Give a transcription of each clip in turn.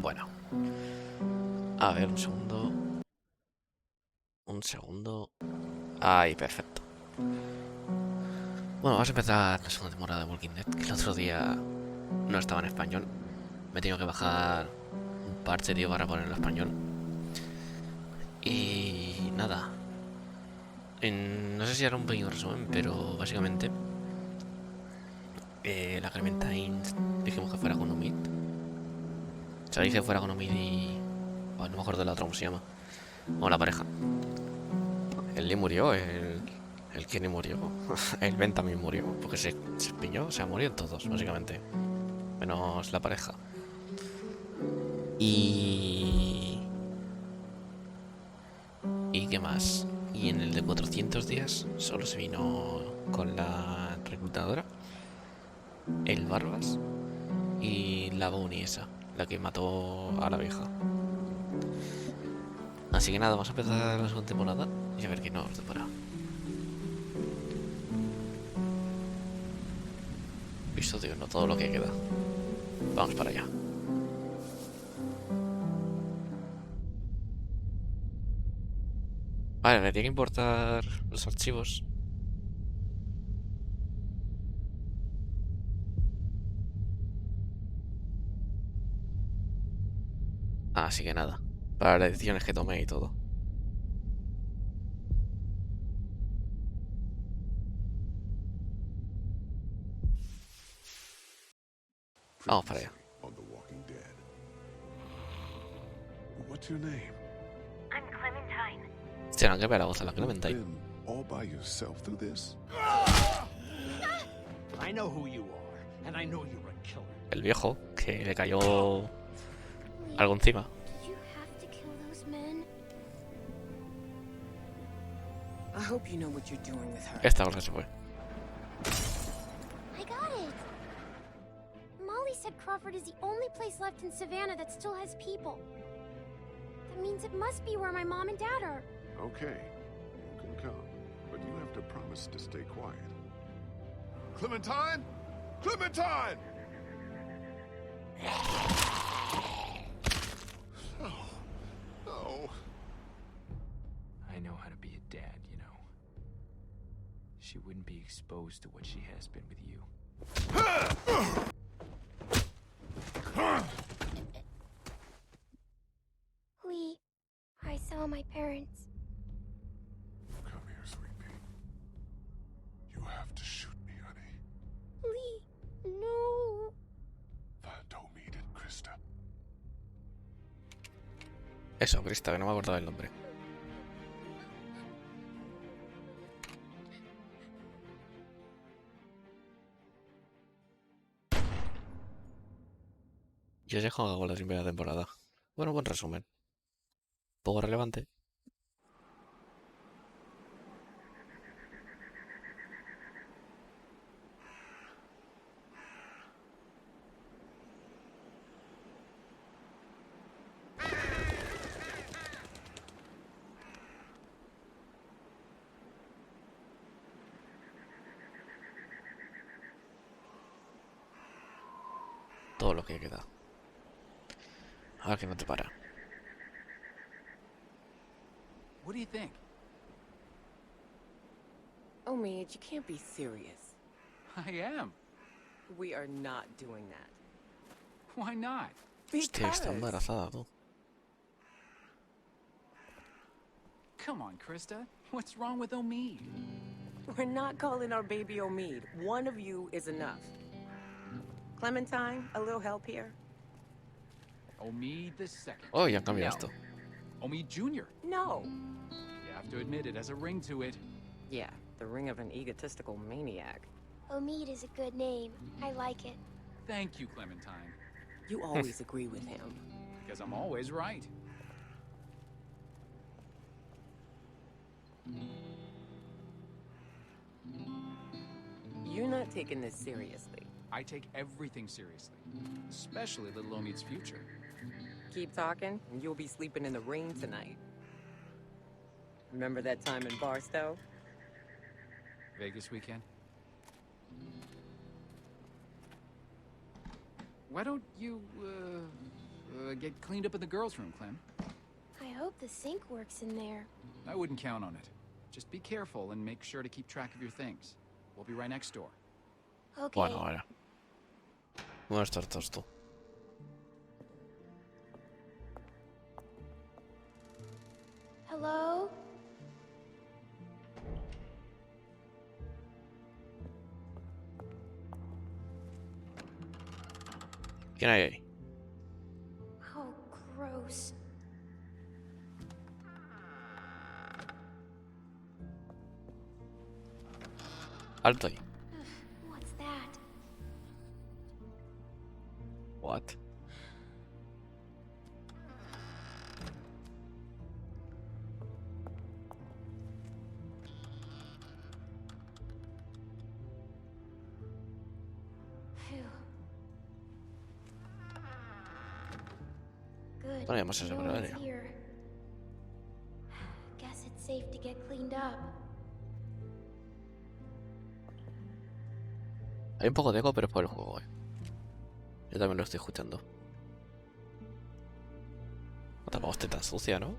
Bueno, a ver, un segundo. Un segundo. Ahí, perfecto. Bueno, vamos a empezar la segunda temporada de Walking Dead, que el otro día no estaba en español. Me he tenido que bajar un parche, tío, para ponerlo en español. Y nada. No sé si hará un pequeño resumen, pero básicamente la Clementine dijimos que fuera con Omid. O sea, dije que fuera con Omid y... Bueno, no me acuerdo de la otra, ¿cómo se llama? O la pareja. El Lee murió, el Kenny murió. El Ben también murió, porque se piñó, o sea, murieron todos, básicamente. Menos la pareja. Y... ¿Y qué más? Y en el de 400 días solo se vino con la reclutadora, el Barbas y la Bonnie esa, la que mató a la vieja. Así que nada, vamos a empezar la segunda temporada y a ver qué nos depara. Visto, tío, no todo lo que queda. Vamos para allá. Vale, me tiene que importar los archivos. Así que nada, para las decisiones que tomé y todo. Vamos para allá. On The Walking Dead. What's your name? I'm Clementine. Hostia, no, que ver la voz a la You've Clementine. been all by yourself through this? I know who you are, and I know you're a killer. El viejo, que le cayó algo encima. Did you have to kill those men? I hope you know what you're doing with her. Esta cosa se fue. I got it. Molly said Crawford is the only place left in Savannah that still has people. That means it must be where my mom and dad are. Okay, you can come, but you have to promise to stay quiet. Clementine? Clementine! No. No. I know how to be a dad, you know. She wouldn't be exposed to what she has been with you. Lee, I saw my parents. Come here, sweet pea. You have to shoot me, honey. Lee, no. Don't meet it, Krista. Eso, Krista, que no me acordaba el nombre. Y os dejo con la primera temporada. Bueno, buen resumen. Poco relevante. Todo lo que queda. A ver que no te para. What do you think? Oh, Midge, you can't be serious. I am. We are not doing that. Why not? Hostia, está embarazada, tú. Come on, Krista. What's wrong with Omid? We're not calling our baby Omid. One of you is enough. Clementine, a little help here? Omid the second. Oh, ya cambia No. esto. Omid Jr. No. You have to admit it has a ring to it. Yeah, the ring of an egotistical maniac. Omid is a good name. I like it. Thank you, Clementine. You always agree with him. Because I'm always right. You're not taking this seriously. I take everything seriously. Especially little Omid's future. Keep talking, and you'll be sleeping in the rain tonight. Remember that time in Barstow? Vegas weekend? Why don't you, Get cleaned up in the girls' room, Clem. I hope the sink works in there. I wouldn't count on it. Just be careful and make sure to keep track of your things. We'll be right next door. Okay. Bueno, ahora. Buenas tardes tú. Hello? ¿Quién hay ahí? Oh, gross. Alto ahí. What's that? What? Phew. Good. Ponemos ese No por one's área. here. Guess it's safe to get cleaned up. Hay un poco de eco, pero es por el juego, Yo también lo estoy escuchando. No, tampoco esté tan sucia, ¿no?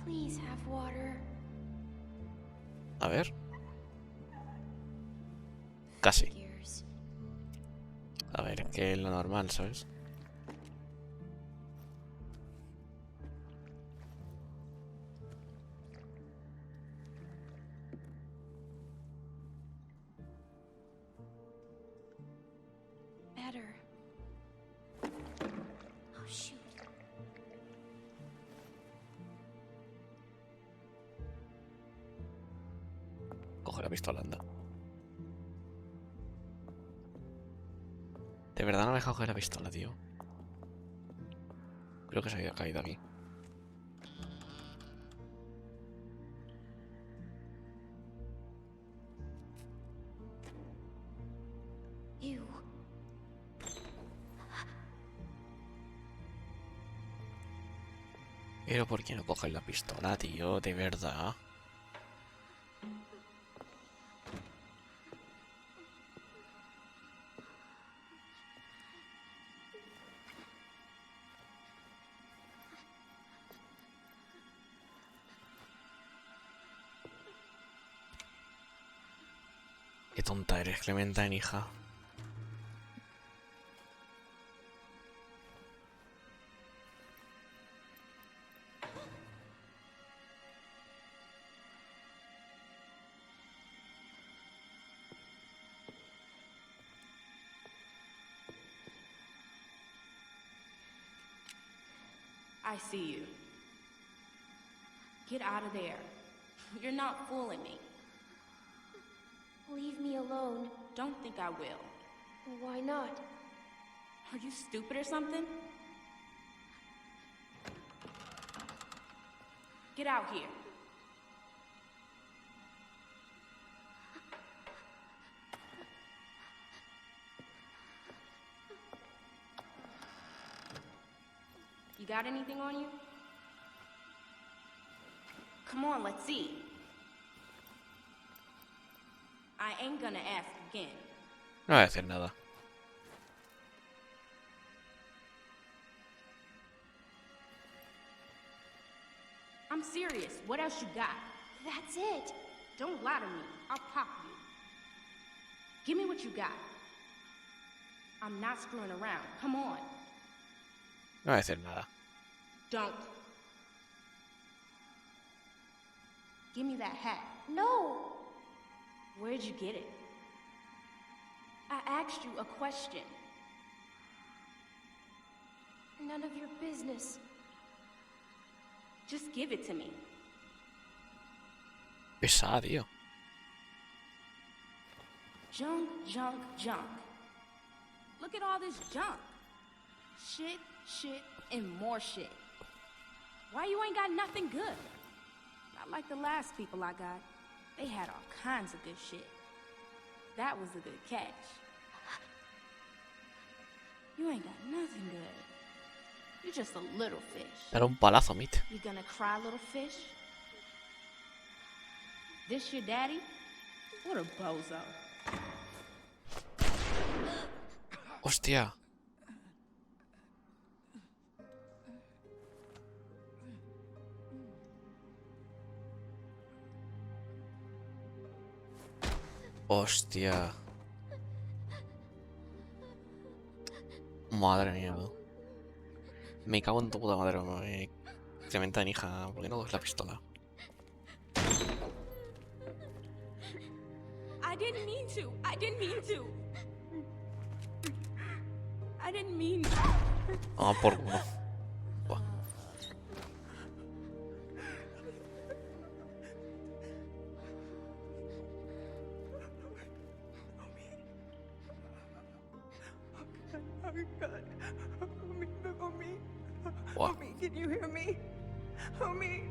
Please have water. A ver. Casi. Figures. A ver, es que es lo normal, ¿sabes? Better. Oh, shoot. Coge la pistola, anda. De verdad no me deja coger la pistola, tío. Creo que se había caído aquí. Ew. Pero ¿por qué no coges la pistola, tío? De verdad. Qué tonta eres, Clementine, hija. I see you. Get out of there. You're not fooling me. Leave me alone. Don't think I will. Why not? Are you stupid or something? Get out here. You got anything on you? Come on, let's see. I ain't gonna ask again. No voy a decir nada. I'm serious. What else you got? That's it. Don't lie to me. I'll pop you. Give me what you got. I'm not screwing around. Come on. No voy a decir nada. Don't. Give me that hat. No. Where'd you get it? I asked you a question. None of your business. Just give it to me. Pesada, tío. Junk, junk, junk. Look at all this junk. Shit, shit, and more shit. Why you ain't got nothing good? Not like the last people I got. They had all kinds of good shit. That was a good catch. You ain't got nothing good. You're just a little fish. Era un palazo, Mit. You gonna cry, little fish? This your daddy? What a bozo. ¡Hostia! ¡Hostia! Madre mía, ¿no? Me cago en tu puta madre, me... Clementine, hija, ¿por qué no coges la pistola? I didn't mean to. I didn't mean to. I didn't mean to. Ah, por culo. Buah. Buah. Can you hear me? Homie.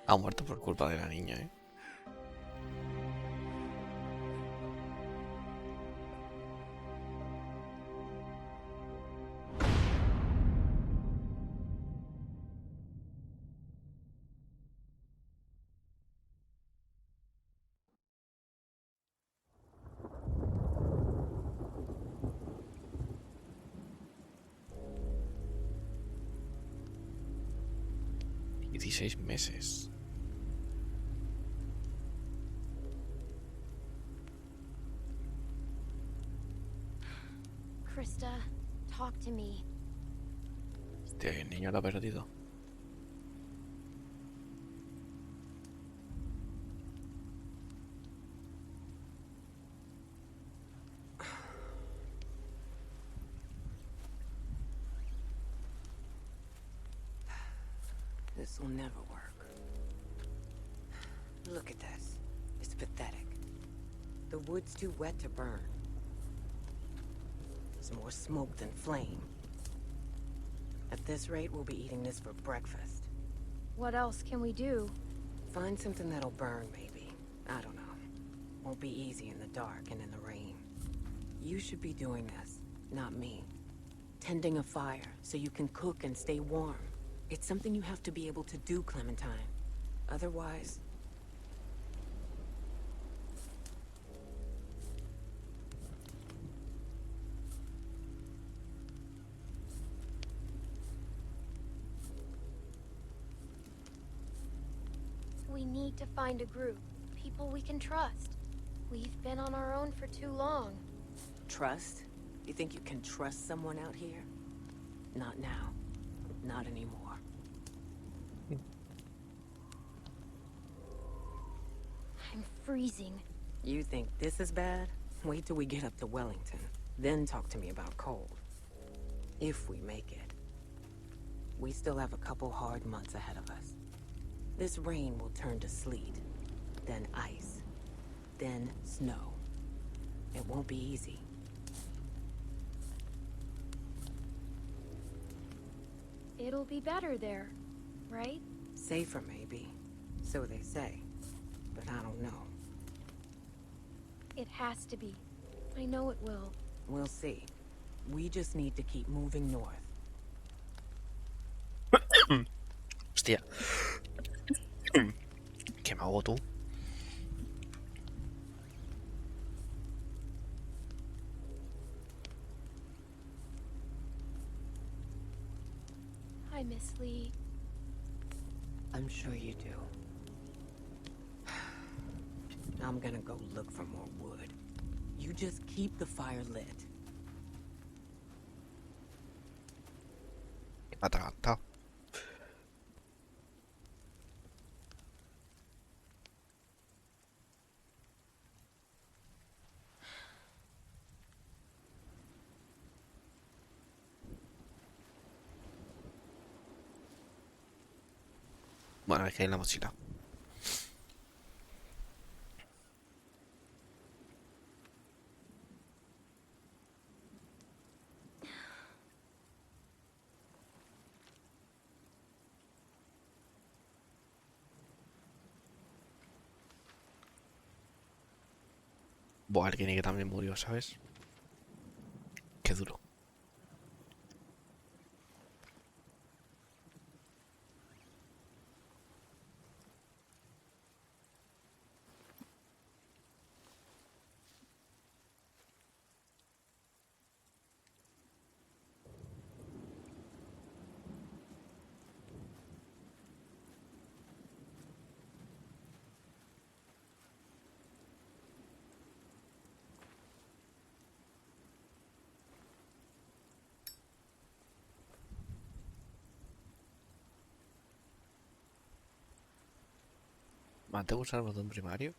Ha muerto por culpa de la niña, ¿eh? $16 meses. Krista, talk to me. Hostia, el niño lo ha perdido. This will never work. Look at this. It's pathetic. The wood's too wet to burn. There's more smoke than flame. At this rate, we'll be eating this for breakfast. What else can we do? Find something that'll burn, maybe. I don't know. Won't be easy in the dark and in the rain. You should be doing this, not me. Tending a fire so you can cook and stay warm. It's something you have to be able to do, Clementine. Otherwise... We need to find a group. People we can trust. We've been on our own for too long. Trust? You think you can trust someone out here? Not now. Not anymore. I'm freezing. You think this is bad? Wait till we get up to Wellington. Then talk to me about cold. If we make it. We still have a couple hard months ahead of us. This rain will turn to sleet, then ice, then snow. It won't be easy. It'll be better there, right? Safer, maybe. So they say. But I don't know. It has to be. I know it will. We'll see. We just need to keep moving north. Hostia. ¿Qué me hago tú? I miss Lee. I'm sure you do. I'm gonna go look for more wood. You just keep the fire lit. Me ha atragantado. Bueno, es que hay en la mochila. Buah, alguien que también murió, ¿sabes? Qué duro. ¿Mantengo usar el botón primario?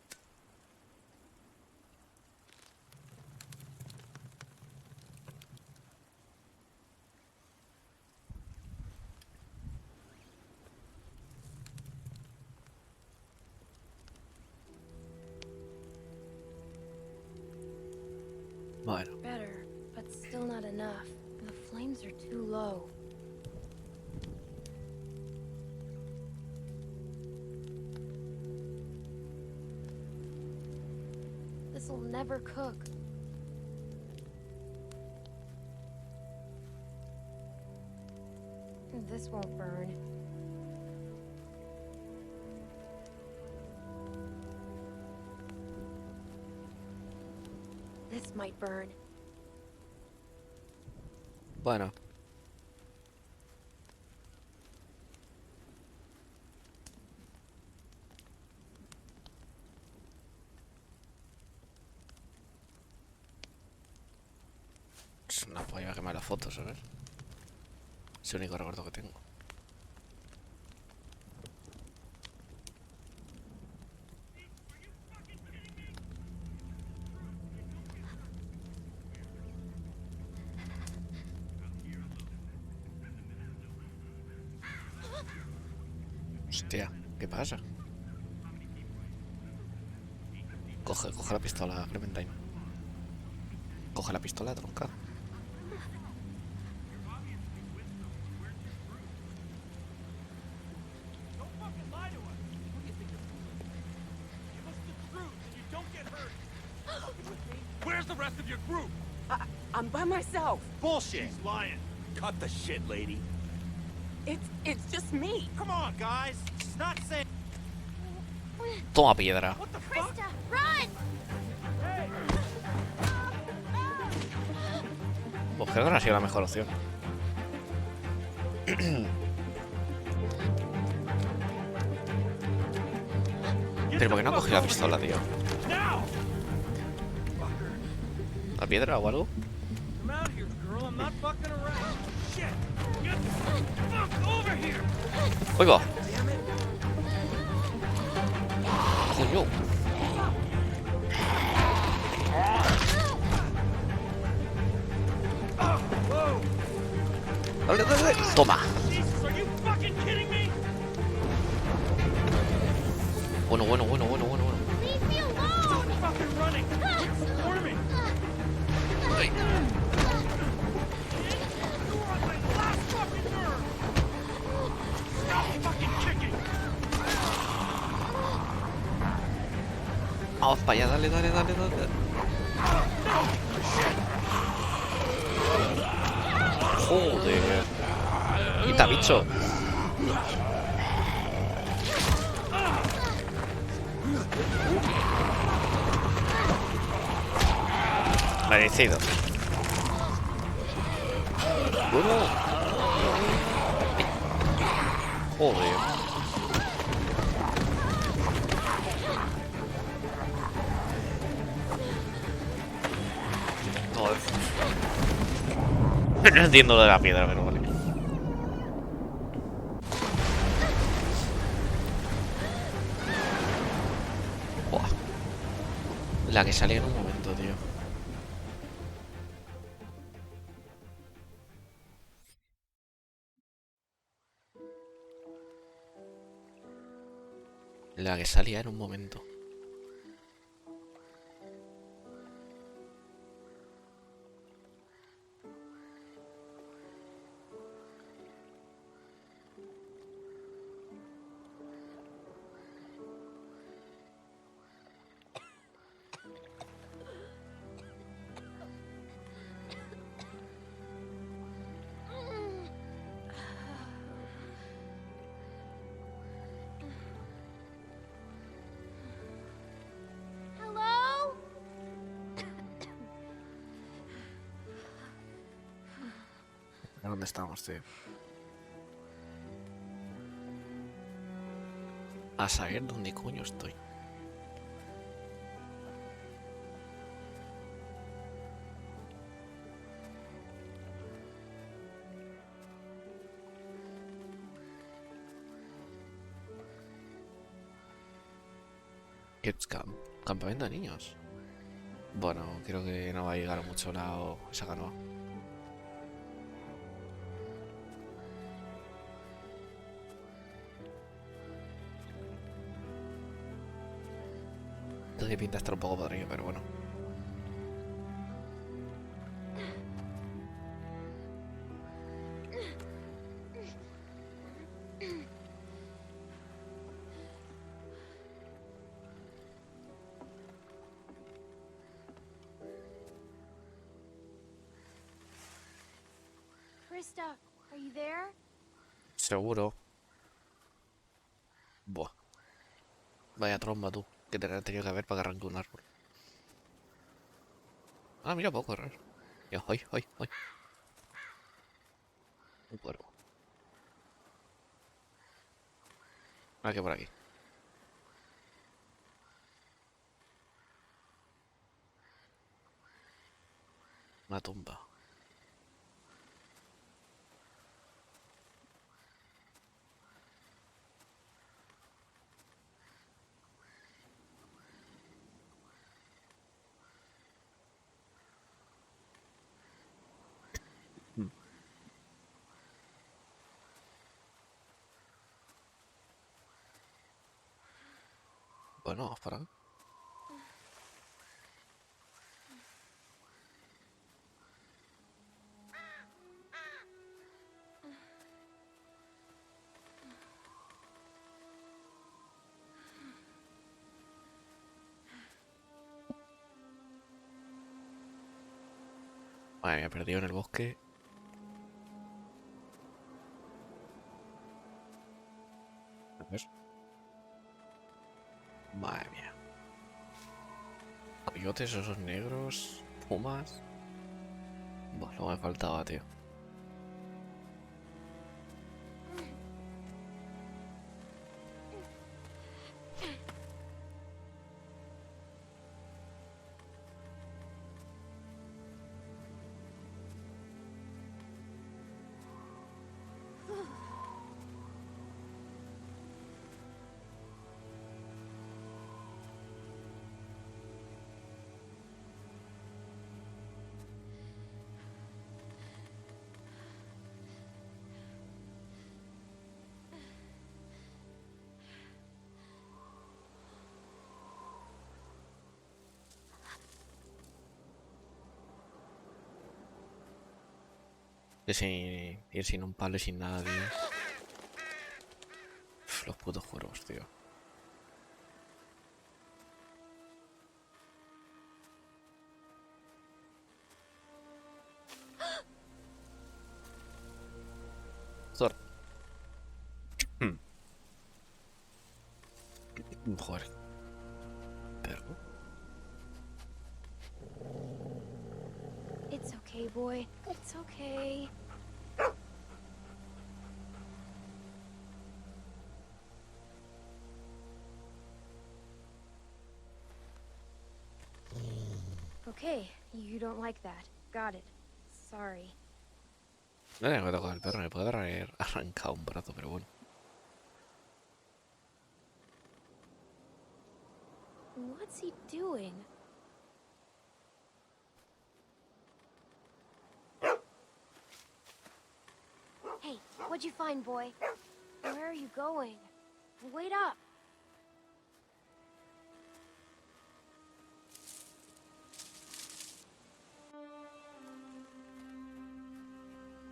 Bueno, Better, but still not enough. The flames are too low. This'll never cook. This won't burn. This might burn. bueno. Es una polla quemar las fotos, ¿sabes? Es el único recuerdo que tengo. Hostia, ¿qué pasa? Coge la pistola, Clementine. Coge la pistola, tronca. Where's the rest of your group? I'm by myself. Bullshit. She's lying. Cut the shit, lady. It's just me. Come on, guys. She's not saying. Toma piedra. What the fuck? Krista, run! Pues creo que no ha sido la mejor opción. Pero ¿por qué no ha cogido la pistola, tío? Now! ¿La piedra o algo? Come out here, girl. I'm not fucking around. Shit! Get the fuck over here! ¡Oiga! ¡Coño! ¡Dale, dale, dale! ¡Toma! Jesus, are you fucking kidding me? Bueno. Leave me alone! Fucking running! Squirming! Ay. You were on my last fucking nerve! Stop fucking kicking! Vamos para allá, dale. Joder. Quita, bicho. Merecido. Bueno. Joder. Joder. No entiendo lo de la piedra, pero vale. Buah. La que salía en un momento, tío. La que salía en un momento. ¿Dónde estamos, tío? A saber dónde coño estoy. Kids Camp. Campamento de niños. Bueno, creo que no va a llegar a mucho lado esa canoa. Tiene pinta de estar un poco podrido, pero bueno. Krista, are you there? Seguro. Buah. Vaya tromba tú, que te has tenido que ver para que arranque un árbol. Ah, mira, puedo correr. Yo, ¡ay, ay, ay! Un cuervo. Ah, que por aquí. Una tumba. Bueno, vamos para acá. Vale, me he perdido en el bosque. A ver. Madre mía. Coyotes, osos negros, pumas. Bueno, lo que me faltaba, tío. Que sin ir sin un palo y sin nada, tío. Uf, los putos cuervos, tío. Zor. Joder. Perro. It's okay, boy. It's okay. Okay, you don't like that. Got it. Sorry. No le voy a tocar al perro, me puede haber arrancado un brazo, pero bueno. What's he doing? Hey, what'd you find, boy? Where are you going? Wait up.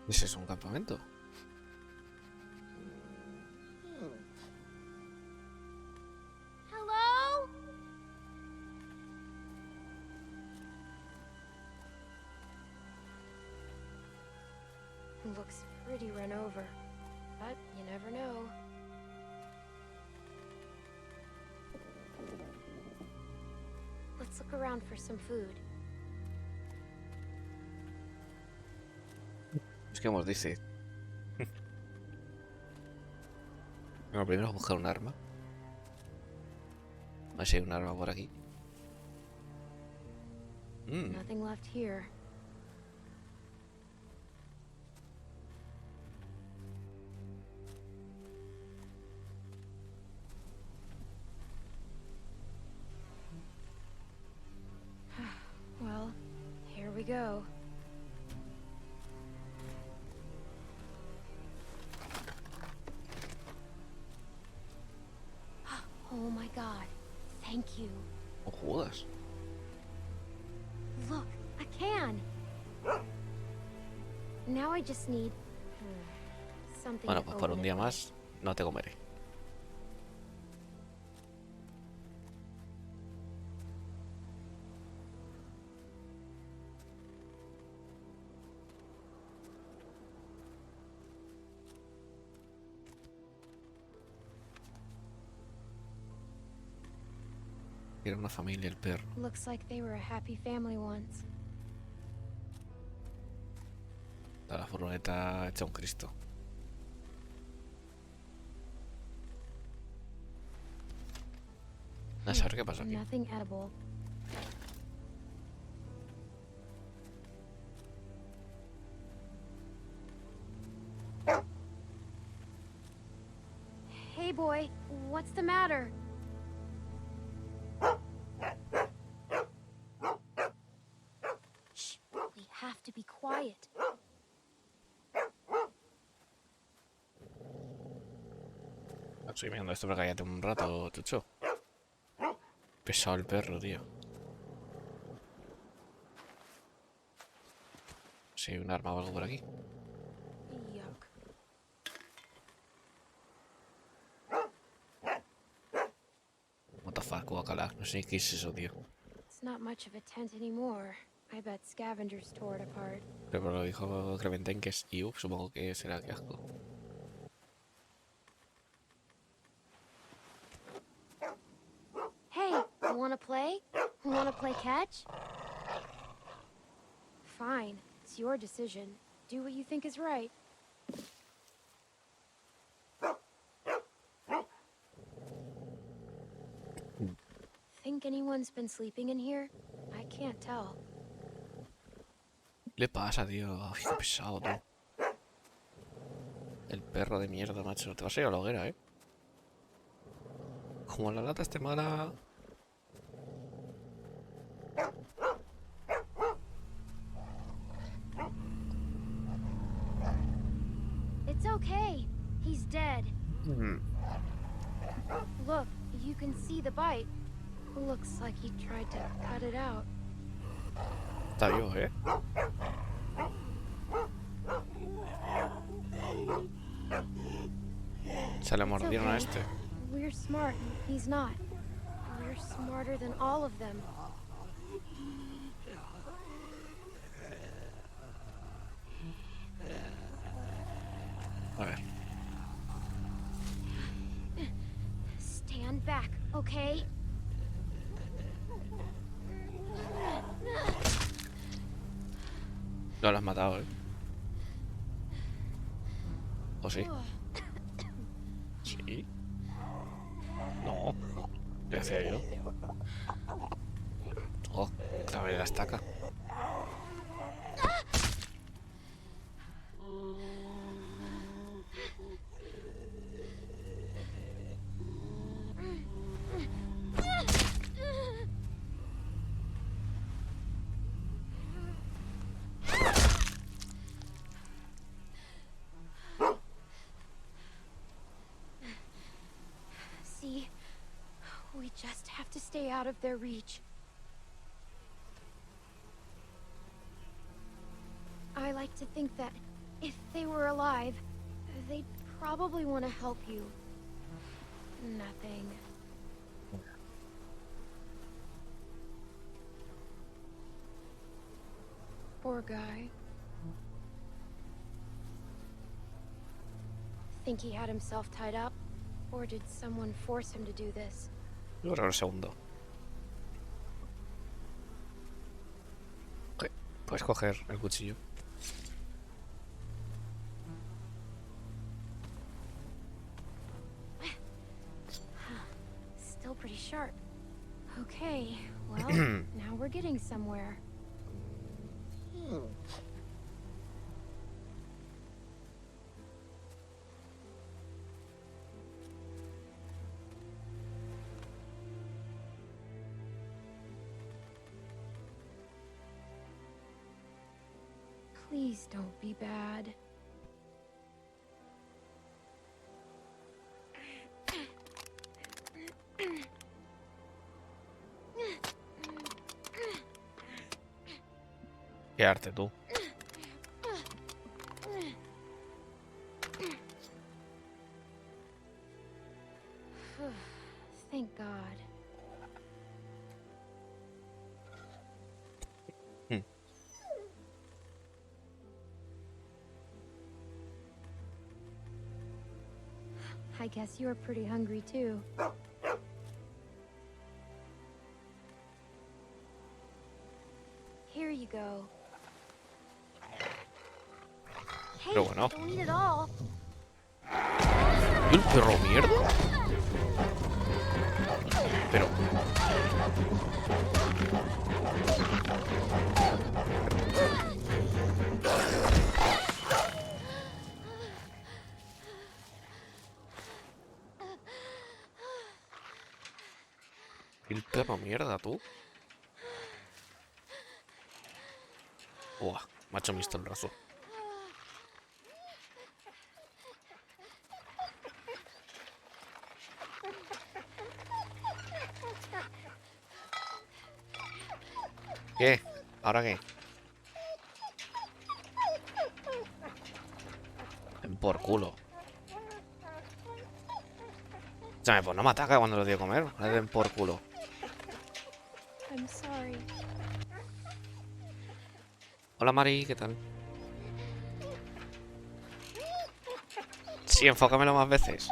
¿Ese es un campamento? Hello? Looks pretty run over, but you never know. Let's look around for some food. Es que como os dice. Bueno, primero vamos a buscar un arma. A ver si hay un arma por aquí. Nothing left here. Well, here we go. Oh my god. Thank you. No jodas. Look, a can. Now I just need something. Bueno, to pues por open un it día with. más no te comeré. Era una familia el perro. Looks like they were a happy family once. La furgoneta hecha un Cristo. A saber qué pasa aquí. Nothing edible. Hey boy, what's the matter? Shh, we have to be quiet. Estoy viendo esto para cállate un rato, chucho. Pesado el perro, tío. Sí, un arma o algo por aquí. Yuck. What the fuck, guacala. No sé qué es eso, tío. It's not much of a tent anymore. I bet scavengers tore it apart. Pero lo dijo Clementine que es IU, supongo que será que asco. Hey, wanna play? Wanna play catch? Fine, it's your decision. Do what you think is right. Think anyone's been sleeping in here? I can't tell. ¿Qué le pasa, tío? Ay, qué pesado, tú. El perro de mierda, macho. Te vas a ir a la hoguera, ¿eh? Como la lata esté mala... It's okay. He's dead. Look, you can see the bite. Looks like he tried to cut it out. Está vivo, ¿eh? Se le It's mordieron a okay. este. We're smart. He's not. We're smarter than all of them. A ver. Stand back, okay? No lo has matado, ¿eh? ¿O sí? Sí. No. ¿Qué hacía yo? Oh, otra vez la estaca. See, we just have to stay out of their reach. I like to think that if they were alive, they'd probably want to help you. Nothing. Poor guy. Think he had himself tied up? Or did someone force him to do this? Yo creo que el segundo. Ok, puedes coger el cuchillo. sharp. Okay, well, now we're getting somewhere. Please don't be bad. Qué arte tú. Thank God. I guess you were pretty hungry too. Here you go. Hey, Pero bueno. don't eat it all. ¿Y el perro mierda? Pero... ¿Y el perro mierda, tú? Buah, me ha hecho misto el brazo. ¿Qué? ¿Ahora qué? Ven por culo. O sea, pues no me ataca cuando lo dio a comer. Le den por culo. I'm sorry. Hola Mari, ¿qué tal? Sí, enfócamelo más veces.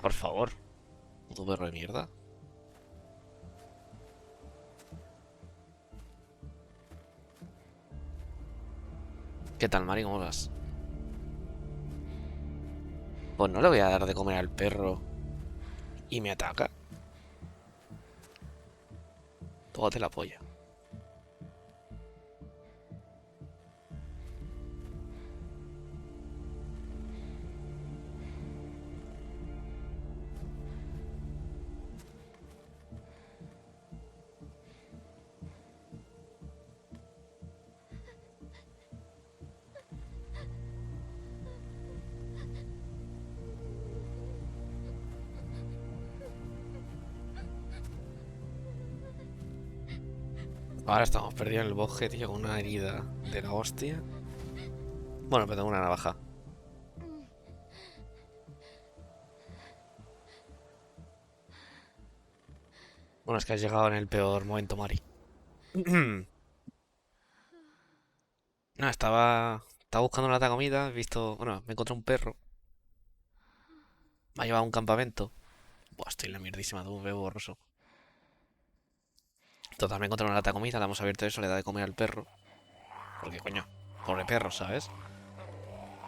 Por favor. Puto perro de mierda. ¿Qué tal, Mari? ¿Cómo vas? Pues no le voy a dar de comer al perro y me ataca. Tócate la polla. Ahora estamos perdidos en el bosque, tío, con una herida de la hostia. Bueno, pero tengo una navaja. Bueno, es que has llegado en el peor momento, Mari. No, estaba buscando una comida, he visto... Bueno, me encontré un perro. Me ha llevado a un campamento. Buah, estoy en la mierdísima, tú, veo borroso. Total, me encontré una lata de comida, le hemos abierto eso, le da de comer al perro. Porque, coño, pobre perro, ¿sabes?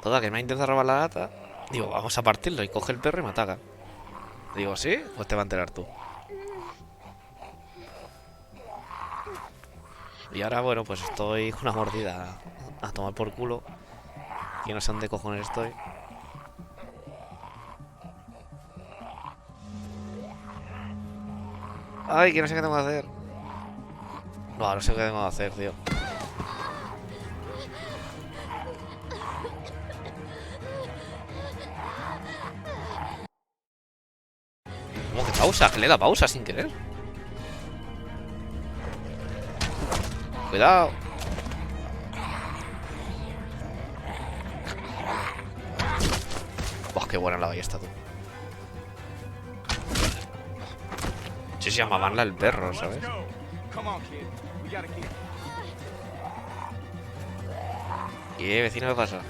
Total, que me ha intentado robar la lata. Digo, vamos a partirlo, y coge el perro y me ataca. Digo, ¿sí? Pues te va a enterar tú. Y ahora, bueno, pues estoy con una mordida a tomar por culo. Y no sé dónde cojones estoy. Ay, que no sé qué tengo que hacer. No sé qué tengo que hacer, tío. ¿Cómo que pausa? Que le da pausa sin querer. Cuidado. Buah, qué buena la ballesta, tú. Sí, se llama Vanla el perro, ¿sabes? ¿Qué, vecino, qué pasa?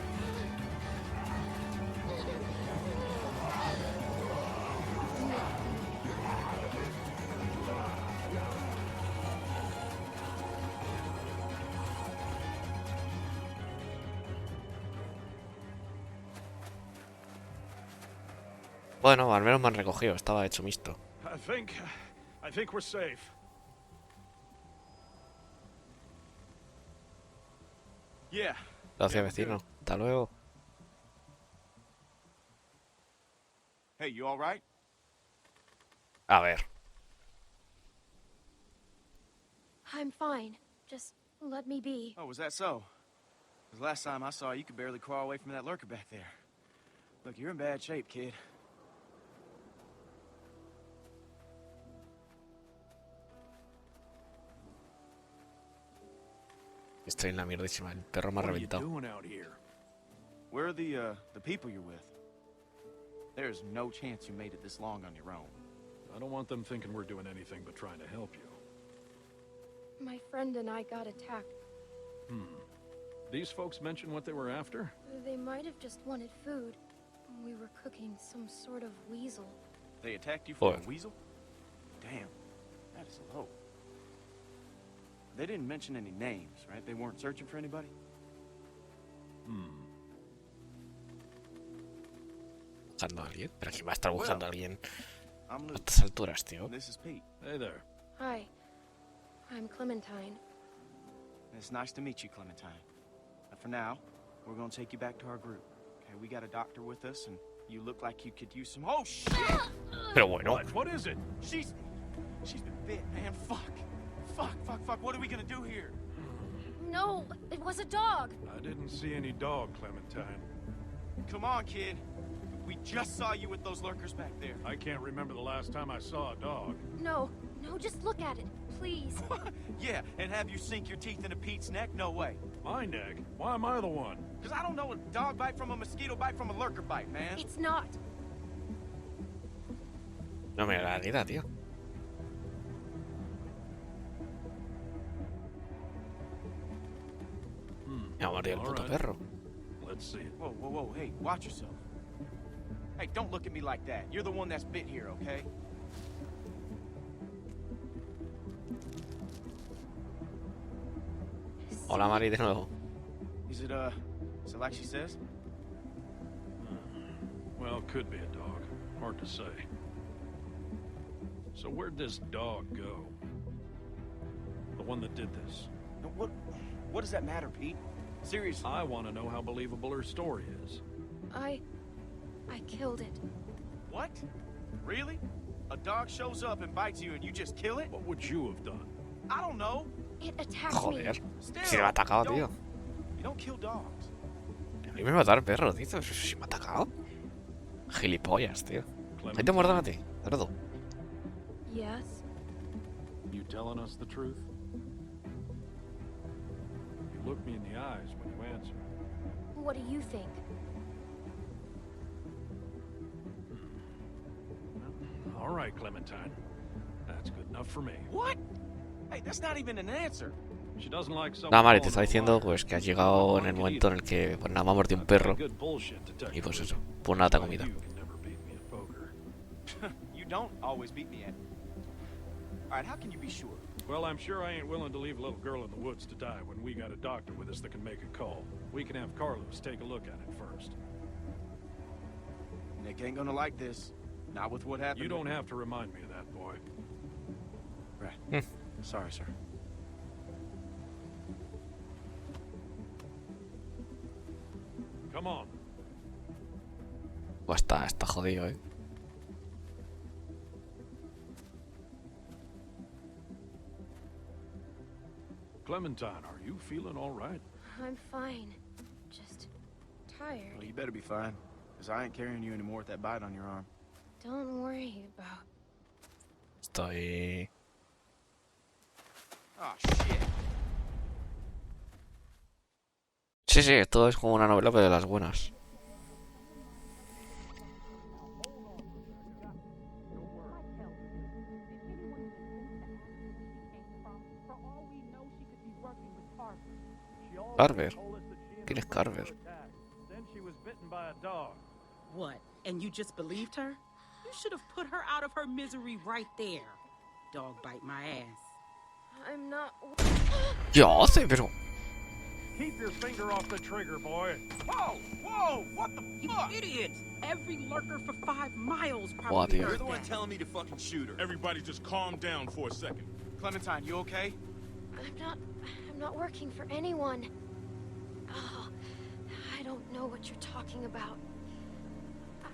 Bueno, al menos me han recogido, estaba hecho misto. I think we're safe. Yeah. Gracias, vecino. Hasta luego. Hey, you all right? A ver. I'm fine. Just let me be. Oh, was that so? Because last time I saw you, you could barely crawl away from that lurker back there. Look, you're in bad shape, kid. Estoy en la mierdísima. El perro me ha What are you reventado. doing out here? Where are the people you're with? There's no chance you made it this long on your own. I don't want them thinking we're doing anything but trying to help you. My friend and I got attacked. These folks mention what they were after? They might have just wanted food. We were cooking some sort of weasel. They attacked you for a What? weasel? Damn, that is low. They didn't mention any names, right? They weren't searching for anybody? ¿Buscando a alguien? ¿Pero quién va a estar buscando a alguien I'm a Luke. estas alturas, tío? And this is Pete. Hey there. Hi. I'm Clementine. It's nice to meet you, Clementine. But for now, we're gonna take you back to our group. Okay, we got a doctor with us, and you look like you could use some. Oh shit! Pero bueno. What is it? She's been bit, man. Fuck. What are we gonna do here? No, it was a dog. I didn't see any dog, Clementine. Come on, kid. We just saw you with those lurkers back there. I can't remember the last time I saw a dog. No, just look at it, please. Yeah, and have you sink your teeth into Pete's neck? No way. My neck? Why am I the one? Because I don't know a dog bite from a mosquito bite from a lurker bite, man. It's not. No me da la realidad, tío. Me va a morder el puto Alright. perro. Let's see it. Whoa, hey, watch yourself. Hey, don't look at me like that. You're the one that's bit here, okay? Hola, Mari, de nuevo. Is it like she says? Well, could be a dog. Hard to say. So where'd this dog go? The one that did this. What does that matter, Pete? Seriously. I want to know how believable her story is. I killed it. What? Really? A dog shows up and bites you and you just kill it? What would you have done? I don't know. It attacked me. Joder. Still, Si me ha atacado, tío. You don't kill dogs. A mí me va a matar el perro, tío. Si me ha atacado. Gilipollas, tío. Ahí te muerdan a ti, cerdo. Yes. You telling us the truth? You look me in the eyes when you answer. What do you think? All right, Clementine. That's good enough for me. What? Hey, that's not even an answer. She doesn't like someone Nada, Mari, te calling está her a diciendo liar. pues que has llegado en el momento en el que pues nada, me ha mordido un perro. Good bullshit to tell Y you pues the eso, truth. pues nada te ha Why comido. you can never beat me at poker. You don't always beat me at it. All right, how can you be sure? Well, I'm sure I ain't willing to leave a little girl in the woods to die when we got a doctor with us that can make a call. We can have Carlos take a look at it first. Nick ain't gonna like this. Not with what happened. You don't have to remind me of that, boy. Right. Sorry, sir. Come on. Pues está jodido, eh. Clementine, are you feeling all right? I'm fine. Just tired. Well, you better be fine. Because I ain't carrying you anymore with that bite on your arm. Don't worry about. Estoy... Oh, shit. Sí, esto es como una novela, pero de las buenas. Carver. ¿Quién es Carver? Then she was bitten by a dog. What? And you just believed her? You should have put her out of her misery right there. Dog bite my ass. I'm not. ¿Qué hace? Pero... Keep your finger off the trigger, boy. Whoa! What the You fuck? Idiot! Every lurker for 5 miles Buah, probably tío. You're heard the one that. telling me to fucking shoot her. Everybody just calm down for a second. Clementine, you okay? I'm not working for anyone. Oh, I don't know what you're talking about.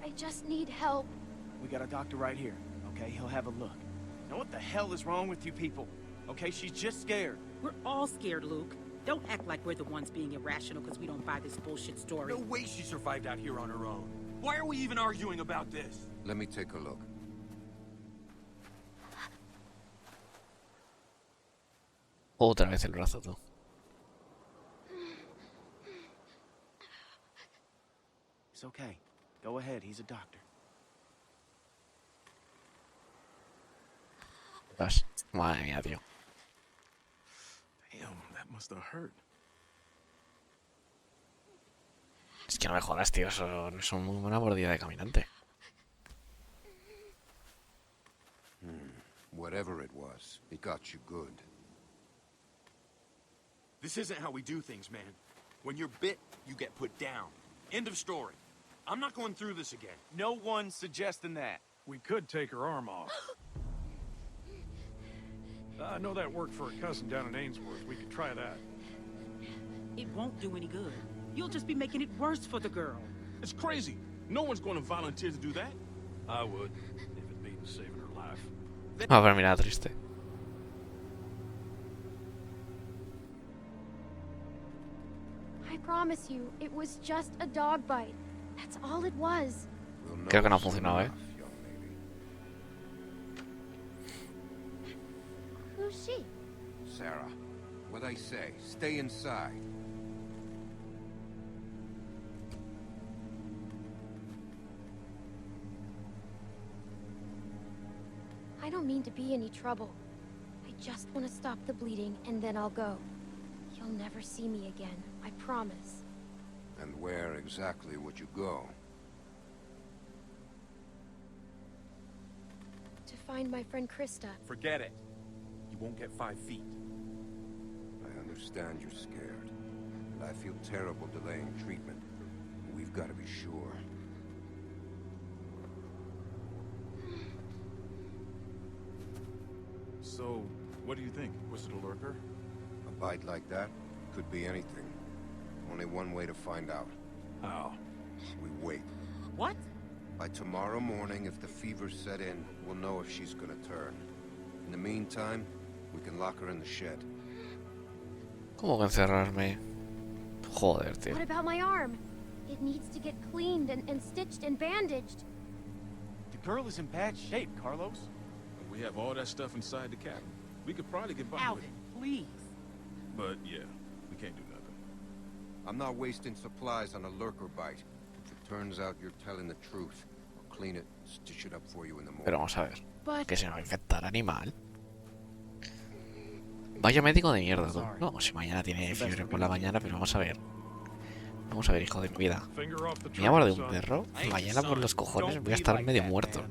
I just need help. We got a doctor right here, okay? He'll have a look. Now what the hell is wrong with you people? Okay, she's just scared. We're all scared, Luke. Don't act like we're the ones being irrational because we don't buy this bullshit story. No way she survived out here on her own. Why are we even arguing about this? Let me take a look. Otra vez el brazo, tú. It's okay. Go ahead, he's a doctor. Vas. Madre mía, tío. Damn, that must have hurt. Es que no me jodas, tío. Eso es una mordida de caminante. Whatever it was, it got you good. This isn't how we do things, man. When you're bit, you get put down. End of story. I'm not going through this again. No one's suggesting that. We could take her arm off. I know that worked for a cousin down in Ainsworth. We could try that. It won't do any good. You'll just be making it worse for the girl. It's crazy. No one's going to volunteer to do that. I would, if it means saving her life. Ah, pero mira, triste. I promise you, it was just a dog bite. That's all it was. We'll know Creo que no ha soon funcionado, enough, young lady. Who's she? Sarah, what I say, stay inside. I don't mean to be any trouble. I just want to stop the bleeding, and then I'll go. You'll never see me again, I promise. And where exactly would you go? To find my friend Krista. Forget it. You won't get 5 feet. I understand you're scared. And I feel terrible delaying treatment. We've got to be sure. So, what do you think? Was it a lurker? A bite like that could be anything. Only one way to find out. How? We wait. What? By tomorrow morning, if the fever's set in, we'll know if she's gonna turn. In the meantime, we can lock her in the shed. ¿Cómo que encerrarme? Joder, tío. What about my arm? It needs to get cleaned and stitched and bandaged. The girl is in bad shape, Carlos. We have all that stuff inside the cabin. We could probably get by with Alvin, it. please. But yeah, we can't do nothing. I'm not wasting supplies on a lurker bite. If it turns out you're telling the truth, I'll clean it, stitch it up for you in the morning. Pero vamos a ver. But Que se nos va a infectar animal. Vaya médico de mierda, tú. No, si mañana tiene fiebre por la mañana, pero vamos a ver. Vamos a ver, hijo de mi vida. Finger off the Me llamo de trigger, un son. perro y mañana por los cojones voy a estar medio muerto.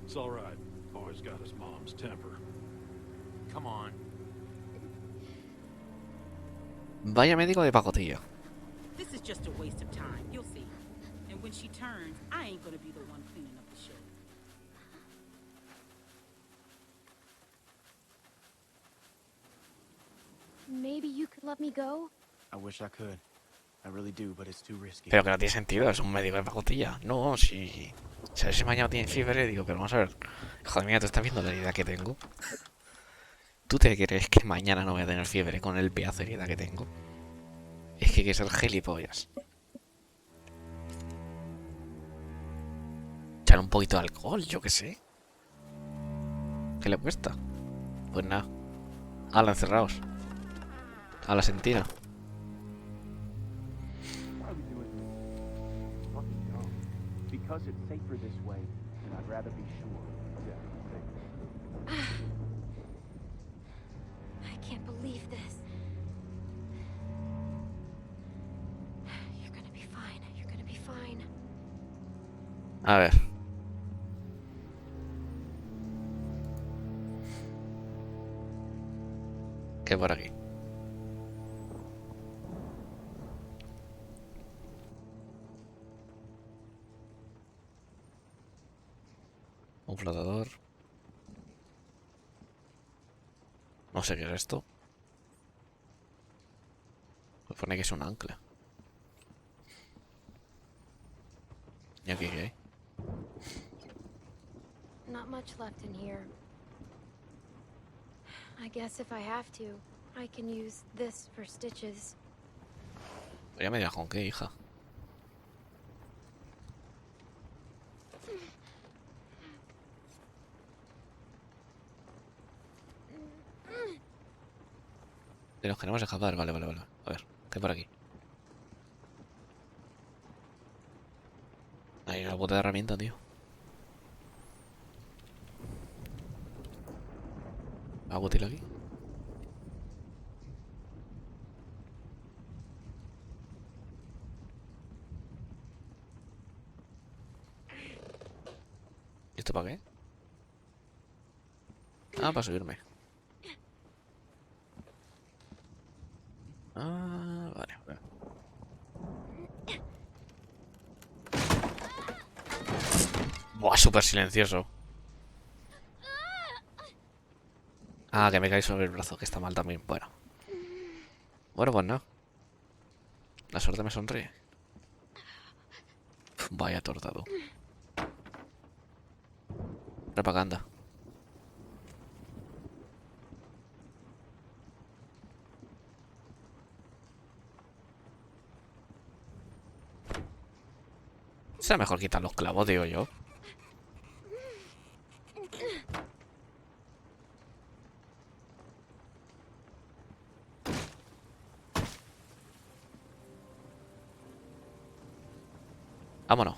It's all right. Always got his mom's temper. Come on. Vaya médico de pacotilla. This is just a waste of time. You'll see. And when she turns, I ain't gonna be the one cleaning up the shit. maybe you could let me go? I wish I could. I really do, but it's too risky. Pero que no tiene sentido, es un médico de pacotilla. No, si... ¿Sabes si mañana tiene fiebre? Digo, pero vamos a ver. Joder, mía, tú estás viendo la herida que tengo. ¿Tú te crees que mañana no voy a tener fiebre con el pedazo de herida que tengo? Es que hay que ser gilipollas. Echar un poquito de alcohol, yo qué sé. ¿Qué le cuesta? Pues nada. A la encerraos. A la sentina. Because it's safer this way, and I'd rather be sure. I can't believe this. You're gonna be fine. You're gonna be fine. A ver. ¿Qué por aquí? Un flotador. No sé qué es esto. Me pone que es un ancla. ¿Y aquí qué hay? Not much left in here. I guess if I have to, I can use this for stitches. Ya me dirás con qué, hija. Y nos queremos escapar, vale. A ver, ¿qué hay por aquí? Hay una puta herramienta, tío. ¿Algo útil aquí? ¿Y esto para qué? Ah, para subirme. Ah, vale. Buah, súper silencioso. Ah, que me cae sobre el brazo, que está mal también. Bueno, pues no. La suerte me sonríe. Vaya tortado. Propaganda. Será mejor quitar los clavos, digo yo. Vámonos.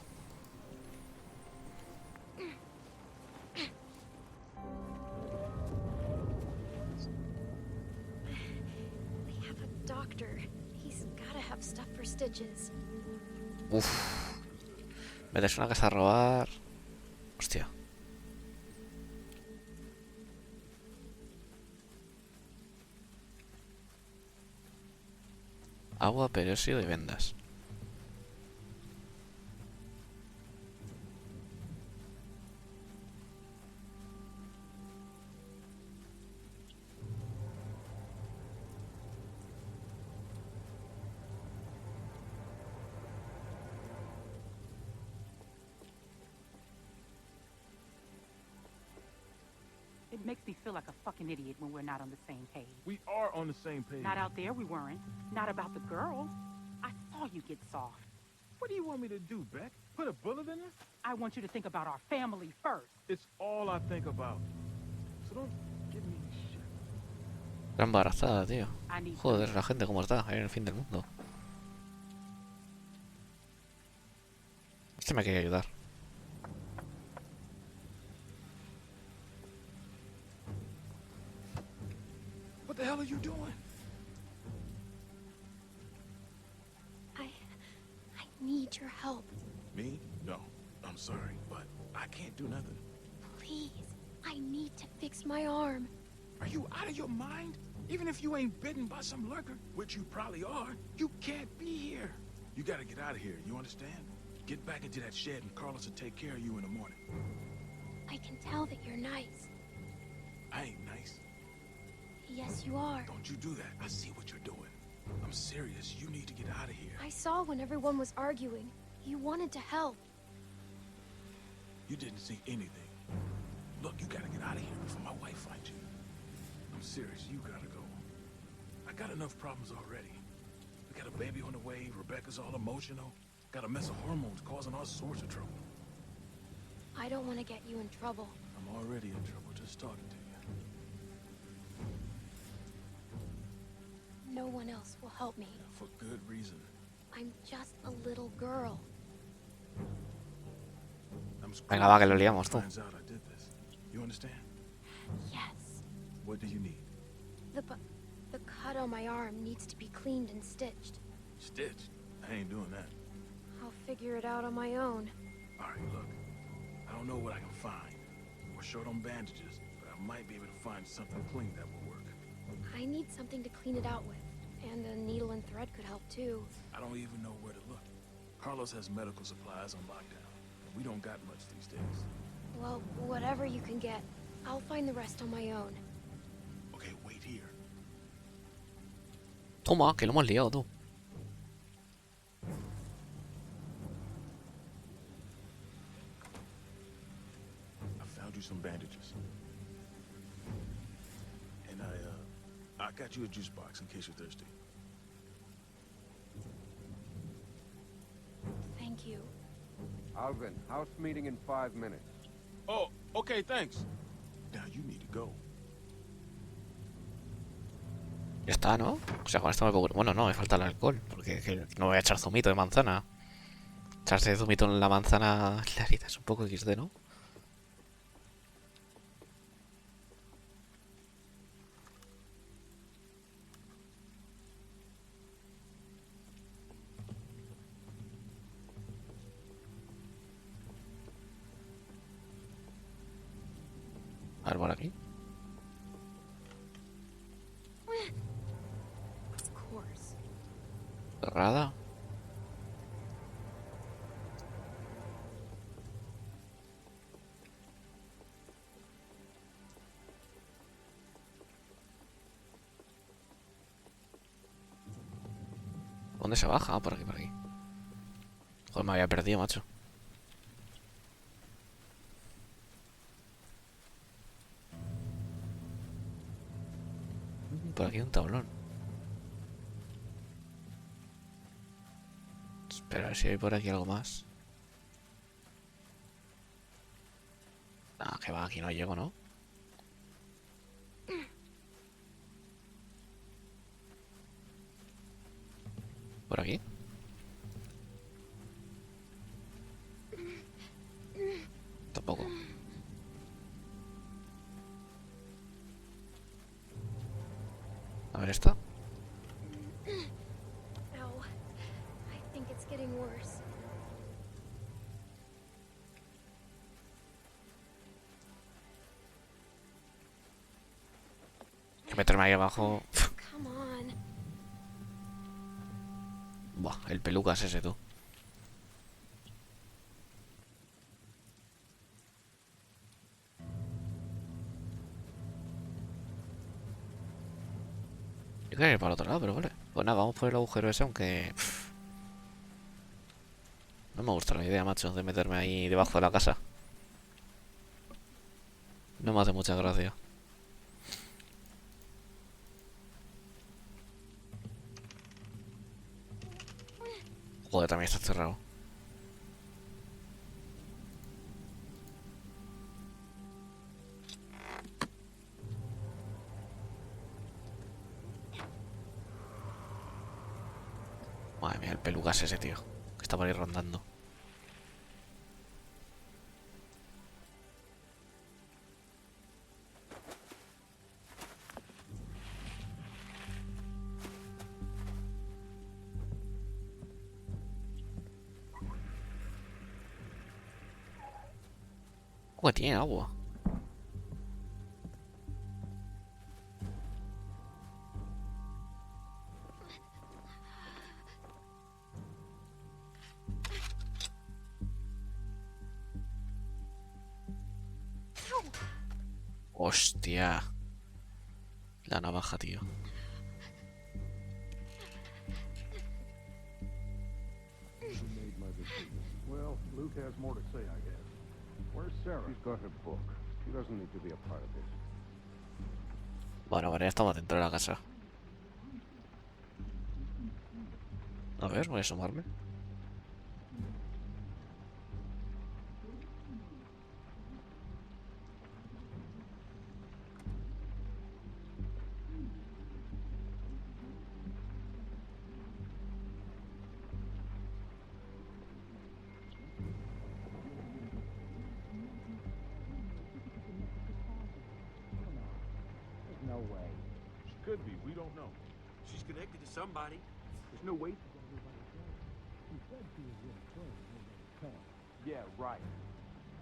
They have a doctor. He's gotta have stuff for stitches. Uf. Metes una casa a robar. Hostia. Agua, peróxido y vendas. It makes me feel like a fucking idiot when we're not on the same page. We are on the same page. Not out there, we weren't. Not about the girl. I saw you get soft. What do you want me to do, Beck? Put a bullet in her? I want you to think about our family first. It's all I think about. So don't give me shit. Está embarazada, tío. I need Joder, la gente cómo está. Ahí en el fin del mundo. Este me quiere ayudar. What the hell are you doing? I need your help. Me? No. I'm sorry, but I can't do nothing. Please. I need to fix my arm. Are you out of your mind? Even if you ain't bitten by some lurker, which you probably are, you can't be here. You gotta get out of here, you understand? Get back into that shed and Carlos will take care of you in the morning. I can tell that you're nice. I ain't nice. Yes, you are. Don't you do that. I see what you're doing. I'm serious. You need to get out of here. I saw when everyone was arguing. You wanted to help. You didn't see anything. Look, you gotta get out of here before my wife finds you. I'm serious. You gotta go. I got enough problems already. We got a baby on the way. Rebecca's all emotional. Got a mess of hormones causing all sorts of trouble. I don't want to get you in trouble. I'm already in trouble just talking to you. No one else will help me. Yeah, for good reason. I'm just a little girl. Venga, va, que lo liamos, tú. Finds out I did this. You understand? Yes. What do you need? The cut on my arm needs to be cleaned and stitched. Stitched? I ain't doing that. I'll figure it out on my own. All right, look. I don't know what I can find. We're short on bandages, but I might be able to find something clean that will work. I need something to clean it out with. And a needle and thread could help too. I don't even know where to look. Carlos has medical supplies on lockdown. We don't got much these days. Well, whatever you can get. I'll find the rest on my own. Okay, wait here. Toma, que lo hemos liado, tú. I found you some bandages. And I got you a juice box in case you're thirsty. Thank you. Alvin, house meeting in 5 minutes. Oh, okay, thanks. Now you need to go. Ya está, ¿no? O sea, con esto me puedo... Bueno, no, me falta el alcohol. Porque que no voy a echar zumito de manzana. Echarse zumito en la manzana en la herida es un poco XD, ¿no? A ver, por aquí. Of course. Cerrada. ¿Dónde se baja? Ah, por aquí, por aquí. Joder, me había perdido, macho. Por aquí un tablón. Espera, a ver si hay por aquí algo más. Ah, que va, aquí no llego, ¿no? ¿Por aquí? Tampoco. A ver, esta. Ow. I think it's getting worse. Hay que meterme ahí abajo. Come on. Buah, el pelucas ese, tú. Yo quería ir para el otro lado, pero vale. Pues nada, vamos por el agujero ese, aunque... No me gusta la idea, macho, de meterme ahí debajo de la casa. No me hace mucha gracia. Joder, también está cerrado. Madre mía, el pelucas ese, tío. Que está por ahí rondando. Joder, tiene agua. Hostia. La navaja, tío. Well, Luke has more to say, I guess. Where's Sarah? She's got her book. She doesn't need to be a part of this. Bueno, vale, ya estamos dentro de la casa. A ver, voy a asomarme. No way. She could be. We don't know. She's connected to somebody. There's no way. She said she was with a friend. Yeah, right.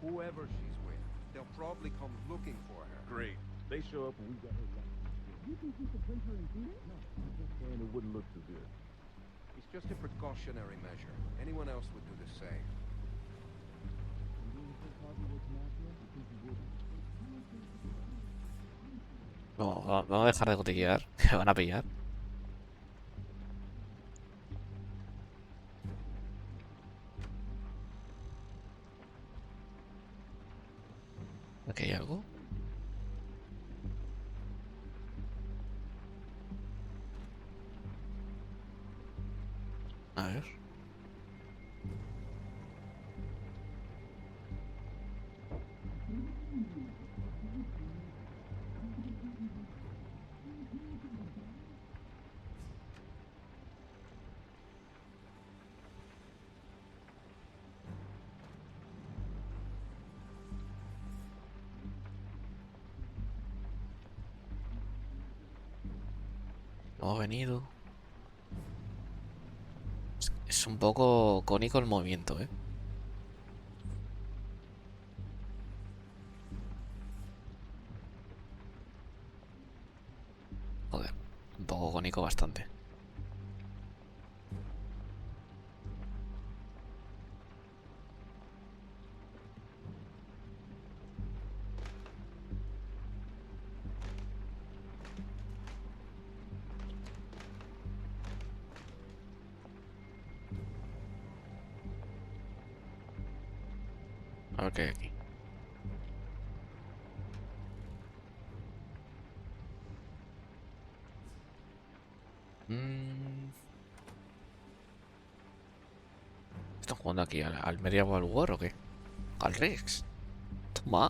Whoever she's with, they'll probably come looking for her. Great. They show up and we got her right. You think you could bring her in here? No, I'm just saying it wouldn't look too good. It's just a precautionary measure. Anyone else would do the same. You think Harvey was mafia? No, vamos a dejar de gotiquear. Que me van a pillar. ¿Aquí hay algo? A ver. Hemos venido. Es un poco cónico el movimiento, ¿eh? Joder, un poco cónico bastante. A ver qué hay aquí. ¿Están jugando aquí al Medieval War o qué? ¿Al Rex? Toma.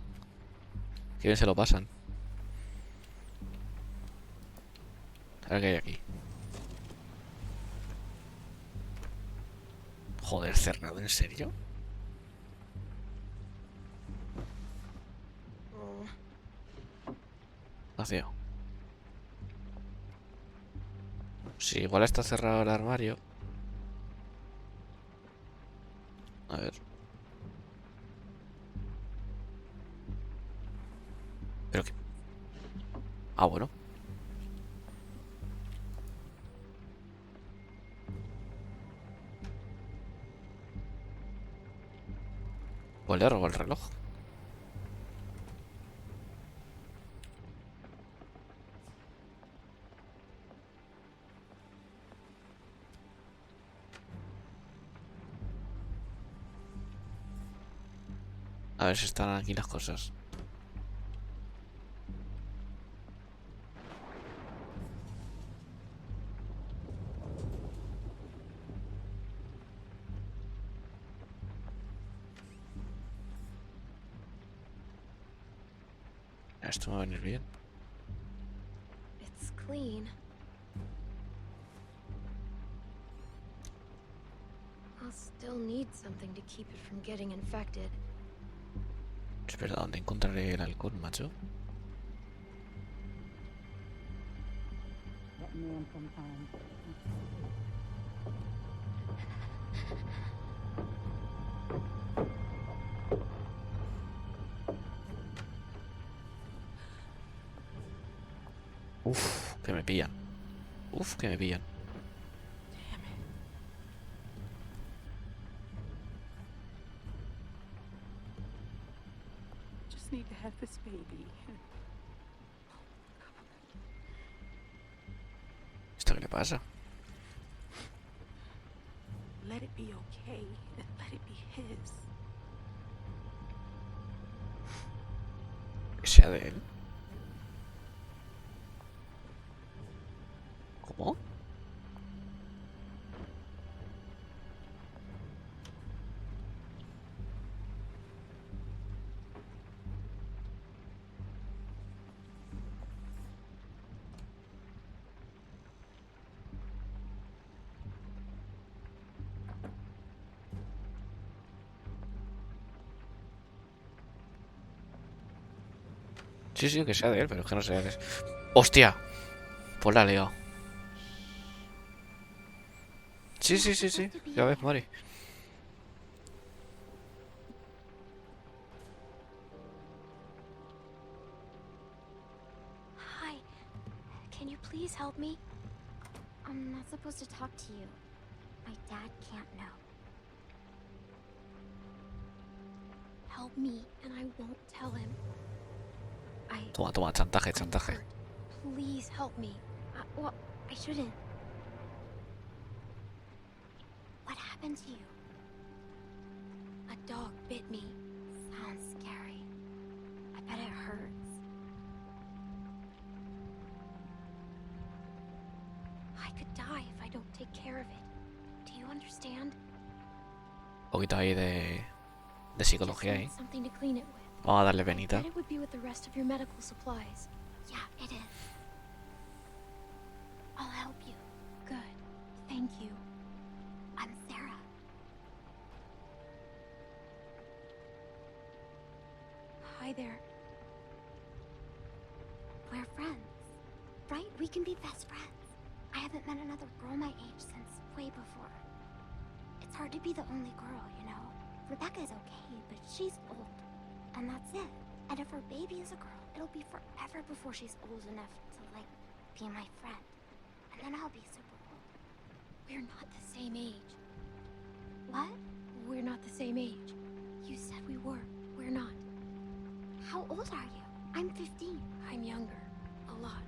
Qué bien se lo pasan. A ver qué hay aquí. Joder, cerrado, ¿en serio? Vacío. Sí, igual está cerrado el armario. A ver. ¿Pero qué? Ah, bueno. Pues le robo el reloj. A ver si están aquí las cosas. Esto me va a venir bien. It's clean. I'll still need something to keep it from getting infected. Espera, ¿dónde encontraré el alcohol, macho? That man sometimes. Uf, que me pillan. Uf, que me pillan. Damn it. Just need to have this baby. ¿Esto qué le pasa? Let it be okay and let it be his. Que sea de él. ¿Cómo? Sí, sí, que sea de él, pero es que no sé de él. ¡Hostia! Pues la he liado. Sí, sí, sí, sí. Ya ves, Mari. Hi. Can you please help me? I'm not supposed to talk to you. My dad can't know. Help help me, and I won't tell him. Toma, toma, chantaje, chantaje. Please help me. Well, I shouldn't. What happened to you? A dog bit me. Sounds scary. I bet it hurts. I could die if I don't take care of it. Do you understand? Un poquito ahí de psicología ahí. Something to clean it with. Vamos a darle penita. I bet it would be with the rest of your medical supplies. Yeah, it is. I'll help you. Good. Thank you. I'm Sarah. Hi there. We're friends, right? We can be best friends. I haven't met another girl my age since way before. It's hard to be the only girl, you know? Rebecca's okay, but she's old. And that's it. And if her baby is a girl, it'll be forever before she's old enough to, like, be my friend. And then I'll be super old. We're not the same age. What? We're not the same age. You said we were. We're not. How old are you? I'm 15. I'm younger. A lot.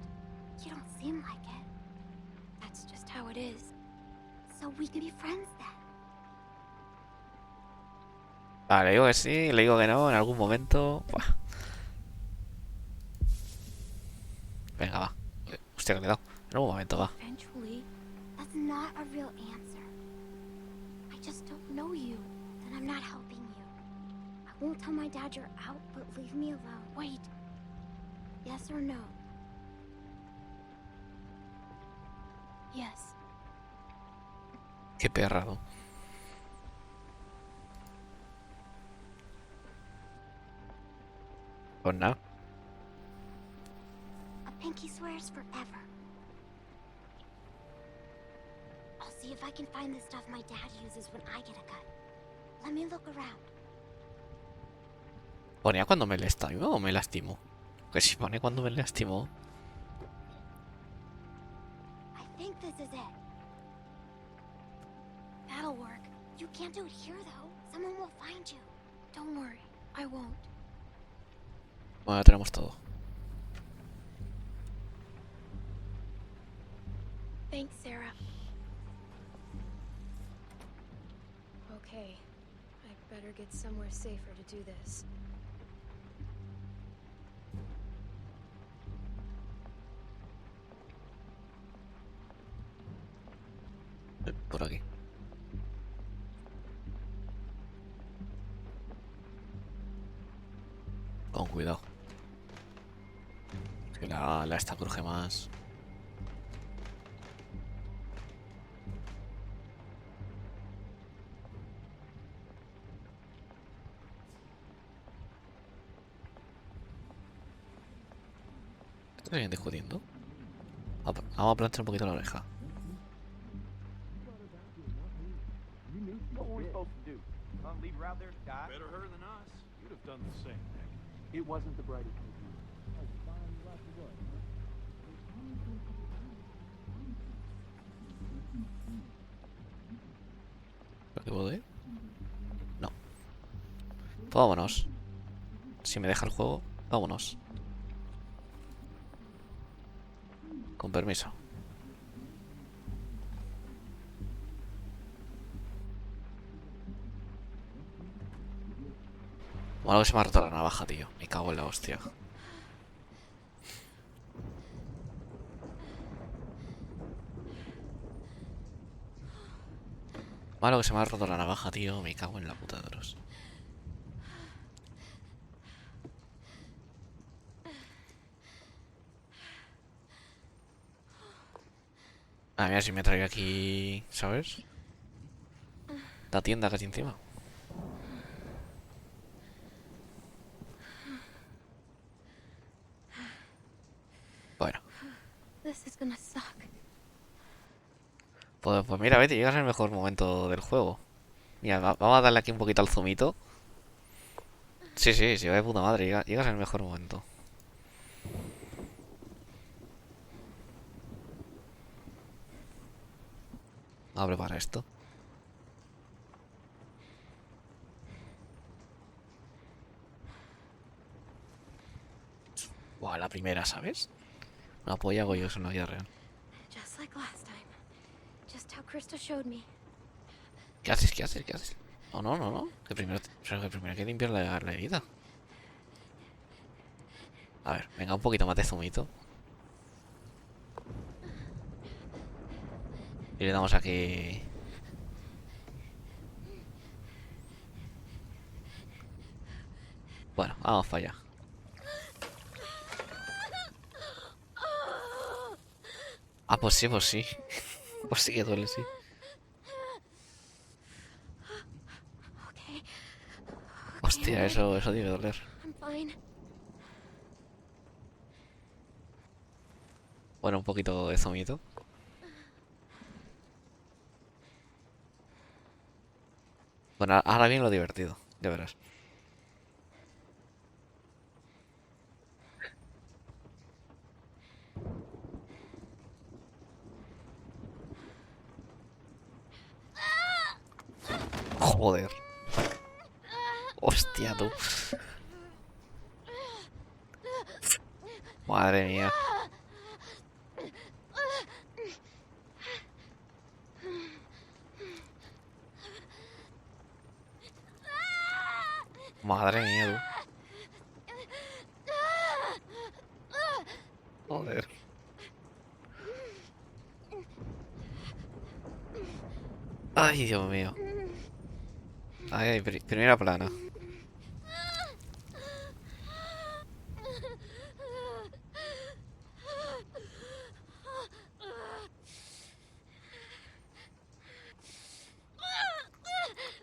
You don't seem like it. That's just how it is. So we can be friends then. Vale, le digo que sí, le digo que no, en algún momento. Buah. Venga, va. Hostia, que le he dado. En algún momento va. Eventually, that's not a real answer. I just don't know you. Then I'm not helping you. I won't tell my dad you're out, but leave me alone. Wait. Yes or no? Yes. Qué perrado. Pues nada. A pinky swears forever. I'll see if I can find the stuff my dad uses when I get a cut. Let me look around. ¿Ponía cuando me lastimó o me lastimó? Que si pone cuando me lastimó. I think this is it. That'll work. You can't do it here, though. Someone will find you. Don't worry. I won't. Bueno, ya tenemos todo. Thanks, Sarah. Okay. I'd better get somewhere safer to do this. Por aquí. Con cuidado. Que la esta cruje más. ¿Está alguien discutiendo? Vamos a planchar un poquito la oreja. What were we supposed to do? Leave her out there to die? Better her than us. You'd have done the same, Nick. It wasn't the brightest of you. I was fine right away, ¿Pero qué puedo ir? No. Pues vámonos. Si me deja el juego, vámonos. Con permiso. Malo que se me ha roto la navaja, tío. Me cago en la hostia. Malo que se me ha roto la navaja, tío. Me cago en la puta de Dios. A mira si me traigo aquí, ¿sabes? La tienda casi encima. Bueno. Pues mira, vete, llegas en el mejor momento del juego. Mira, vamos a darle aquí un poquito al zoomito. Sí, sí, sí, va de puta madre. Llegas en el mejor momento. Vamos a preparar esto. Buah, la primera, ¿sabes? Una polla hago yo eso en la vida real. Just like last time. Just how Krista showed me. ¿Qué haces? ¿Qué haces? ¿Qué haces? No, no, no, no. Que primero hay que limpiar la herida. A ver, venga, un poquito más de zumito. Y le damos aquí. Bueno, vamos para allá. Ah, pues sí, pues sí. Pues sí que duele, sí. Okay. Hostia, eso debe doler. I'm fine. Bueno, un poquito de zumito. Bueno, ahora viene lo divertido, ya verás. Joder. Hostia, tú. Madre mía. Madre mía, tú. Joder. Ay, Dios mío. Ay, primera plana.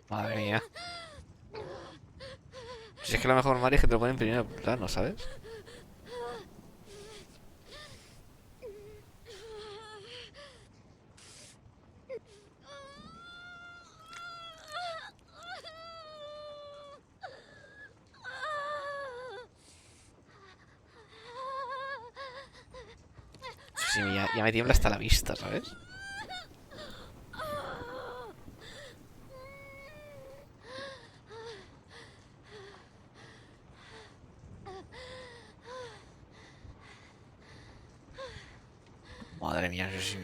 Madre mía. Si es que lo mejor, Mario, es que te lo ponen en primer plano, ¿sabes? Sí, ya me tiembla hasta la vista, ¿sabes? Madre mía, yo sí.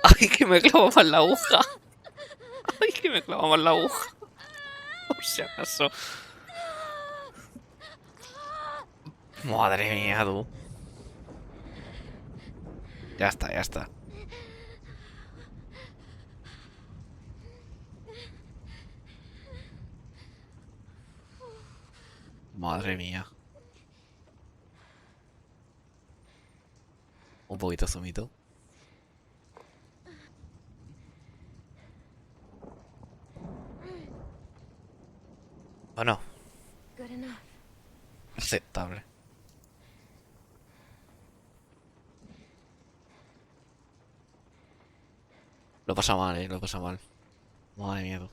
Ay, que me clava más la aguja. Ay, que me clava más la aguja. Por si acaso. Madre mía, tú. Ya está, ya está. Madre mía. Un poquito zumito. Bueno. Good enough. Aceptable. Lo pasa mal, lo pasa mal. Madre mía, tú.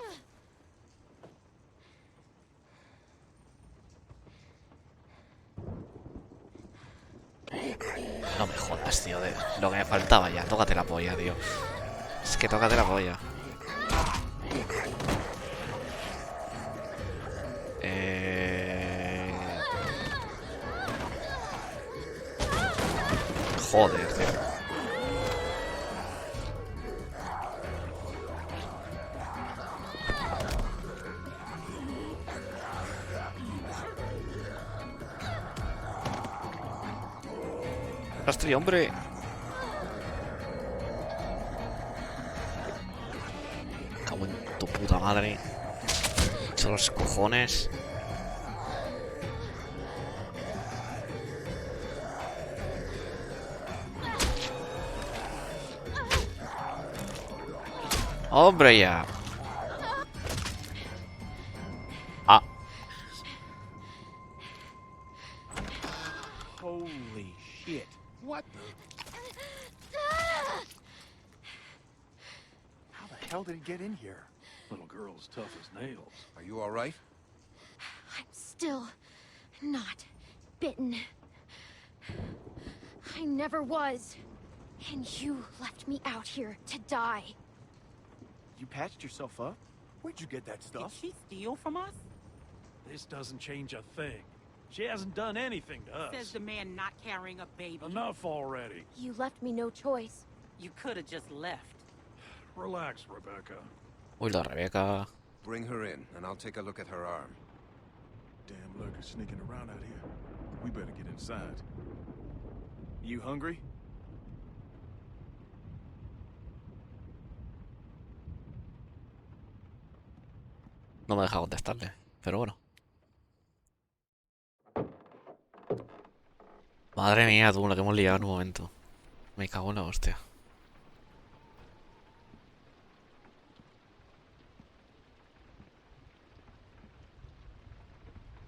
No me jodas, tío, de lo que me faltaba ya. Tócate la polla, tío. Es que tócate la polla. Joder, tío. ¡Rastri, hombre! Cago en tu puta madre. Son los cojones. ¡Hombre, ya! Ah. Holy shit. What the? How the hell did he get in here? Little girl's tough as nails. Are you all right? I'm still not bitten. I never was. And you left me out here to die. You patched yourself up? Where'd you get that Did stuff? she steal from us? This doesn't change a thing. She hasn't done anything to us. Says the man not carrying a baby. Enough already. You left me no choice. You could have just left. Relax, Rebecca. Uy, la Rebeca. Bring her in, and I'll take a look at her arm. Damn lurkers sneaking around out here. We better get inside. You hungry? No me deja contestarle, pero bueno. Madre mía, tú, la que hemos liado en un momento. Me cago en la hostia.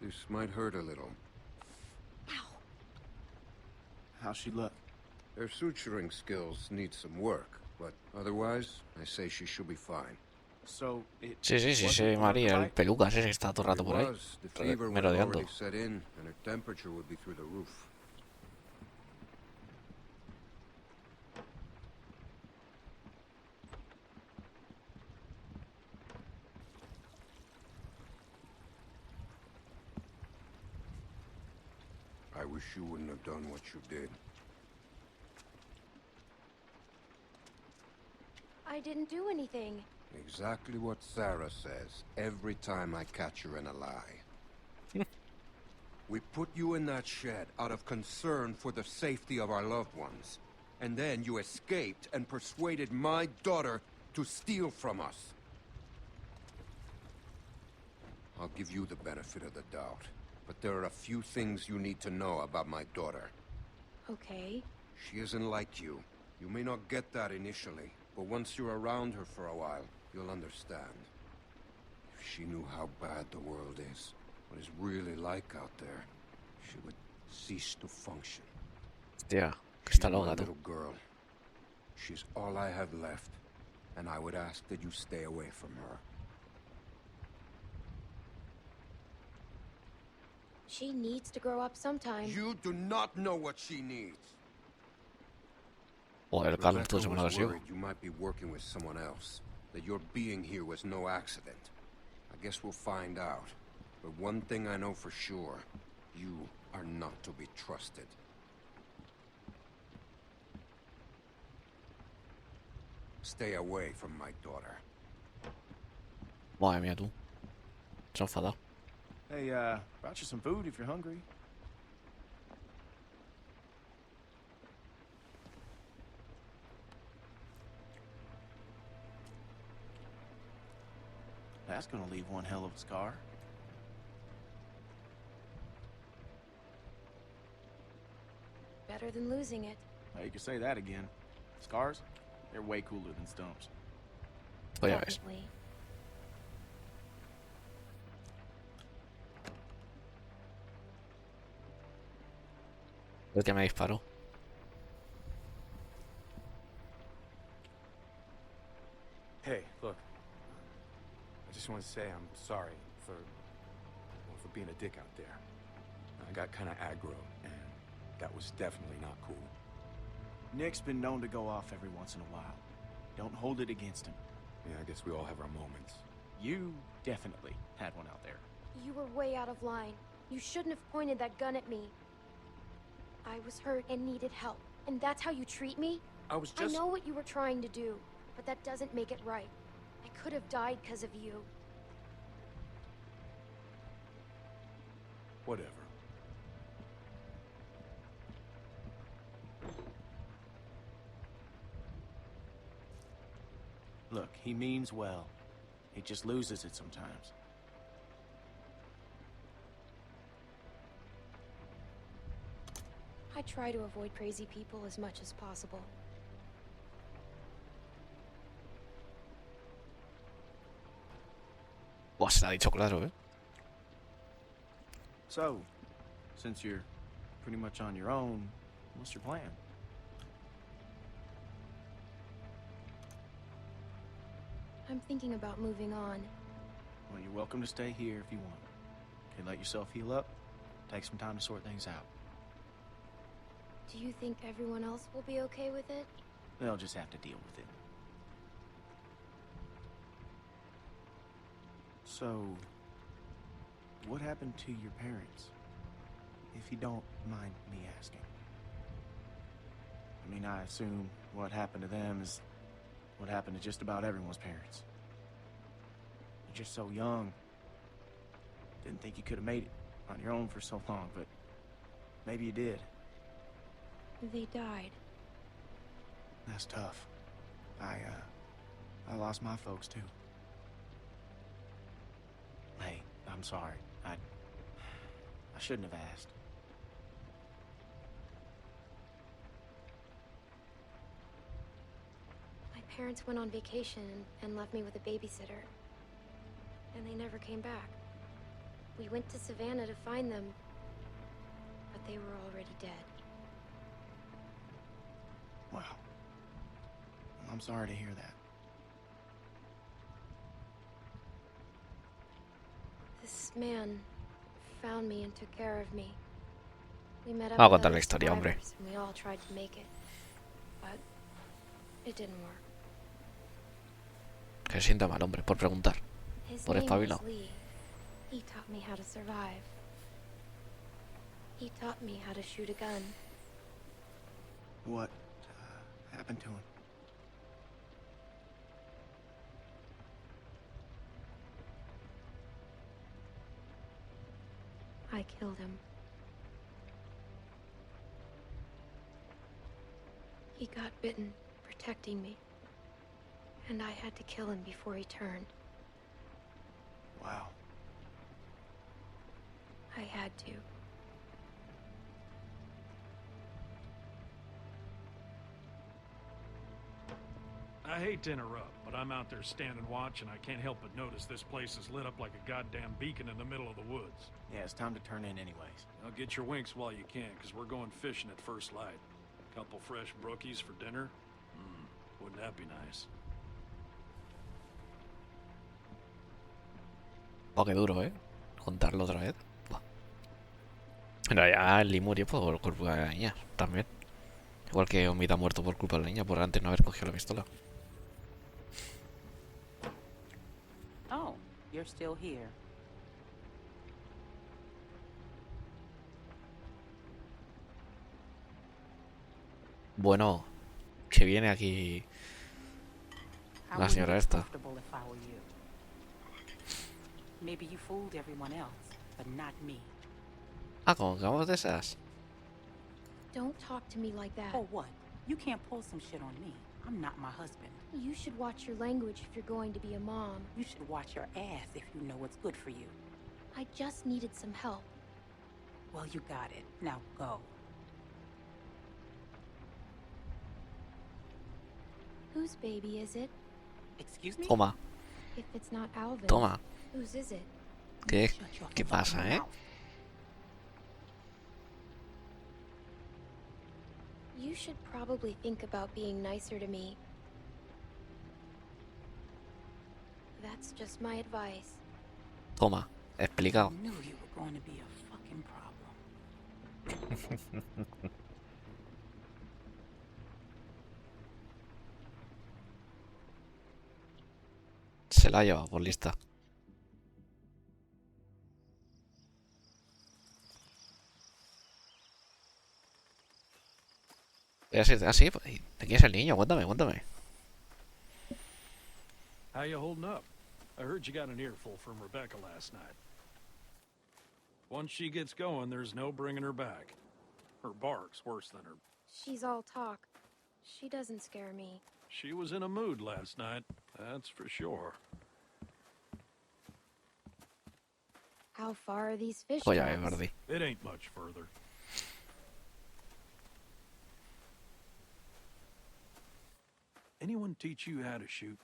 This might hurt a little. How's she look? Her suturing skills need some work, but otherwise, I say she should be fine. So it Sí, sí, sí, sí, María, el pelucas ese que está todo el rato por ahí. The fever would Merodeando. already set in, and her temperature would be through the roof. I wish you wouldn't have done what you did. I didn't do anything. Exactly what Sarah says every time I catch her in a lie. We put you in that shed out of concern for the safety of our loved ones. And then you escaped and persuaded my daughter to steal from us. I'll give you the benefit of the doubt, but there are a few things you need to know about my daughter. Okay. She isn't like you. You may not get that initially, but once you're around her for a while, you'll understand. If she knew how bad the world is, what it's really like out there, she would cease to function. Hostia, que She's está my loca, tú. little girl. She's all I have left, and I would ask that you stay away from her. She needs to grow up sometime. You do not know what she needs. Joder, Carlos, tú Rebecca se me lo was has ido. worried you might be working with someone else, that your being here was no accident. I guess we'll find out. But one thing I know for sure, you are not to be trusted. Stay away from my daughter. Madre mía, tú. Se ha enfadado. Hey, brought you some food if you're hungry. That's gonna leave one hell of a scar. Better than losing it. Well, you could say that again. Scars? They're way cooler than stumps. Pues ya ves. Definitely. El que me disparó. Hey, look. I just want to say I'm sorry for being a dick out there. I got kind of aggro, and that was definitely not cool. Nick's been known to go off every once in a while. Don't hold it against him. Yeah, I guess we all have our moments. You definitely had one out there. You were way out of line. You shouldn't have pointed that gun at me. I was hurt and needed help. And that's how you treat me? I was just... I know what you were trying to do, but that doesn't make it right. I could have died because of you. Whatever. Look, he means well. He just loses it sometimes. I try to avoid crazy people as much as possible. Buah, se la ha dicho claro, ¿eh? So, since you're pretty much on your own, what's your plan? I'm thinking about moving on. Well, you're welcome to stay here if you want. Okay, let yourself heal up. Take some time to sort things out. Do you think everyone else will be okay with it? They'll just have to deal with it. So, what happened to your parents? If you don't mind me asking. I mean, I assume what happened to them is what happened to just about everyone's parents. You're just so young. Didn't think you could have made it on your own for so long, but maybe you did. They died. That's tough. I lost my folks too. Hey, I'm sorry. I shouldn't have asked. My parents went on vacation and left me with a babysitter. And they never came back. We went to Savannah to find them, but they were already dead. Wow. I'm sorry to hear that. This man found me and took care of me. We met up Vamos a with contar la other historia, hombre. survivors, and we all tried to make it, but it didn't work. Que se sienta mal, hombre, por preguntar. His Por name espabilado. was Lee. He taught me how to survive. He taught me how to shoot a gun. What happened to him? I killed him. He got bitten, protecting me. And I had to kill him before he turned. Wow. I had to. I hate to interrupt, but I'm out there standing watch, and I can't help but notice this place is lit up like a goddamn beacon in the middle of the woods. Yeah, it's time to turn in anyways. Now get your winks while you can, because we're going fishing at first light. Couple fresh brookies for dinner? Wouldn't that be nice? Oh, qué duro, contarlo otra vez. Buah. En realidad, Lee murió por culpa de la niña, también. Igual que Omid ha muerto por culpa de la niña, por antes no haber cogido la pistola. Oh, you're still here. Bueno, que viene aquí I la wouldn't señora be esta. comfortable if I were you. Maybe you fooled everyone else, but not me. Ah, como que vamos de esas. Don't talk to me like that. Or what? You can't pull some shit on me. I'm not my husband. You should watch your language if you're going to be a mom. You should watch your ass if you know what's good for you. I just needed some help. Well, you got it. Now go. Whose baby is it? Excuse me? Toma, If it's not Alvin, toma. whose is it? ¿Qué, Shut your qué fucking pasa, mouth. You should probably think about being nicer to me. That's just my advice. Toma, explicado. I knew you were going to be a fucking problem. Se la ha llevado por lista. Así, ¿de quién es el niño? Cuéntame, cuéntame. How you holding up? I heard you got an earful from Rebecca last night. Once she gets going, there's no bringing her back. Her bark's worse than her. She's all talk. She doesn't scare me. She was in a mood last night, that's for sure. How far are these fish Oye, traps? Verdi. It ain't much further. Anyone teach you how to shoot?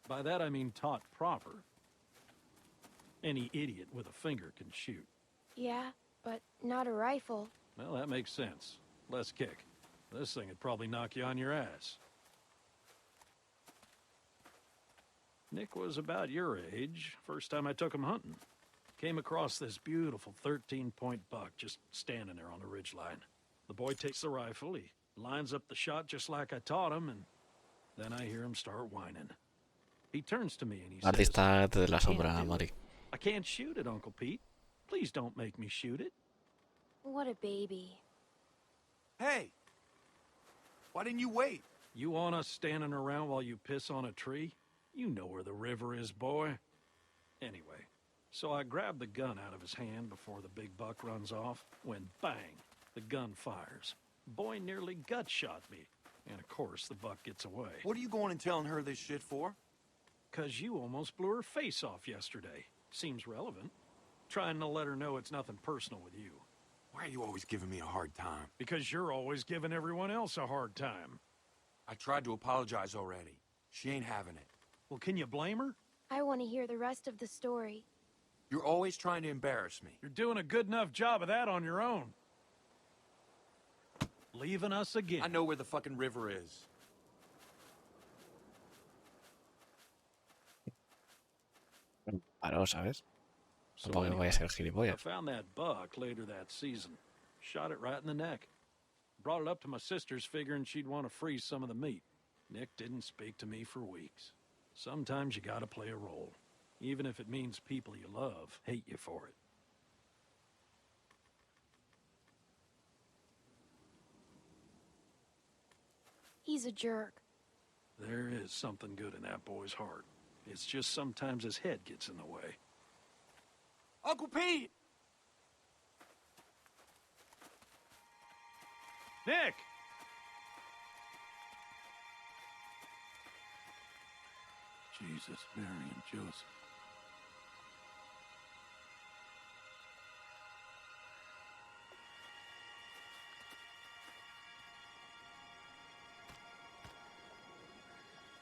By that I mean taught proper. Any idiot with a finger can shoot. Yeah, but not a rifle. Well, that makes sense. Less kick. This thing would probably knock you on your ass. Nick was about your age, first time I took him hunting. Came across this beautiful 13-point buck just standing there on the ridgeline. The boy takes the rifle, he lines up the shot just like I taught him, and then I hear him start whining. He turns to me and he says, Artista de la "Can't sombra, do it. Mari. I can't shoot it, Uncle Pete. Please don't make me shoot it." What a baby. Hey! Why didn't you wait? You want us standing around while you piss on a tree? You know where the river is, boy. Anyway, so I grabbed the gun out of his hand before the big buck runs off, when bang, the gun fires. Boy nearly gut shot me, and of course the buck gets away. What are you going and telling her this shit for? 'Cause you almost blew her face off yesterday. Seems relevant. Trying to let her know it's nothing personal with you. Why are you always giving me a hard time? Because you're always giving everyone else a hard time. I tried to apologize already. She ain't having it. Well, can you blame her? I want to hear the rest of the story. You're always trying to embarrass me. You're doing a good enough job of that on your own. Leaving us again. I know where the fucking river is. Claro, ¿sabes? So Tampoco anyway, voy a ser I gilipollas. found that buck later that season. Shot it right in the neck. Brought it up to my sister's figuring she'd want to freeze some of the meat. Nick didn't speak to me for weeks. Sometimes you gotta play a role. Even if it means people you love hate you for it. He's a jerk. There is something good in that boy's heart. It's just sometimes his head gets in the way. Uncle Pete! Nick! Jesus, Mary, and Joseph.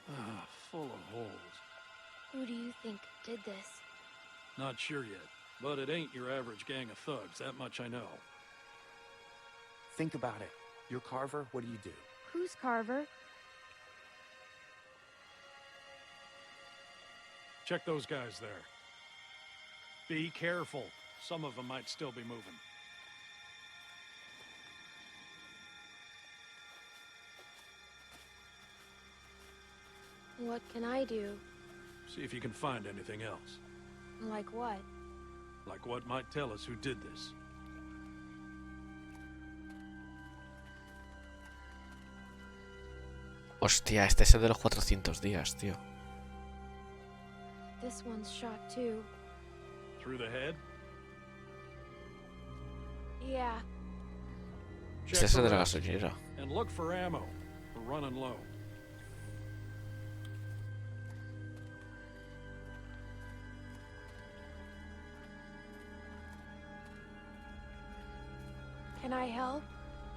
Ah, full of holes. Who do you think did this? Not sure yet, but it ain't your average gang of thugs, that much I know. Think about it. You're Carver, what do you do? Who's Carver? Check those guys there. Be careful. Some of them might still be moving. What can I do? See if you can find anything else. Like what? Like what might tell us who did this. Hostia, este es el de los 400 días, tío. This one's shot too. Through the head? Yeah. Este es el de la gasolinera. And look for ammo. We're running low. Can I help?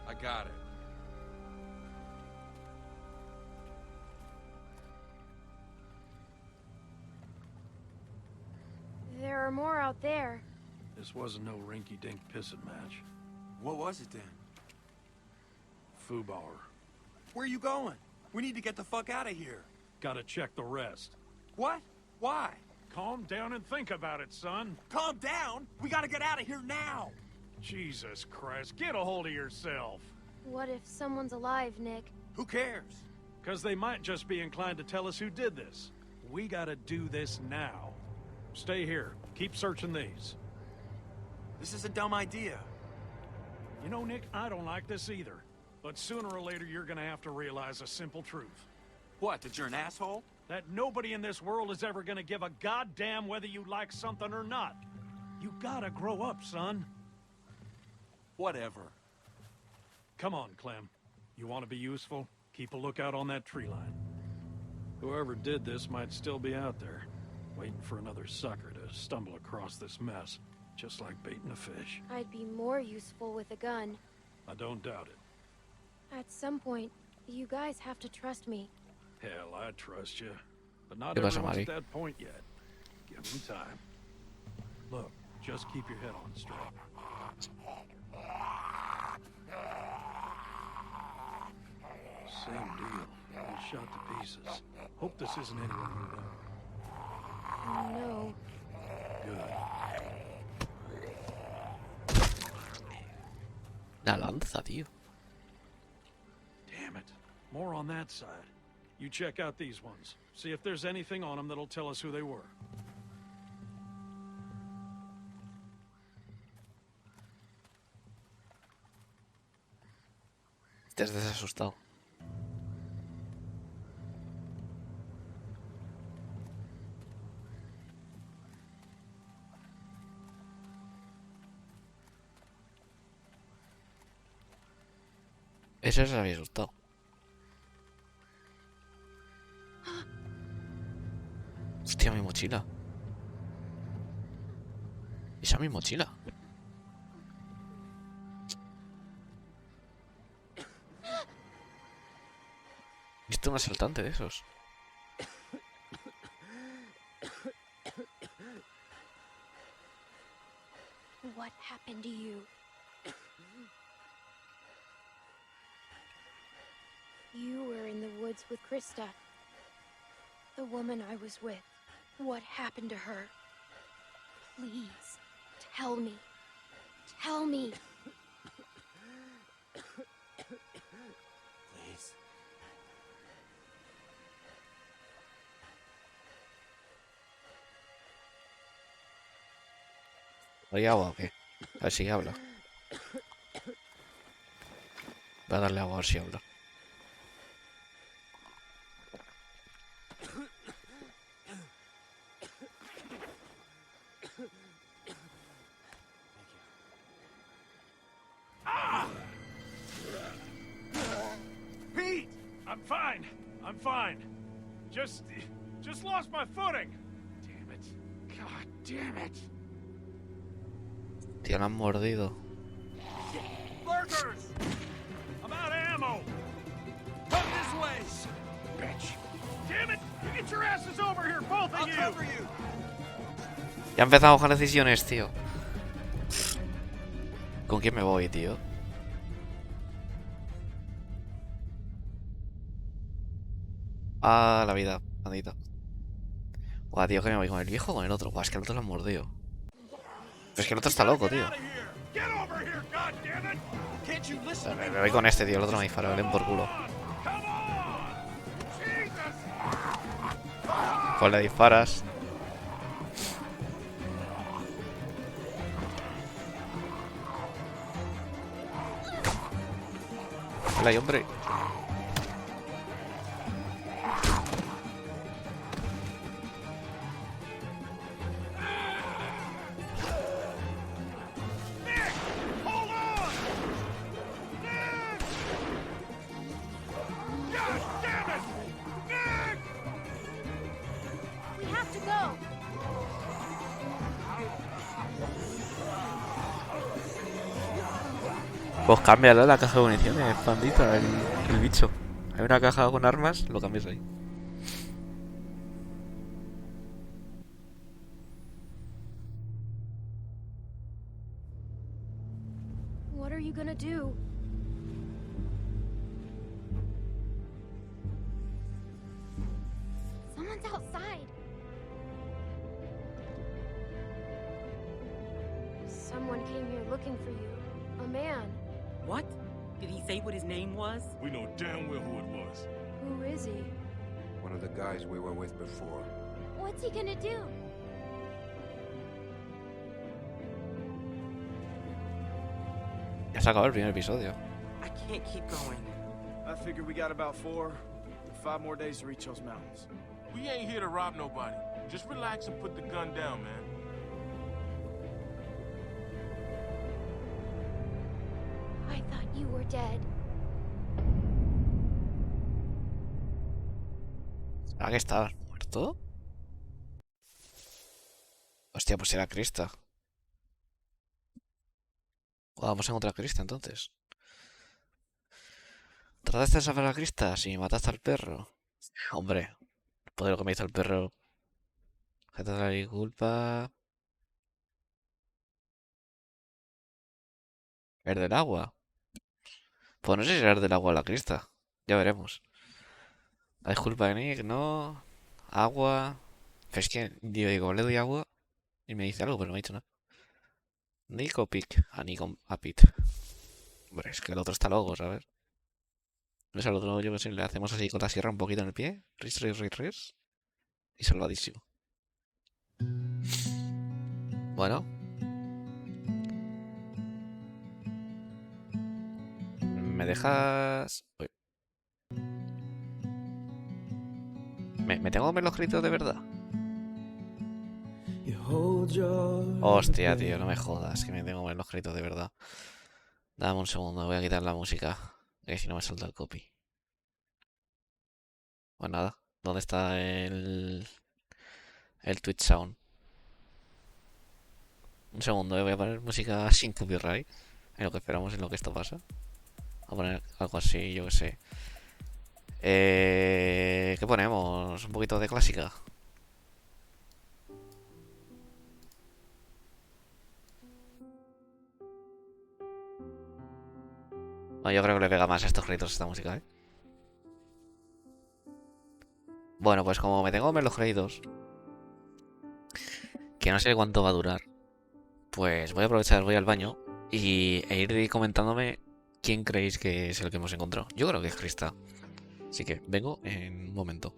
I got it. There are more out there. This wasn't no rinky-dink pissing match. What was it then? Foobar. Where are you going? We need to get the fuck out of here. Gotta check the rest. What? Why? Calm down and think about it, son. Calm down? We gotta get out of here now! Jesus Christ, get a hold of yourself. What if someone's alive, Nick? Who cares? Because they might just be inclined to tell us who did this. We gotta do this now. Stay here. Keep searching these. This is a dumb idea. You know, Nick, I don't like this either. But sooner or later, you're gonna have to realize a simple truth. What, that you're an asshole? That nobody in this world is ever gonna give a goddamn whether you like something or not. You gotta grow up, son. Whatever. Come on, Clem. You want to be useful? Keep a lookout on that tree line. Whoever did this might still be out there, waiting for another sucker to stumble across this mess, just like baiting a fish. I'd be more useful with a gun. I don't doubt it. At some point, you guys have to trust me. Hell, I trust you. But not ¿Qué pasa, everyone's Mari? at that point yet. Give them time. Look, just keep your head on straight. Same deal. All shot to pieces. Hope this isn't anyone you know. No. Good. La lanza, tío. Damn it. More on that side. You check out these ones. See if there's anything on them that'll tell us who they were. Te has desasustado. Ese se había asustado. Hostia, mi mochila. Esa es mi mochila. Visto un asaltante de esos. What happened to you? You were in the woods with Krista. The woman I was with. What happened to her? Please, tell me. Tell me. Please. ¿Hay agua o qué? A ver si habla. Voy a darle agua a ver si habla. Pete! I'm fine. I'm fine. Just lost my footing. Damn it. God damn it. Tío, la han mordido. Burgers! I'm out of ammo. Come this way. Bitch. Damn it! You get your asses over here, both of you. I'll cover you. Ya empezamos con decisiones, tío. ¿Con quién me voy, tío? Ah, la vida, maldita. Buah, tío, que me voy con el viejo o con el otro. Buah, es que el otro lo han mordido. Pero es que el otro está loco, tío. Me voy con este, tío. El otro me dispara, ven por culo. Pues le disparas. Hola, hombre. We have to go. Pues cámbialo la caja de municiones, pandita, el bicho. Hay una caja con armas, lo cambias ahí. What are you gonna do? Someone's outside. Someone came here looking for you. A man. What? Did he say what his name was? We know damn well who it was. Who is he? One of the guys we were with before. What's he gonna do? Ya se acabó el primer episodio. I can't keep going. I figure we got about 5 more days to reach those mountains. We ain't here to rob nobody. Just relax and put the gun down, man. I thought you were dead. ¿Será que estabas muerto? Hostia, pues era Krista. Vamos a encontrar a Krista entonces. ¿Trataste de salvar a Krista? Si mataste al perro. Hombre, después de lo que me hizo el perro. Gente de la disculpa. ¿El del agua? Pues no sé si era el del agua o la Krista. Ya veremos. La disculpa de Nick, no. Agua. Pero es que yo digo, le doy agua y me dice algo, pero no me ha dicho nada. Nick o Pic. A Nick o a Pete. Hombre, es que el otro está loco, ¿sabes? Pues al otro, yo que sé, le hacemos así con la sierra un poquito en el pie. Ris. Y salvadísimo. Bueno. ¿Me dejas...? Uy. ¿Me tengo que ver los gritos de verdad? Hostia, tío, no me jodas, que me tengo que ver los gritos de verdad. Dame un segundo, voy a quitar la música, que si no me salta el copy. Pues nada, ¿dónde está el Twitch Sound? Un segundo, voy a poner música sin copyright. En lo que esperamos, en lo que esto pasa. Voy a poner algo así, yo que sé. ¿Qué ponemos? Un poquito de clásica. No, yo creo que le pega más a estos créditos esta música, ¿eh? Bueno, pues como me tengo que ver los créditos, que no sé cuánto va a durar, pues voy a aprovechar, voy al baño e ir comentándome quién creéis que es el que hemos encontrado. Yo creo que es Krista. Así que vengo en un momento.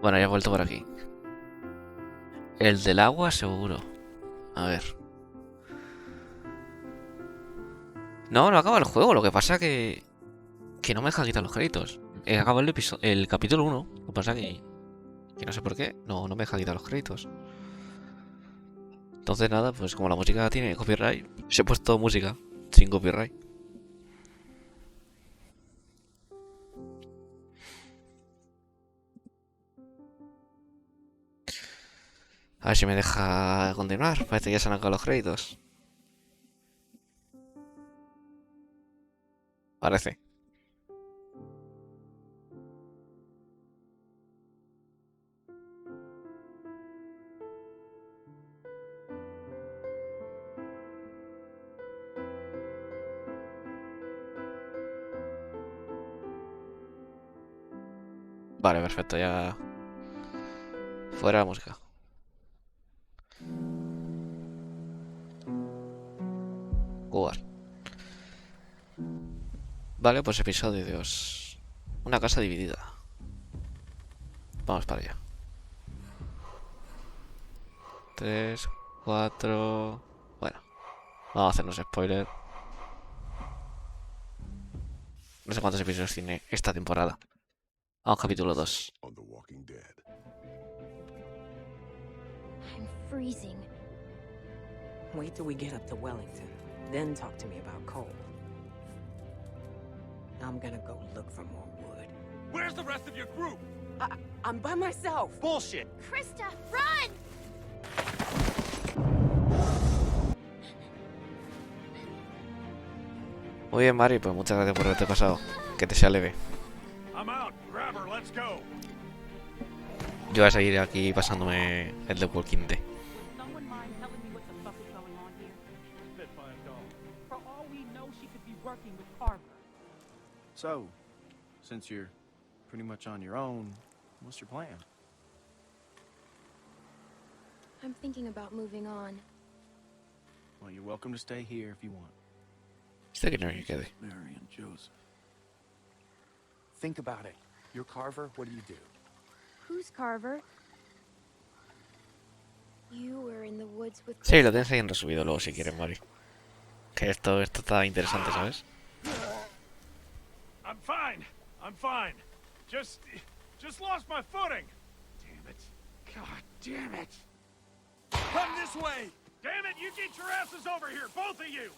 Bueno, ya he vuelto por aquí. El del agua, seguro. A ver. No acaba el juego. Lo que pasa que no me deja quitar los créditos. He acabado el capítulo 1. Lo que pasa que no sé por qué. No me deja quitar los créditos. Entonces nada, pues como la música tiene copyright, se he puesto música sin copyright. A ver si me deja continuar. Parece que ya se han acabado los créditos. Parece. Vale, perfecto, ya. Fuera la música. Jugar. Vale, pues episodio 2. Una casa dividida. Vamos para allá. 3, 4... Bueno, vamos a hacernos spoiler. No sé cuántos episodios tiene esta temporada. Vamos, capítulo 2. I'm freezing. Wait till we get up to Wellington, then talk to me about Cole. I'm gonna go look for more wood. Where's the rest of your group? I'm by myself. Bullshit. Krista, run! Muy bien, Mari, pues muchas gracias por haberte pasado. Que te sea leve. I'm out. Grab her. Let's go. Yo voy a seguir aquí pasándome el de Walking Dead. Someone mind telling me what the fuck is going on here? Bit by a dog. For all we know, she could be working with Carver. So, since you're pretty much on your own, what's your plan? I'm thinking about moving on. Well, you're welcome to stay here if you want. Este que no me quede. Mary and Joseph. Think about it. You're Carver, what do you do? Who's Carver? You were in the woods with Sí, lo tienes ahí en resubido luego si quieres, Mari. Que esto está interesante, ¿sabes? I'm fine. I'm fine. Just lost my footing. Damn it. God damn it. Come this way. Damn it, you get your asses over here, both of you.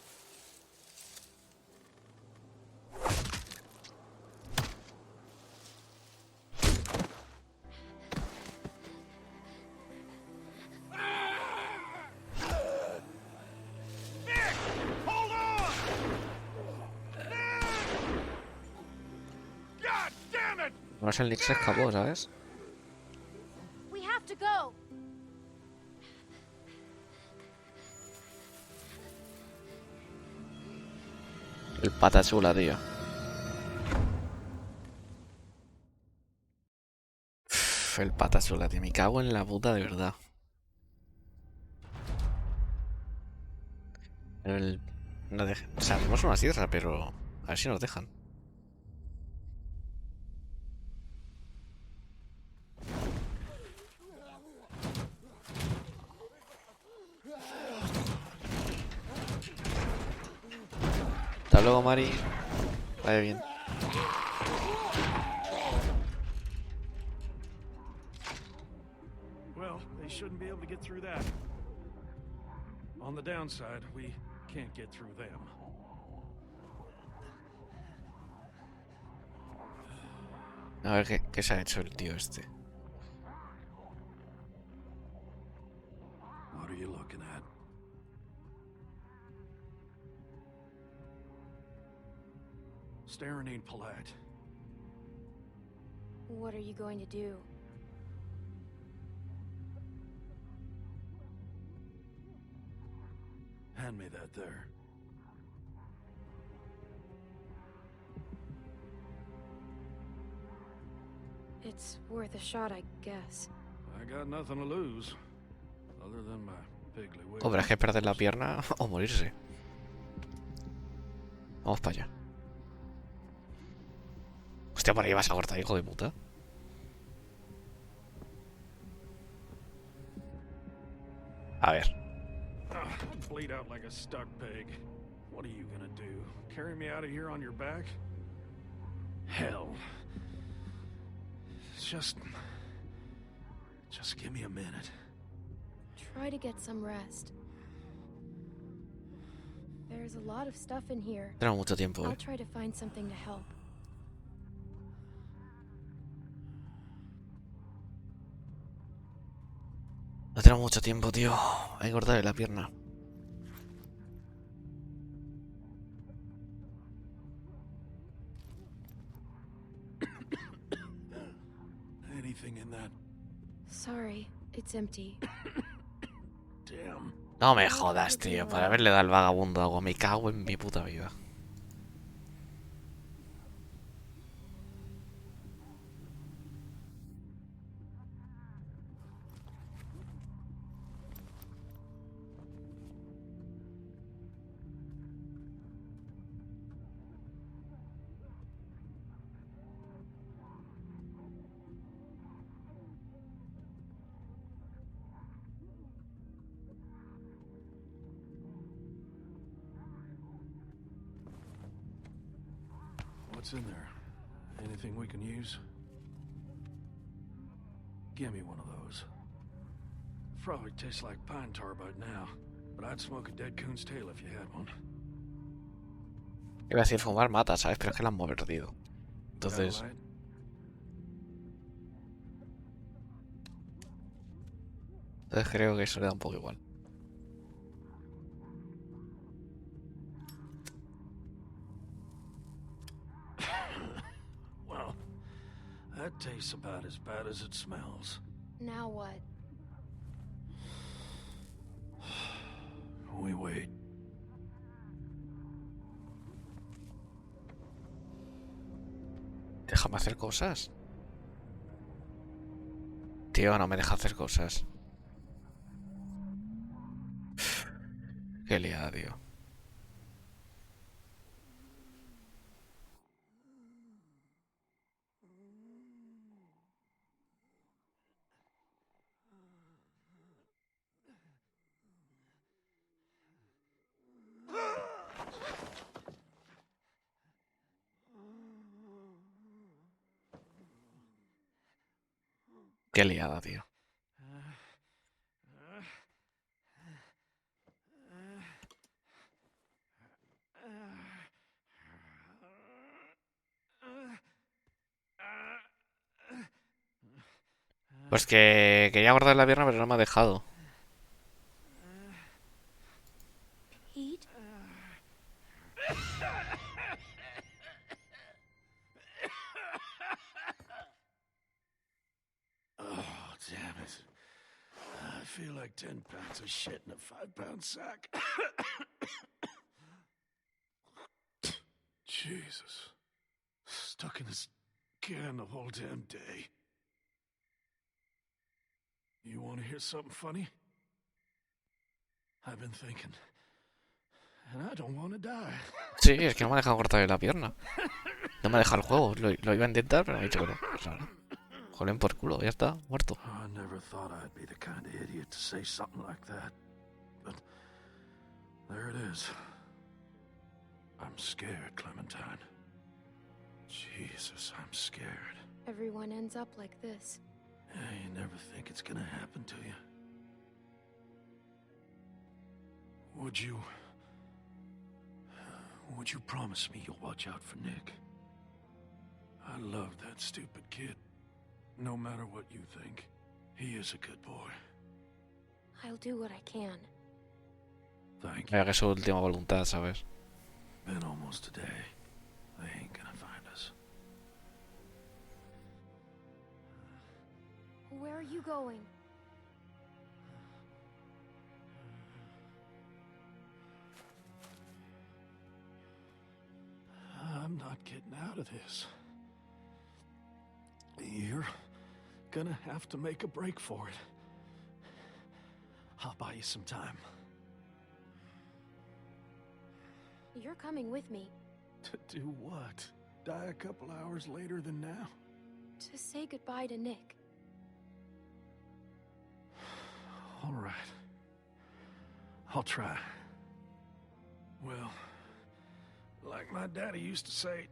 Nick, hold on. Nick! God damn it. No es el Nick se escapó, ¿sabes? We have to go. El pata chula, tío. El pata chula, tío. Me cago en la puta de verdad. No deja... O sea, tenemos una sierra, pero... A ver si nos dejan. Hasta luego, Mari. Vaya bien. Well, they shouldn't be able to get through that. On the downside, we can't get through them. A ver qué se ha hecho el tío este. What are you looking at? Staring ain't polite. What are you going to do? Hand me that there. It's worth a shot, I guess. I got nothing to lose, other than my piggly wiggly. Habrá que perder la pierna o morirse. Vamos para allá. Hostia, por ahí vas a cortar, hijo de puta. A ver. Bleed out like a stuck pig. What are you gonna do? Carry me out of here on your back? Hell. Just give me a minute. Try to get some rest. There's a lot of stuff in here. Tenemos mucho tiempo, I'll try to find something to help. No tenemos mucho tiempo, tío. Hay que cortarle la pierna. Anything in that? Sorry, it's empty. Damn. No me jodas, tío. Por haberle dado al vagabundo agua. Me cago en mi puta vida. What's in there? Anything we can use? Give me one of those. Probably tastes like pine tar by now, but I'd smoke a dead coon's tail if you had one. Iba a decir fumar mata, ¿sabes? Pero es que la hemos perdido. Entonces... Entonces creo que eso le da un poco igual. Well, that tastes about as bad as it smells. Now what? We wait. Déjame hacer cosas. Tío, no me deja hacer cosas. Qué liada, tío. Qué liada, tío. Pues que quería guardar la pierna, pero no me ha dejado. Pete? Oh, damn it. I feel like 10 pounds of shit in a 5-pound sack. Jesus. Stuck in this can the whole damn day. You want to hear something funny? I've been thinking. And I don't want to die. Sí, es que no me ha dejado cortarle la pierna. No me ha dejado el juego. Lo iba a intentar, pero me ha dicho que no. O sea, jolen por culo, ya está, muerto. I never thought I'd be the kind of idiot to say something like that. But there it is. I'm scared, Clementine. Jesus, I'm scared. Everyone ends up like this. You never think it's gonna happen to you. Would you promise me you'll watch out for Nick? I love that stupid kid. No matter what you think, he is a good boy. I'll do what I can. Thank you. Mira que es su última voluntad, ¿sabes? Been almost a day. They ain't gonna find us. Where are you going? I'm not getting out of this. You're gonna have to make a break for it. I'll buy you some time. You're coming with me. To do what? Die a couple hours later than now? To say goodbye to Nick. All right. I'll try. Well, like my daddy used to say,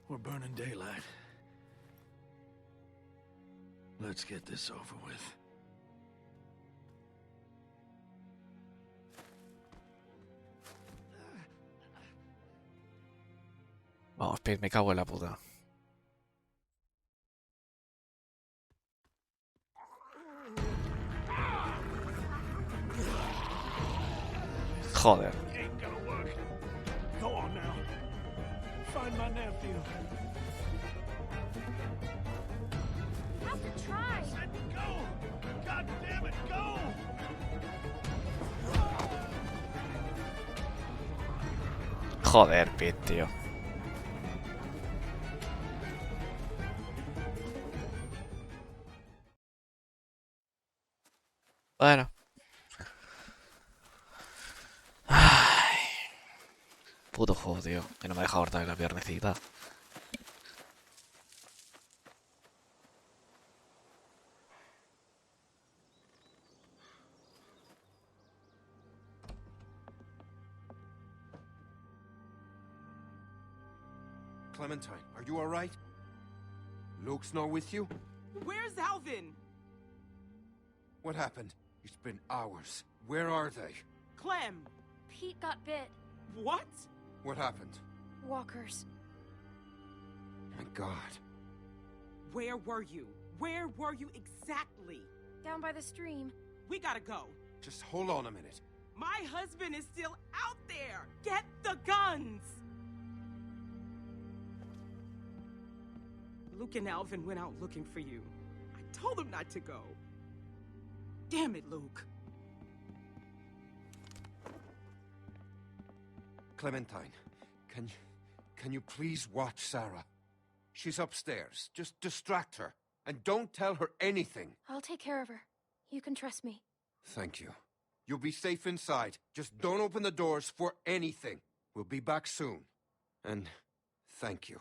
we're burning daylight. Let's get this over with. Vamos, Pete, me cago en la puta. Joder. Ain't gonna work. Go on now. Find my nephew. You have to try. I said go. God damn it, go. Joder, Pete, tío. Bueno. Ay. Puto juego, tío. Que no me deja cortar la piernecita. Clementine, are you all right? Luke's not with you? Where's Alvin? What happened? It's been hours. Where are they? Clem. Pete got bit. What? What happened? Walkers. My God. Where were you? Where were you exactly? Down by the stream. We gotta go. Just hold on a minute. My husband is still out there. Get the guns. Luke and Alvin went out looking for you. I told them not to go. Damn it, Luke. Clementine, can you please watch Sarah? She's upstairs. Just distract her. And don't tell her anything. I'll take care of her. You can trust me. Thank you. You'll be safe inside. Just don't open the doors for anything. We'll be back soon. And thank you.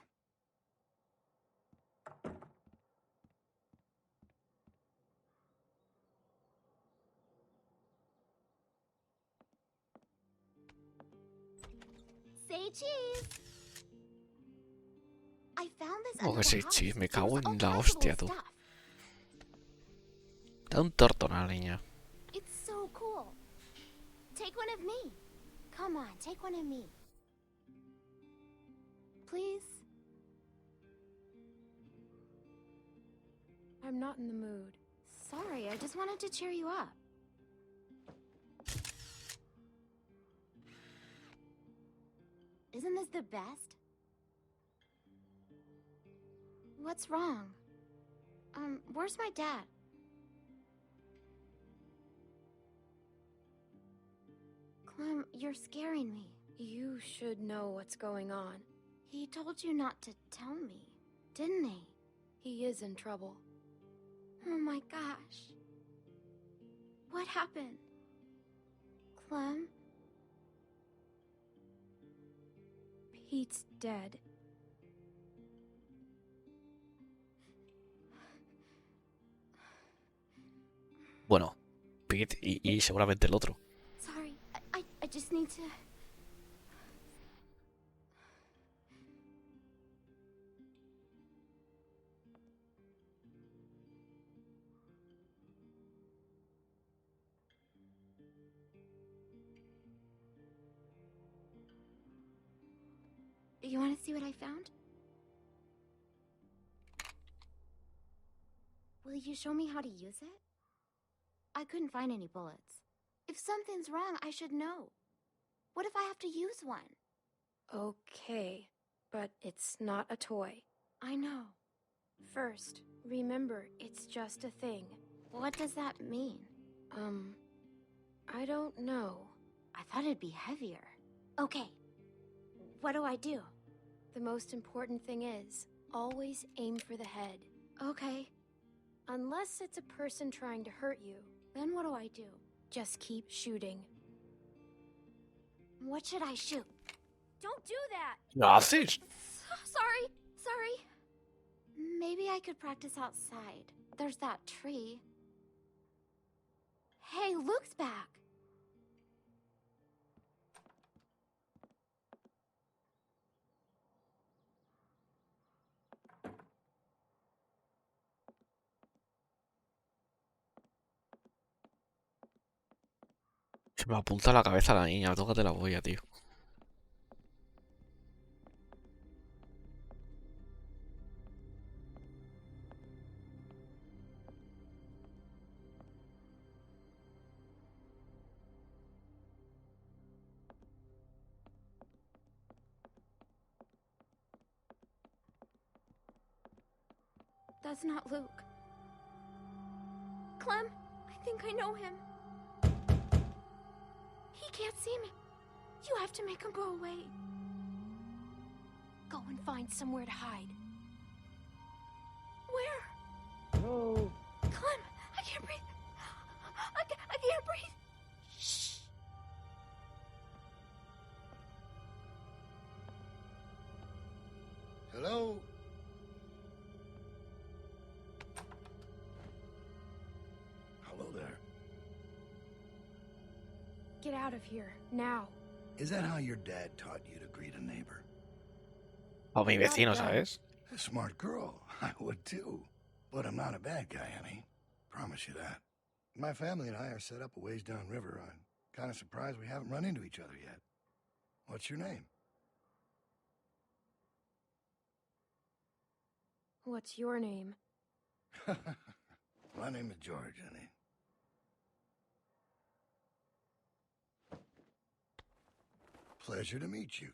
Say cheese. I found this ¿Cómo under que the sí, house. chis? Me There was cago all en la kinds of hostia, old tú. stuff. Da un tortón a la niña. It's so cool. Take one of me. Come on, take one of me. Please? I'm not in the mood. Sorry, I just wanted to cheer you up. Isn't this the best? What's wrong? Where's my dad? Clem, you're scaring me. You should know what's going on. He told you not to tell me, didn't he? He is in trouble. Oh my gosh. What happened? Clem? Pete's dead. Bueno, Pete y seguramente el otro. Sorry, I just need to... You want to see what I found? Will you show me how to use it? I couldn't find any bullets. If something's wrong, I should know. What if I have to use one? Okay, but it's not a toy. I know. First, remember, it's just a thing. What does that mean? I don't know. I thought it'd be heavier. Okay. What do I do? The most important thing is, always aim for the head. Okay. Unless it's a person trying to hurt you. Then what do I do? Just keep shooting. What should I shoot? Don't do that! No haces. Sorry. Maybe I could practice outside. There's that tree. Hey, Luke's back. Se me apunta a la cabeza la niña, tócate la polla, tío. That's not Luke. Clem, I think I know him. He can't see me. You have to make him go away. Go and find somewhere to hide. Where? Hello? Clem, I can't breathe. I can't breathe. Shh. Hello? Hello there. Get out of here, now. Is that how your dad taught you to greet a neighbor? O mi vecino, ¿sabes? A smart girl. I would too. But I'm not a bad guy, honey. Promise you that. My family and I are set up a ways downriver. I'm kind of surprised we haven't run into each other yet. What's your name? What's your name? My name is George, honey. Pleasure to meet you.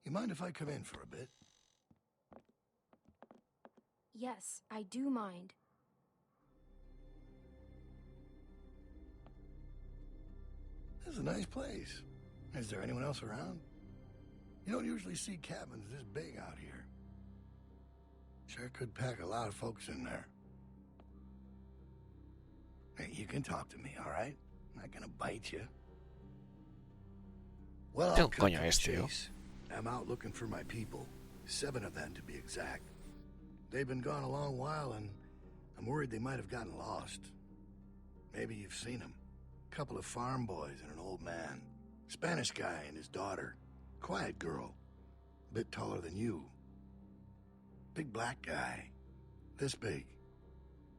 You mind if I come in for a bit? Yes, I do mind. This is a nice place. Is there anyone else around? You don't usually see cabins this big out here. Sure could pack a lot of folks in there. Hey, you can talk to me, all right? I'm not gonna bite you. Well, I'll cut to the chase. I'm out looking for my people. 7 of them, to be exact. They've been gone a long while, and I'm worried they might have gotten lost. Maybe you've seen them. A couple of farm boys and an old man. Spanish guy and his daughter. Quiet girl. A bit taller than you. Big black guy. This big.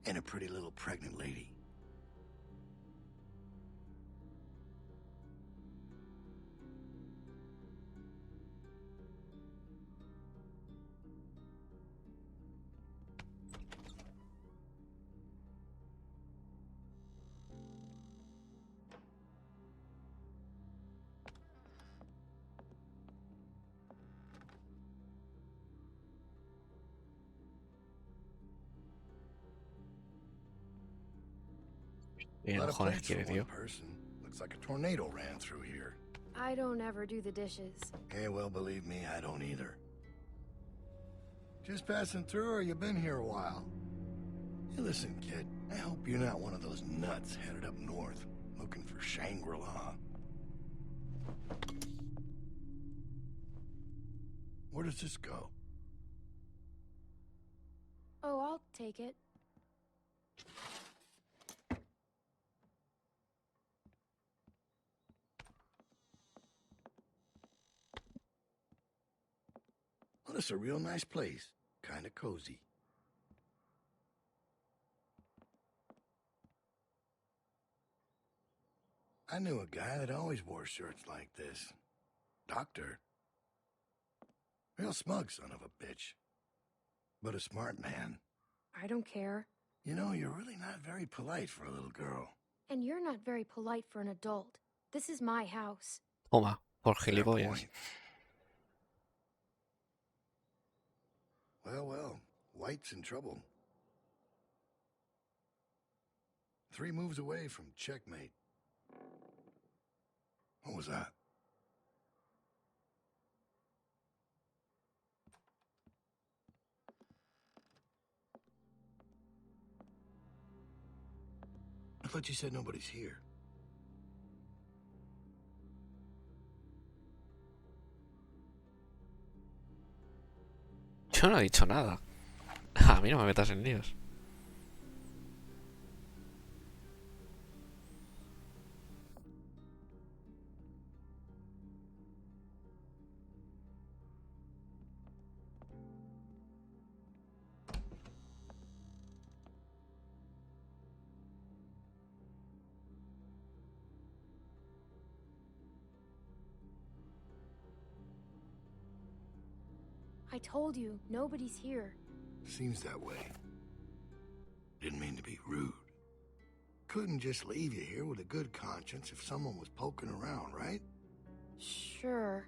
And a pretty little pregnant lady. ¿Qué cojones quiere, tío? Looks like a tornado ran through here. I don't ever do the dishes. Yeah, well, believe me, I don't either. Just passing through, or you been here a while? Hey, listen, kid, I hope you're not one of those nuts headed up north, looking for Shangri-La. Where does this go? Oh, I'll take it. Well, it's a real nice place. Kind of cozy. I knew a guy that always wore shirts like this. Doctor. Real smug son of a bitch. But a smart man. I don't care. You know, you're really not very polite for a little girl. And you're not very polite for an adult. This is my house. Toma, por gilipollas. Well, White's in trouble. 3 moves away from checkmate. What was that? I thought you said nobody's here. Yo no he dicho nada. A mí no me metas en líos. I told you, nobody's here. Seems that way. Didn't mean to be rude. Couldn't just leave you here with a good conscience if someone was poking around, right? Sure.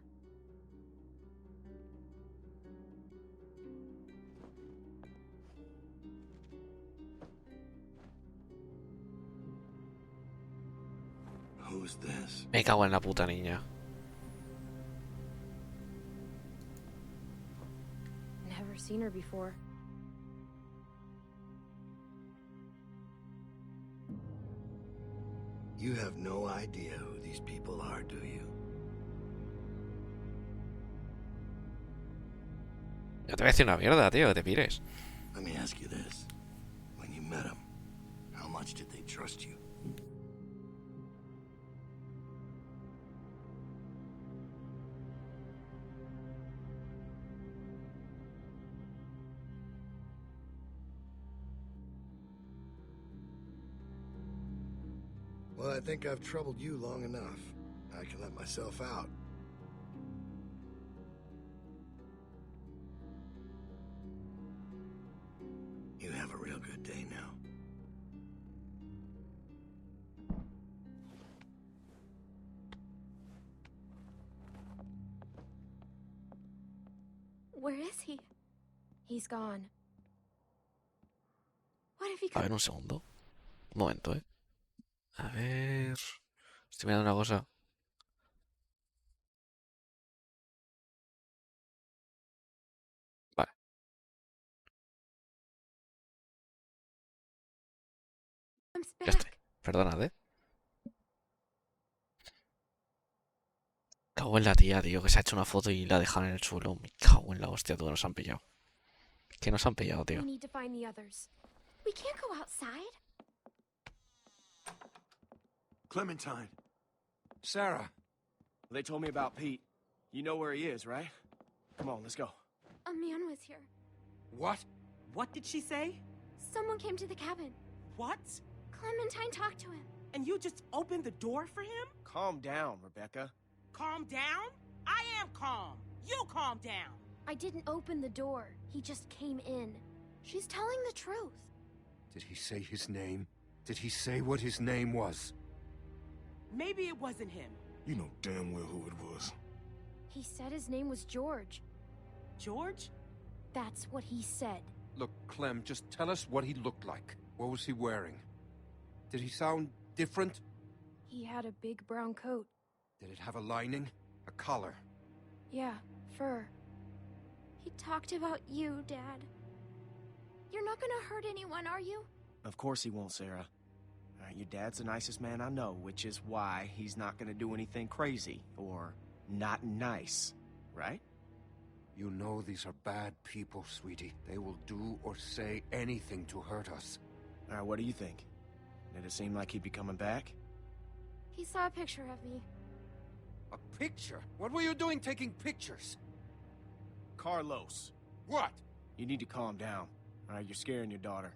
Who's this? Me cago en la puta niña. Never seen her before. You have no idea who these people are, do you? Yo te voy a decir una mierda, tío, que te pires. Let me ask you this. When you met them, how much did they trust you? Well, I think I've troubled you long enough. I can let myself out. You have a real good day now. Where is he? He's gone. What have you A ver, un segundo. Un momento, A ver... Estoy mirando una cosa. Vale. Ya estoy. Perdonad, Cago en la tía, tío, que se ha hecho una foto y la ha dejado en el suelo. Me cago en la hostia, tú, nos han pillado. Que nos han pillado, tío. We need to find the others. We can't go outside. Clementine. Sarah. They told me about Pete. You know where he is, right? Come on, let's go. A man was here. What? What did she say? Someone came to the cabin. What? Clementine talked to him. And you just opened the door for him? Calm down, Rebecca. Calm down? I am calm. You calm down. I didn't open the door. He just came in. She's telling the truth. Did he say his name? Did he say what his name was? Maybe it wasn't him. You know damn well who it was. He said his name was George. George? That's what he said. Look, Clem, just tell us what he looked like. What was he wearing? Did he sound different? He had a big brown coat. Did it have a lining? A collar? Yeah, fur. He talked about you, Dad. You're not gonna hurt anyone, are you? Of course he won't, Sarah. Your dad's the nicest man I know, which is why he's not gonna do anything crazy or not nice, right? You know these are bad people, sweetie. They will do or say anything to hurt us. All right, what do you think? Did it seem like he'd be coming back? He saw a picture of me. A picture? What were you doing taking pictures? Carlos. What? You need to calm down. All right, you're scaring your daughter.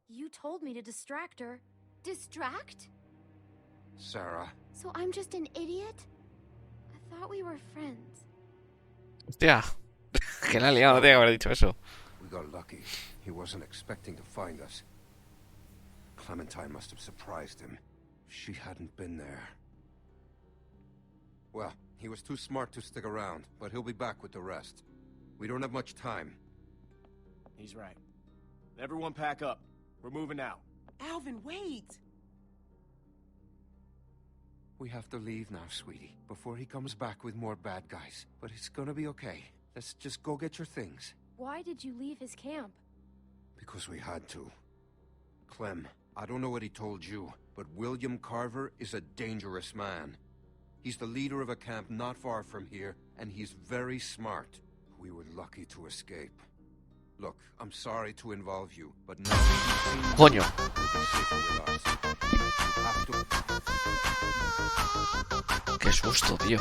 You told me to distract her. Distract? Sarah. So I'm just an idiot? I thought we were friends. Hostia. Que la ha liado, no tenía que haber dicho eso. We got lucky. He wasn't expecting to find us. Clementine must have surprised him. She hadn't been there. Well, he was too smart to stick around, but he'll be back with the rest. We don't have much time. He's right. Everyone pack up. We're moving out. Alvin, wait! We have to leave now, sweetie, before he comes back with more bad guys. But it's gonna be okay. Let's just go get your things. Why did you leave his camp? Because we had to. Clem, I don't know what he told you, but William Carver is a dangerous man. He's the leader of a camp not far from here, and he's very smart. We were lucky to escape. Look, I'm sorry to involve you, but now Coño. Qué susto, tío.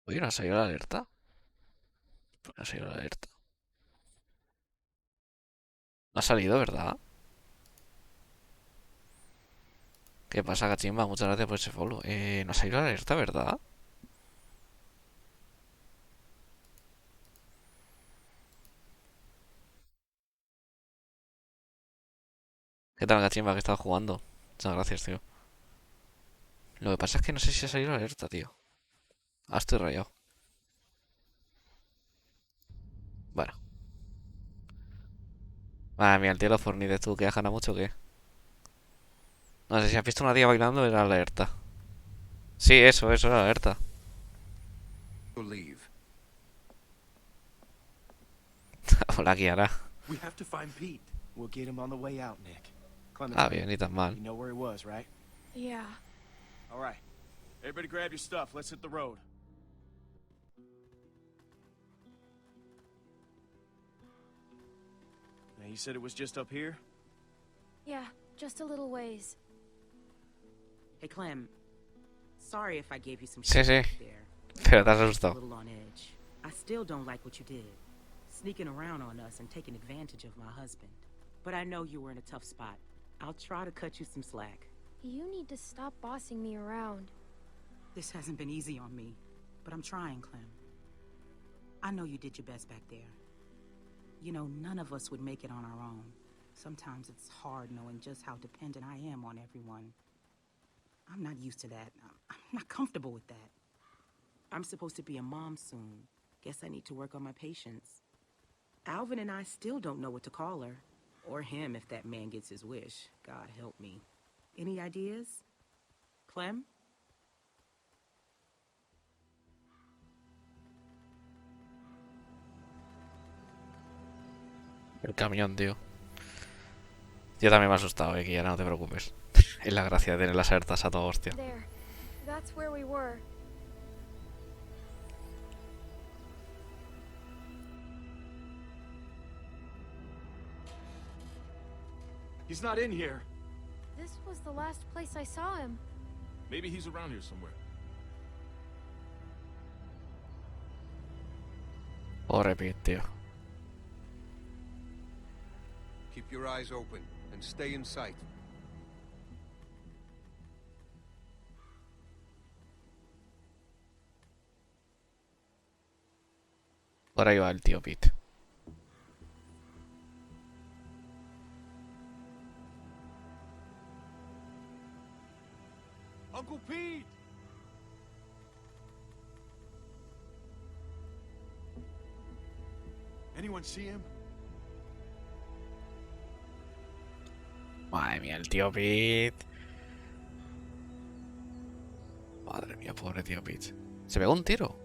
Oye, ¿no ha salido la alerta? ¿Por qué no ha salido la alerta? No ha salido, ¿verdad? ¿Qué pasa, cachimba? Muchas gracias por ese follow. No ha salido la alerta, ¿verdad? ¿Qué tal, cachimba, que estaba jugando? Muchas gracias, tío. Lo que pasa es que no sé si ha salido la alerta, tío. Ah, estoy rayado. Bueno. Madre mía, el tío de los fornides, tú, que gana mucho o qué. No sé si has visto una tía bailando, era la alerta. Sí, eso era la alerta. Hola, Kiara. We have to find Pete. We'll get him on the way out, Nick. Ah, bien, ni tan mal. You know where he was, right? Yeah. All right. Everybody grab your stuff. Let's hit the road. Now, you said it was just up here? Yeah, just a little ways. Hey, Clem. Sorry if I gave you some Sí, shit sí. back there. Pero te has A asustado. little on edge. I still don't like what you did. Sneaking around on us and taking advantage of my husband. But I know you were in a tough spot. I'll try to cut you some slack. You need to stop bossing me around. This hasn't been easy on me, but I'm trying, Clem. I know you did your best back there. You know, none of us would make it on our own. Sometimes it's hard knowing just how dependent I am on everyone. I'm not used to that. I'm not comfortable with that. I'm supposed to be a mom soon. Guess I need to work on my patience. Alvin and I still don't know what to call her. Or him if that man gets his wish. God help me. Any ideas? Clem? El camión, tío. Yo también me he asustado, Kiara, no te preocupes. Es la gracia de tener las alertas a toda hostia. There. That's where we were. He's not in here. This was the last place I saw him. Maybe he's around here somewhere. Pobre Pete, tío. Keep your eyes open and stay in sight. Por ahí va el tío Pete. Uncle Pete! Anyone see him? Madre mía, el tío Pete. Madre mía, pobre tío Pete. Se pegó un tiro.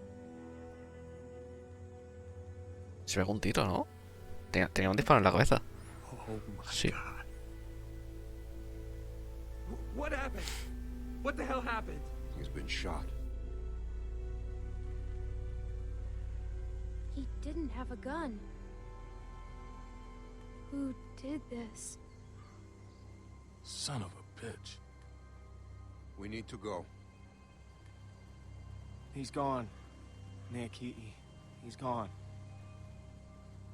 Se pegó un tiro, ¿no? Tenía un disparo en la cabeza. Sí. What happened? What the hell happened? He's been shot. He didn't have a gun. Who did this? Son of a bitch. We need to go. He's gone. Nick, he's gone.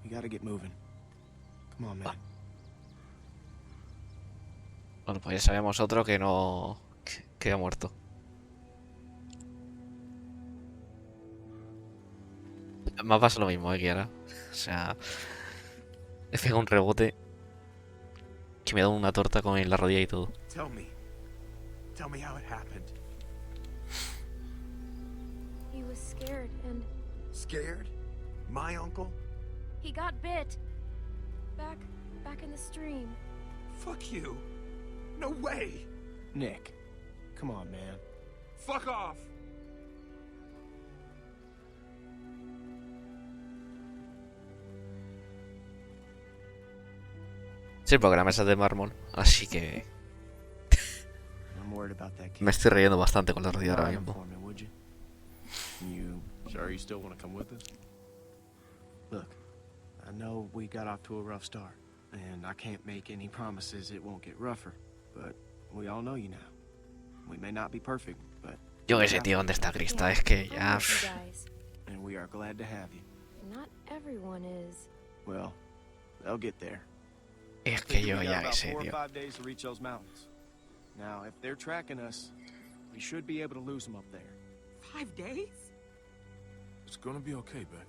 We gotta get moving. Come on, man. Bueno, pues ya sabemos otro que no... que ha muerto. Me pasa lo mismo, Kiara. O sea... he pegado un rebote que me da una torta con la rodilla y todo. Tell me how it happened. He was scared and Scared? My uncle? he got bit. Back in the stream. Fuck you. No way. Nick, come on, man. Fuck off. Sí, porque la mesa es de mármol, así que... I'm worried about that kid. me estoy riendo bastante con la rodilla ahora mismo. For me, would you? You sure you still want to come with us? Look, I know we got off to a rough start, and I can't make any promises it won't get rougher, but we all know you now. We may not be perfect, but... Yo qué sé, tío, ¿dónde está Krista? Es que ya... And we are glad to have you. Not everyone is. Well, they'll get there. Es que yo We ya got qué about sé, 4 or tío. 5 days to reach those mountains. Now, if they're tracking us, we should be able to lose them up there. 5 days? It's gonna be okay, Beck.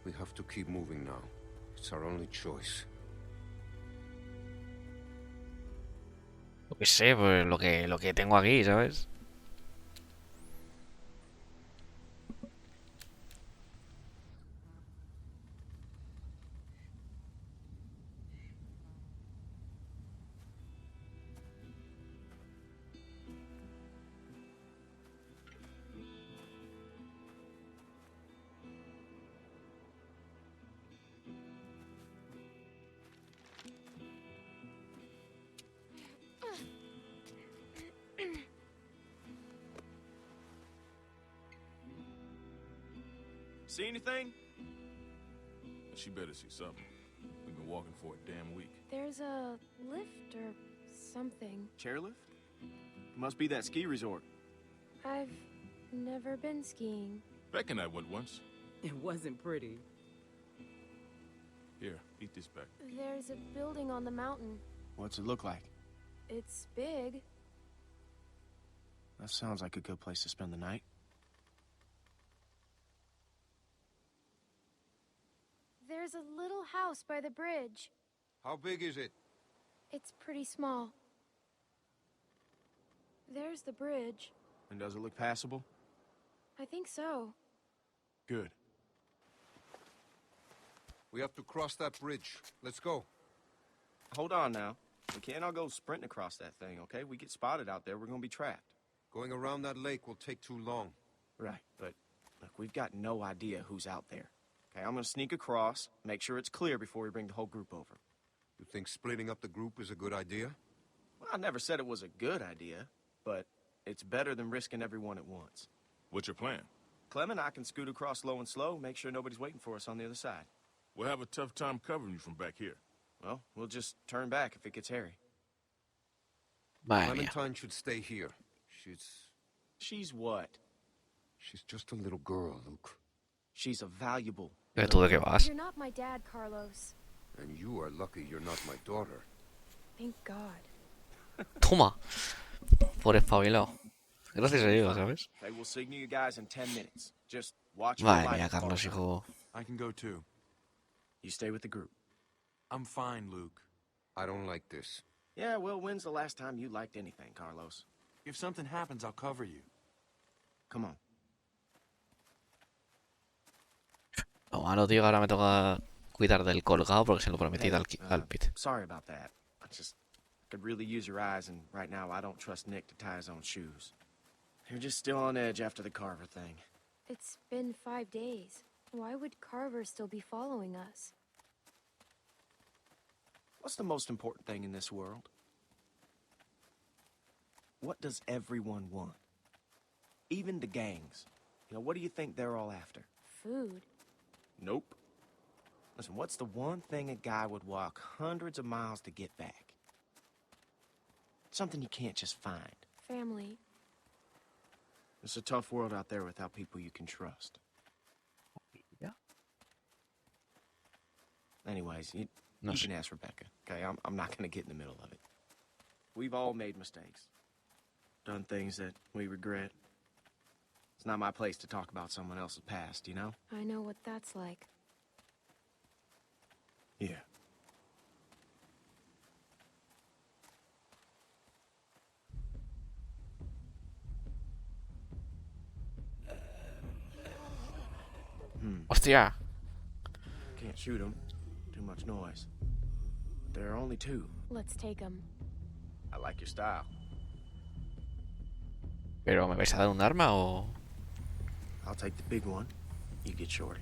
We have to keep moving now. It's our only choice. Yo qué sé, pues lo que tengo aquí, ¿sabes? See anything? She better see something. We've been walking for a damn week. There's a lift or something. Chairlift? Must be that ski resort. I've never been skiing. Beck and I went once. It wasn't pretty. Here, eat this, Beck. There's a building on the mountain. What's it look like? It's big. That sounds like a good place to spend the night. There's a little house by the bridge. How big is it? It's pretty small. There's the bridge. And does it look passable? I think so. Good. We have to cross that bridge. Let's go. Hold on now. We can't all go sprinting across that thing, okay? We get spotted out there, we're gonna be trapped. Going around that lake will take too long. Right, but look, we've got no idea who's out there. Okay, I'm gonna sneak across, make sure it's clear before we bring the whole group over. You think splitting up the group is a good idea? Well, I never said it was a good idea, but it's better than risking everyone at once. What's your plan? Clem and I can scoot across low and slow, make sure nobody's waiting for us on the other side. We'll have a tough time covering you from back here. Well, we'll just turn back if it gets hairy. Madre mía. Clementine should stay here. She's what? She's just a little girl, Luke. She's a valuable... ¿Pero tú de qué vas? You're not my dad, Carlos. And you are lucky you're not my daughter. Thank God. Toma. Por espabilado. Gracias a Dios, ¿sabes? Okay, we'll signal you guys in 10 minutes. Just watch Madre for mía, light. Carlos, hijo. I can go too. You stay with the group. I'm fine, Luke. I don't like this. Yeah, well, when's the last time you liked anything, Carlos? If something happens, I'll cover you. Come on. Lo malo, tío, ahora me toca cuidar del colgado porque se lo prometí al Pete. Sorry about that. I could really use your eyes, and right now I don't trust Nick to tie his own shoes. You're just still on edge after the Carver thing. It's been 5 days. Why would Carver still be following us? What's the most important thing in this world? What does everyone want? Even the gangs. You know, what do you think they're all after? Food. Nope. Listen, what's the one thing a guy would walk hundreds of miles to get back? Something you can't just find. Family. It's a tough world out there without people you can trust. Yeah. Anyways, you can ask Rebecca, okay? I'm not gonna get in the middle of it. We've all made mistakes. Done things that we regret. It's not my place to talk about someone else's past, you know? I know what that's like. Yeah. Hostia. Can't shoot them. Too much noise. There are only two. Let's take them. I like your style. ¿Pero me vais a dar un arma o...? I'll take the big one. You get Shorty.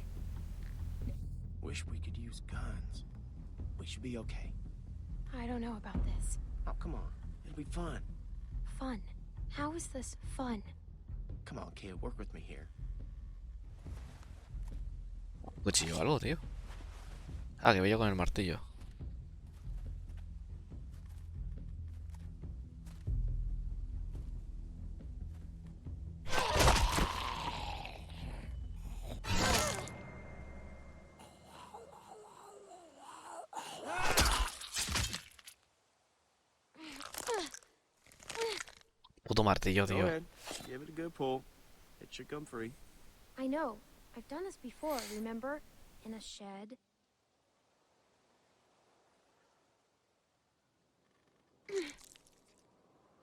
Wish we could use guns. We should be okay. I don't know about this. Oh, come on. It'll be fun. Fun? How is this fun? Come on, kid. Work with me here. ¿Cuchillo o algo, tío? Ah, que veo con el martillo. Puto martillo, Go tío. ahead. Give it a good pull. It should come free. I know. I've done this before, remember? In a shed.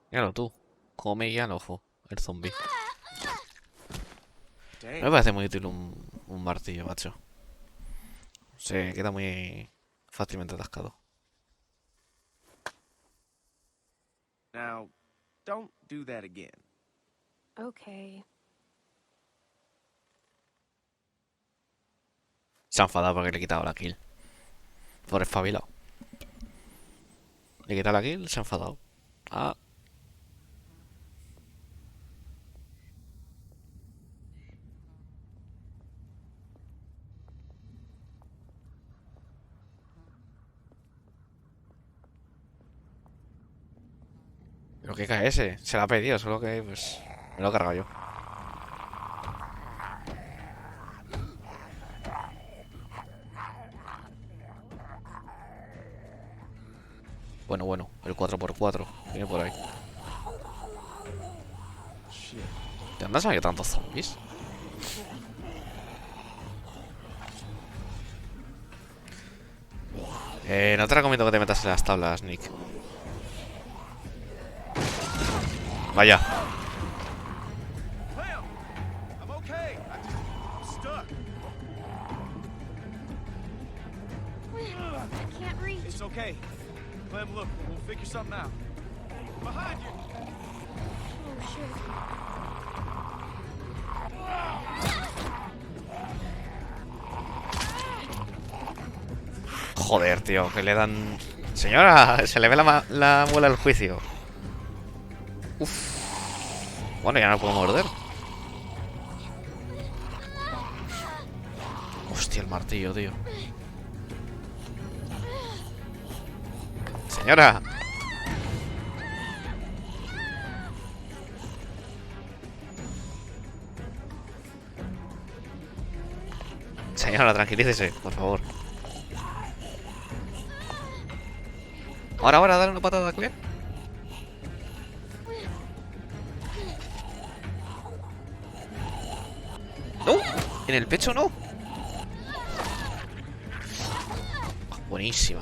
Míralo tú. Come ya el ojo. El zombie. Damn. No me parece muy útil un martillo, macho. Se queda muy fácilmente atascado. Now, don't do that again. Okay. Se ha enfadado porque le he quitado la kill. Por espabilado. Le he quitado la kill, se ha enfadado. Ah. ¿Pero qué cae ese? Se la ha pedido, solo que pues me lo he cargado yo. Bueno, el 4x4 viene por ahí. ¿De dónde han salido tantos zombies? No te recomiendo que te metas en las tablas, Nick. Vaya. Clem, I'm okay. I'm stuck. I can't reach. It's okay. Clem, look, we'll figure something out. Behind you. Oh, shit. Joder, tío, que le dan... Señora, se le ve la muela al juicio. Uf. Bueno, ya no puedo morder. Hostia, el martillo, tío. Señora. Señora, tranquilícese, por favor. Ahora, dale una patada a Claire. ¡No! En el pecho no. Buenísima.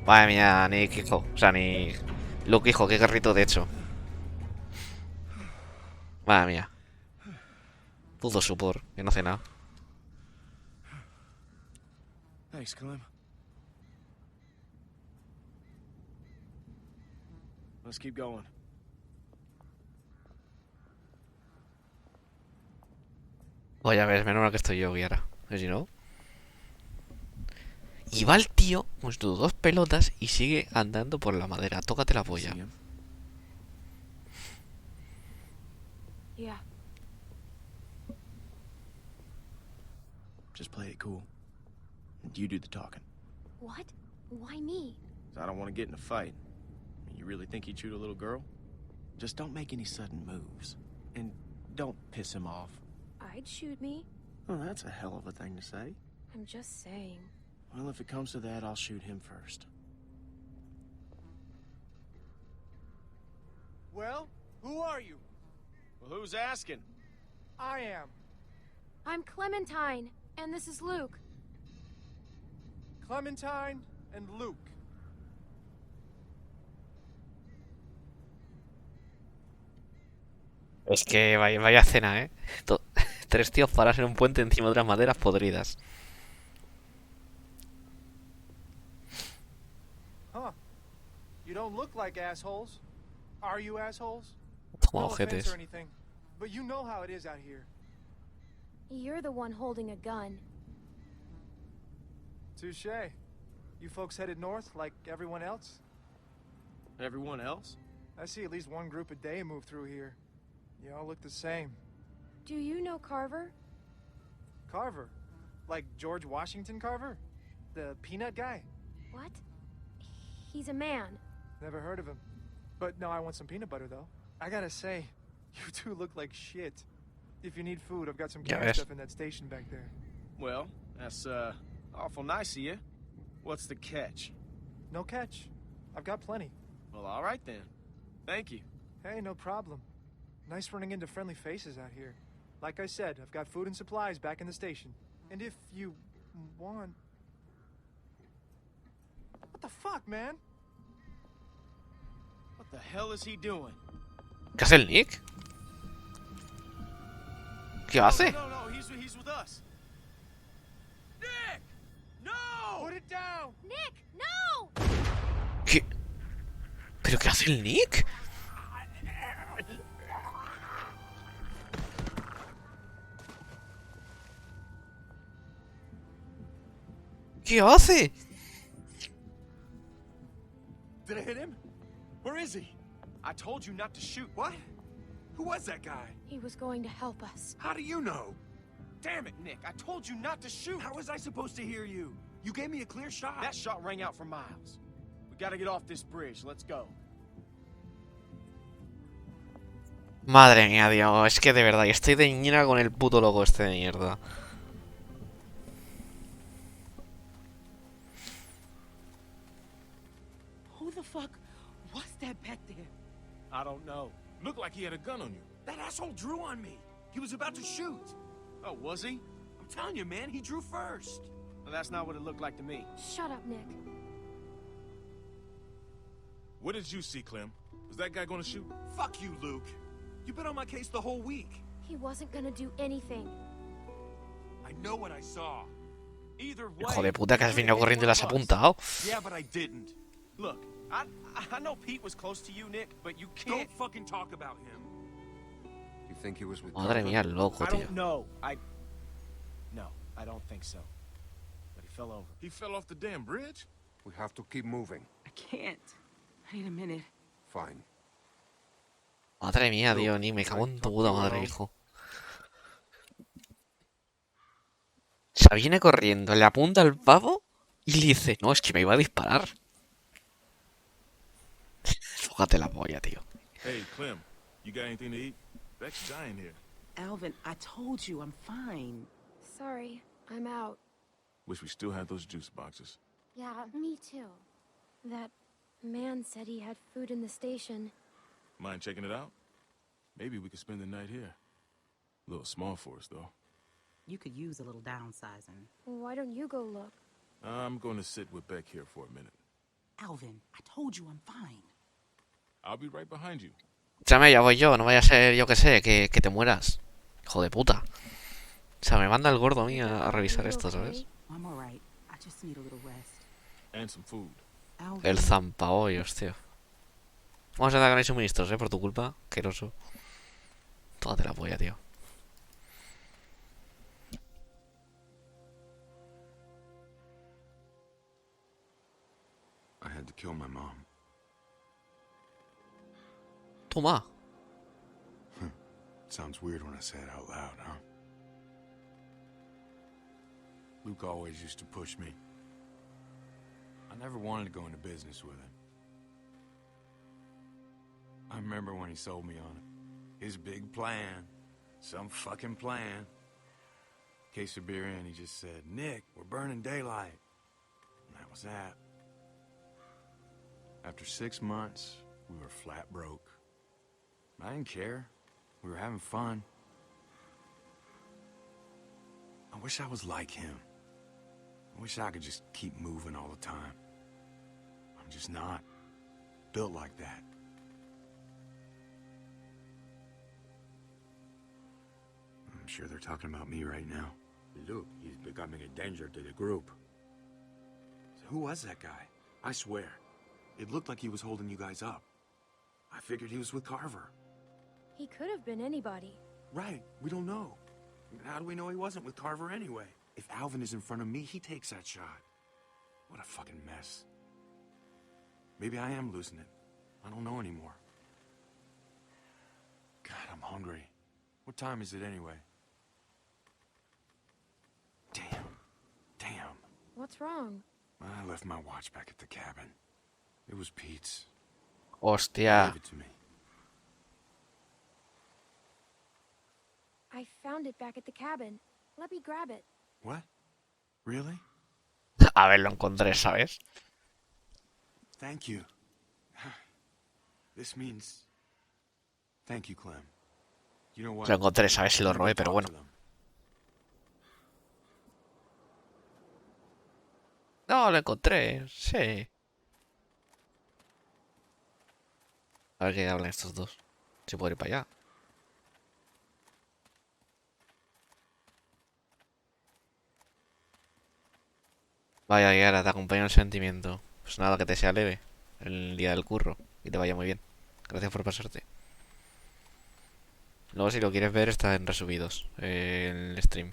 Madre mía, Nick, hijo. O sea, ni... Luke, hijo, qué garrito de hecho. Madre mía. Pudo supor, que no hace nada. Thanks, Clem. Let's keep going. Oye, a ver, menos mal que estoy yo, Guiara. As you know. Y va el tío con sus 2 pelotas y sigue andando por la madera. Tócate la polla. Yeah. Just play it cool. You do the talking. What? Why me? I don't want to get in a fight. You really think he'd shoot a little girl? Just don't make any sudden moves. And don't piss him off. I'd shoot me. Well, that's a hell of a thing to say. I'm just saying. Well, if it comes to that, I'll shoot him first. Well, who are you? Well, who's asking? I am. I'm Clementine, and this is Luke. Clementine and Luke. Es que vaya cena, ¿eh? 3 tíos parados en un puente encima de unas maderas podridas. Huh. You don't look like assholes. Are you assholes? Toma, No offense ojetes. or anything, but you know how it is out here. You're the one holding a gun. Touché. You folks headed north like everyone else? Everyone else? I see at least one group a day move through here. You all look the same. Do you know Carver? Carver? Like George Washington Carver? The peanut guy? What? He's a man. Never heard of him. But no, I want some peanut butter, though. I gotta say, you two look like shit. If you need food, I've got some canned stuff in that station back there. Well, that's, awful nice of you. What's the catch? No catch. I've got plenty. Well, all right then. Thank you. Hey, no problem. Nice running into friendly faces out here. Like I said, I've got food and supplies back in the station. And if you want... What the fuck, man? What the hell is he doing? ¿Qué hace el Nick? ¿Qué hace? No, he's with us. Nick! No! Put it down! Nick, no! ¿Qué? ¿Pero qué hace el Nick? ¿Qué hace? Did I hit him? Where is he? I told you not to shoot. What? Who was that guy? He was going to help us. How do you know? Damn it, Nick. I told you not to shoot. How was I supposed to hear you? You gave me a clear shot. That shot rang out for miles. We gotta get off this bridge. Let's go. Madre mía, Dios. Es que de verdad, estoy de ñera con el puto loco este de mierda. I don't know. Looked like he had a gun on you. That asshole drew on me. He was about to shoot. Oh, was he? I'm telling you, man, he drew first. Well, that's not what it looked like to me. Shut up, Nick. What did you see, Clem? Was that guy gonna shoot? Fuck you, Luke. You've been on my case the whole week. He wasn't gonna do anything. I know what I saw. Either way. Hijo de puta, que has venido corriendo y las has apuntado. Yeah, but I didn't. Look, I know Pete was close to you, Nick, but you can't. Don't fucking talk about him. You think he was with Madre mía, el loco, I tío. don't know. No, I don't think so. But he fell over. He fell off the damn bridge? We have to keep moving. I can't. I need a minute. Fine. Madre mía, tío, ni me cago en tu puta madre, hijo. O sea, viene corriendo, le apunta al pavo y le dice, no, es que me iba a disparar. Fójate la polla, tío. Hey, Clem, you got anything to eat? Beck's dying here. Alvin, I told you I'm fine. Sorry, I'm out. Wish we still had those juice boxes. Yeah, me too. That man said he had food in the station. Mind checking it out? Maybe we could spend the night here. A little small for us, though. You could use a little downsizing. Why don't you go look? I'm going to sit with Beck here for a minute. Alvin, I told you I'm fine. I'll be right behind you. Escúchame, ya voy yo, no vaya a ser, yo que sé, que te mueras. Hijo de puta. O sea, me manda el gordo a mí a revisar esto, ¿sabes? I'm alright. I just need a little rest. And some food. El zampahoyos, tío. Vamos a andar con el suministros, por tu culpa, asqueroso. Tómate la polla, tío. I had to kill my mom. Toma. Sounds weird when I say it out loud, huh? Luke always used to push me. I never wanted to go into business with him. I remember when he sold me on it. His big plan. Some fucking plan. Case of beer in, he just said, Nick, we're burning daylight. And that was that. After 6 months, we were flat broke. I didn't care. We were having fun. I wish I was like him. I wish I could just keep moving all the time. I'm just not built like that. I'm sure they're talking about me right now. Luke, he's becoming a danger to the group. So who was that guy? I swear, it looked like he was holding you guys up. I figured he was with Carver. He could have been anybody. Right, we don't know. How do we know he wasn't with Carver anyway? If Alvin is in front of me, he takes that shot. What a fucking mess. Maybe I am losing it. I don't know anymore. God, I'm hungry. What time is it anyway? Damn. What's wrong? I left my watch back at the cabin. It was Pete's. Hostia. He gave it to me. I found it back at the cabin. Let me grab it. What? Really? A ver, lo encontré, ¿sabes? Thank you. This means... Thank you, Clem. You know what? Lo encontré, ¿sabes? Si lo robé, pero bueno. No, lo encontré, sí. A ver qué hablan estos dos. Si puedo ir para allá. Vaya, Yara, te acompaño el sentimiento. Pues nada, que te sea leve el día del curro y te vaya muy bien. Gracias por pasarte. Luego, si lo quieres ver, está en resubidos el stream.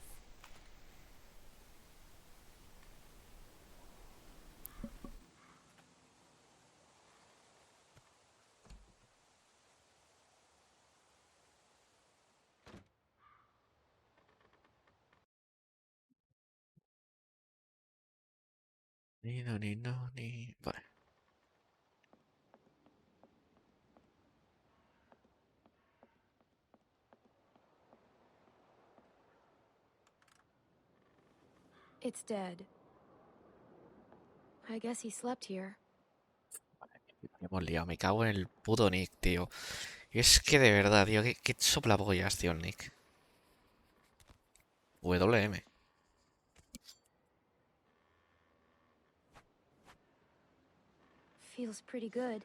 Vale. It's dead. I guess he slept here. Hemos liado, me cago en el puto Nick, tío. Es que de verdad, tío, qué soplapollas, tío, el Nick. WM. Feels pretty good.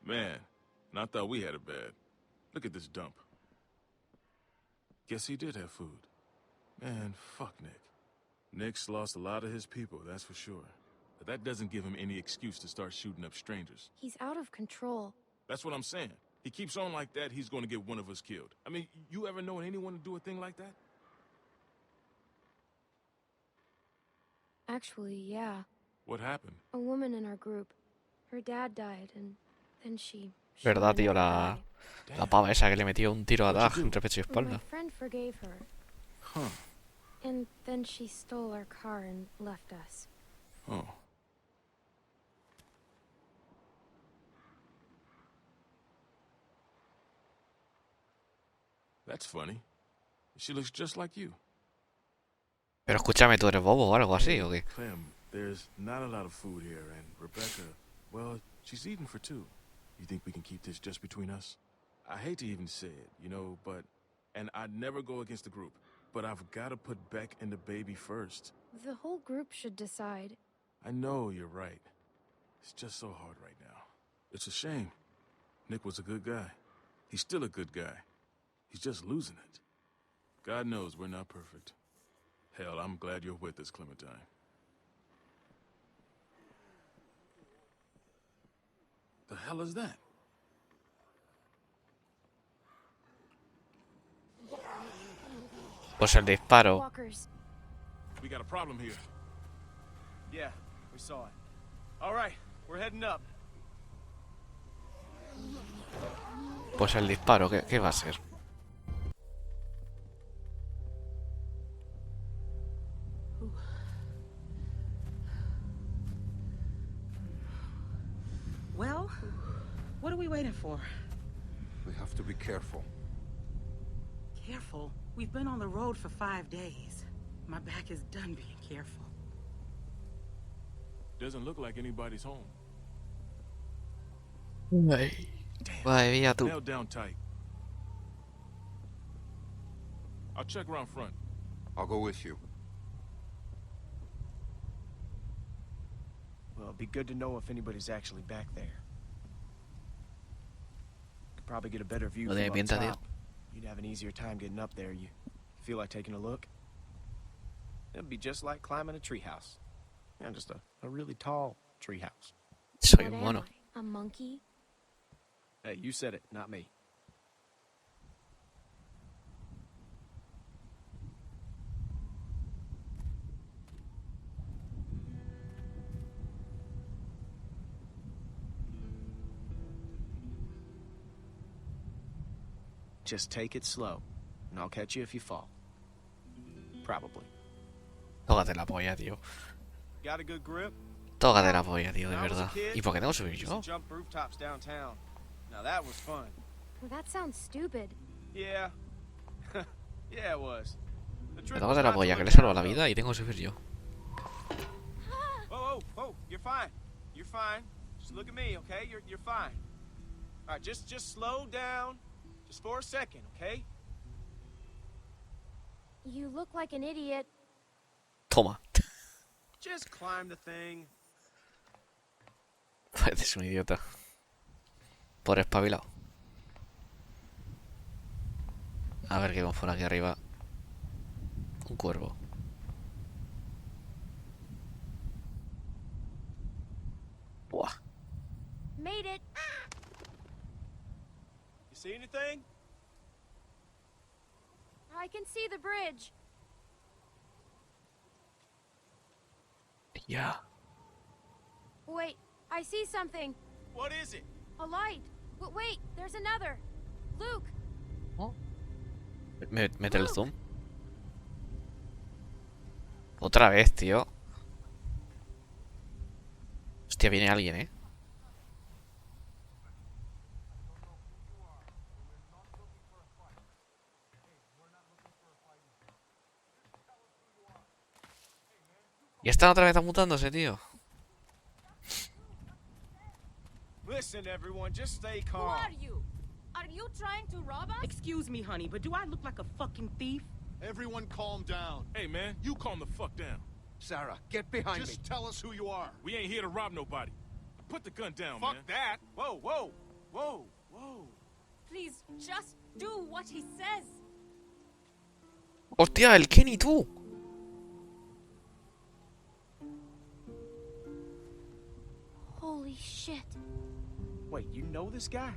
Man, and I thought we had it bad. Look at this dump. Guess he did have food. Man, fuck Nick. Nick's lost a lot of his people, that's for sure. But that doesn't give him any excuse to start shooting up strangers. He's out of control. That's what I'm saying. He keeps on like that, he's gonna get one of us killed. I mean, you ever known anyone to do a thing like that? Actually, yeah. What happened? A woman in our group. Her dad died, and then she Verdad, tío, wanted to die. la pava esa que le metió un tiro a Dag entre pecho y My espalda. friend forgave her. Huh. And then she stole our car and left us. Oh. That's funny. She looks just like you. Pero escúchame, ¿tú eres bobo o algo así o qué? Clem, there's not a lot of food here, and Rebecca, well, she's eating for two. You think we can keep this just between us? I hate to even say it, you know, but... And I'd never go against the group, but I've got to put Beck and the baby first. The whole group should decide. I know you're right. It's just so hard right now. It's a shame. Nick was a good guy. He's still a good guy. He's just losing it. God knows we're not perfect. Hell, I'm glad you're with us, Clementine. The hell is that? Pues el disparo. Walkers. We got a problem here. Yeah, we saw it. All right, we're heading up. Pues el disparo, ¿qué va a ser? Well, what are we waiting for? We have to be careful. Careful? We've been on the road for 5 days. My back is done being careful. Doesn't look like anybody's home. Madre mía, tú. Nailed down tight. I'll check around front. I'll go with you. Well, it'd be good to know if anybody's actually back there. Could probably get a better view from up top. You'd have an easier time getting up there. You feel like taking a look? It'd be just like climbing a treehouse. Yeah, just a really tall treehouse. Soy What un am mono. I? A monkey? Hey, you said it, not me. Just take it slow, and I'll catch you if you fall. Probably. Tócate la polla, tío. Got a good grip? Tócate la polla, tío, de verdad. ¿Y por qué tengo que subir yo? Jump rooftops downtown. Now that was fun. Well, that sounds stupid. Yeah. Yeah, it was. Me tócate la polla, que le salva la vida y tengo que subir yo. Oh, you're fine. You're fine. Just look at me, okay? You're fine. All right, just slow down. Just for a second, okay? You look like an idiot. Toma. Just climb the thing. Pareces un idiota. Por espabilado. A ver qué vamos por aquí arriba. Un cuervo. Buah. Made it. You see anything? I can see the bridge. Yeah. Wait, I see something. What is it? A light. Wait, there's another. Luke. Oh. Mete el zoom. Otra vez, tío. Hostia, viene alguien, ¿eh? Y están otra vez mutándose, tío. Listen, everyone, just stay calm. Who are you? Are you trying to rob us? Excuse me, honey, but do I look like a fucking thief? Everyone calm down. Hey, man, you calm the fuck down. Sarah, get behind me. Just tell us who you are. We ain't here to rob nobody. Put the gun down, Fuck man. that. Whoa, whoa, whoa, whoa. Please, just do what he says. Hostia, el Kenny, tú. Holy shit. Wait, you know this guy?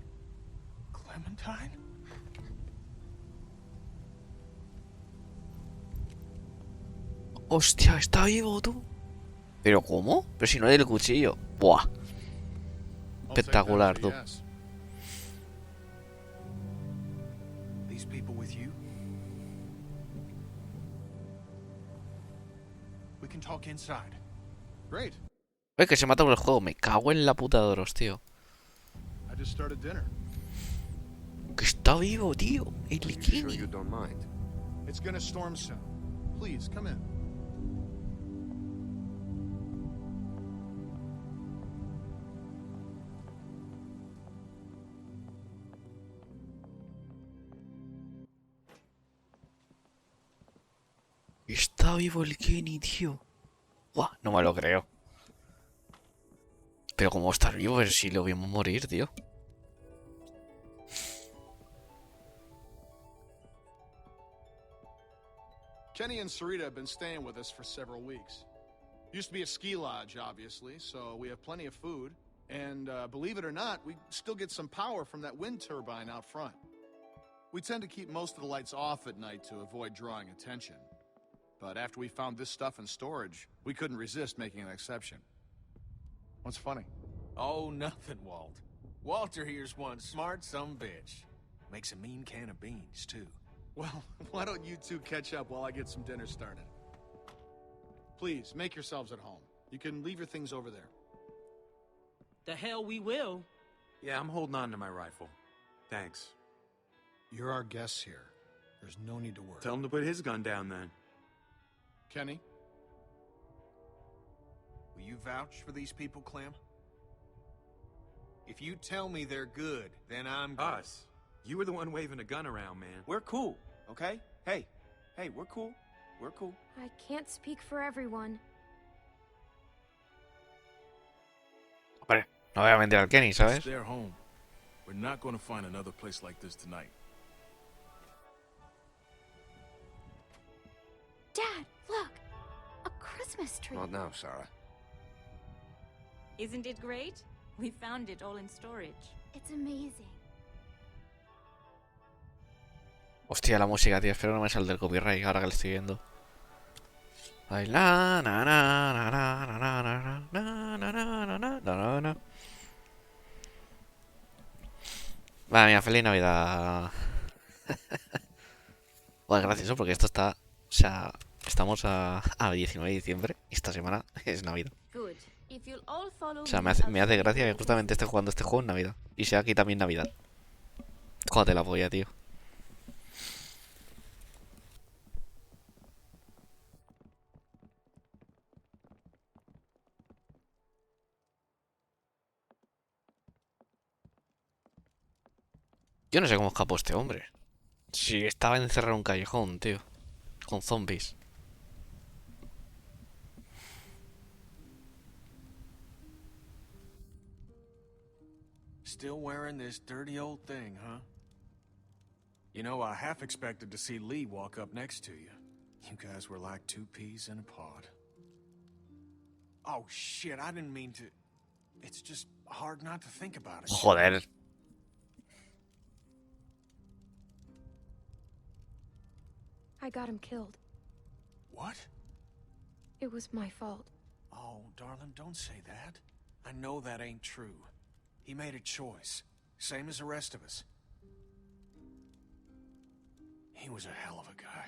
Clementine? Hostia, está vivo, tú. ¿Pero cómo? Pero si no hay el cuchillo. Buah. Espectacular, tú. These people with you? We can talk inside. Great. Es que se mata por el juego. Me cago en la puta de Doros, tío. I just started dinner. Que está vivo, tío. El Kenny. You don't mind. It's gonna storm soon. Please, come in. Está vivo el Kenny, tío. Buah, no me lo creo. Pero cómo estar vivo, pero si lo vimos morir, tío. Kenny and Sarita have been staying with us for several weeks. Used to be a ski lodge, obviously, so we have plenty of food. And believe it or not, we still get some power from that wind turbine out front. We tend to keep most of the lights off at night to avoid drawing attention. But after we found this stuff in storage, we couldn't resist making an exception. What's funny? Oh, nothing, Walt. Walter here's one smart sumbitch. Makes a mean can of beans, too. Well, why don't you two catch up while I get some dinner started? Please, make yourselves at home. You can leave your things over there. The hell we will. Yeah, I'm holding on to my rifle. Thanks. You're our guests here. There's no need to worry. Tell him to put his gun down then. Kenny? Will you vouch for these people, Clem? If you tell me they're good, then I'm good. Us? You were the one waving a gun around, man. We're cool, okay? Hey, we're cool. We're cool. I can't speak for everyone. Hombre, no voy a vender al Kenny, ¿sabes? It's their home. We're not going to find another place like this tonight. Dad, look! A Christmas tree. Not now, Sarah. Isn't it great? We found it all in storage. It's amazing. Hostia, la música, tío. Espero no me salga del copyright ahora que lo estoy viendo. Ay, la, na, na, na, na, na, na, na, na, na, na, na, na, na. Vale, mía, feliz Navidad. Bueno, gracioso porque esto está... O sea, estamos a 19 de diciembre y esta semana es Navidad. Good. If you'll all follow O sea, me, me hace gracia que justamente esté jugando este juego en Navidad. Y sea aquí también Navidad. Jódate la polla, tío. Yo no sé cómo escapó este hombre. Si estaba encerrado en un callejón, tío. Con zombies. Still wearing this dirty old thing, huh? You know, I half expected to see Lee walk up next to you. You guys were like two peas in a pod. Oh, shit, I didn't mean to... It's just hard not to think about it. Joder. I got him killed. What? It was my fault. Oh, darling, don't say that. I know that ain't true. He made a choice, same as the rest of us. He was a hell of a guy.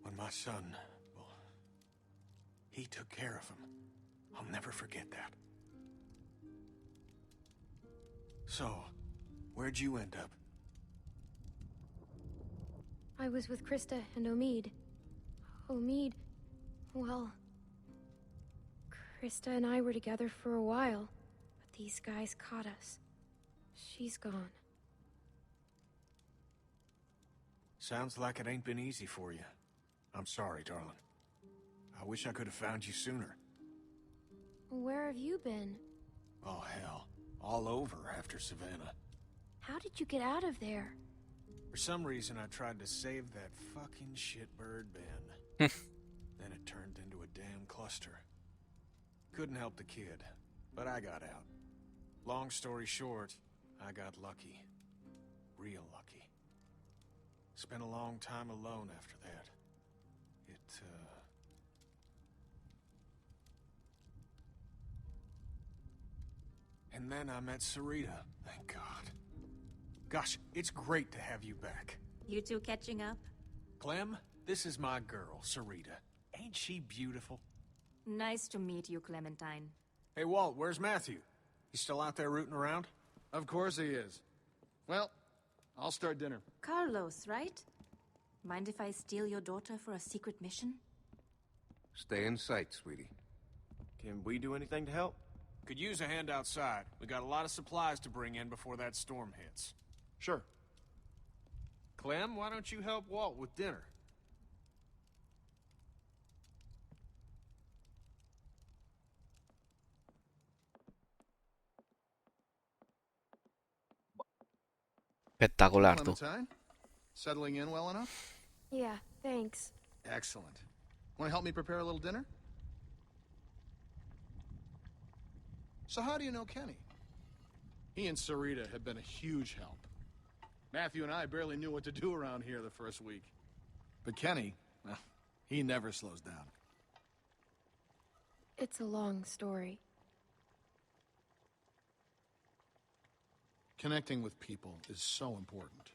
When my son, well, he took care of him. I'll never forget that. So, where'd you end up? I was with Krista and Omid. Omid, well... Krista and I were together for a while, but these guys caught us. She's gone. Sounds like it ain't been easy for you. I'm sorry, darling. I wish I could have found you sooner. Where have you been? Oh, hell. All over after Savannah. How did you get out of there? For some reason, I tried to save that fucking shitbird Ben. Then it turned into a damn cluster. Couldn't help the kid, but I got out. Long story short, I got lucky. Real lucky. Spent a long time alone after that. And then I met Sarita, thank God. Gosh, it's great to have you back. You two catching up? Clem, this is my girl, Sarita. Ain't she beautiful? Nice to meet you, Clementine. Hey, Walt, where's Matthew? He's still out there rooting around? Of course he is. Well, I'll start dinner. Carlos, right? Mind if I steal your daughter for a secret mission? Stay in sight, sweetie. Can we do anything to help? Could use a hand outside. We got a lot of supplies to bring in before that storm hits. Sure. Clem, why don't you help Walt with dinner? Espectacular, tú. Clementine? Settling in well enough? Yeah, thanks. Excellent. Want to help me prepare a little dinner? So how do you know Kenny? He and Sarita have been a huge help. Matthew and I barely knew what to do around here the first week. But Kenny, well, he never slows down. It's a long story. Connecting with people is so important.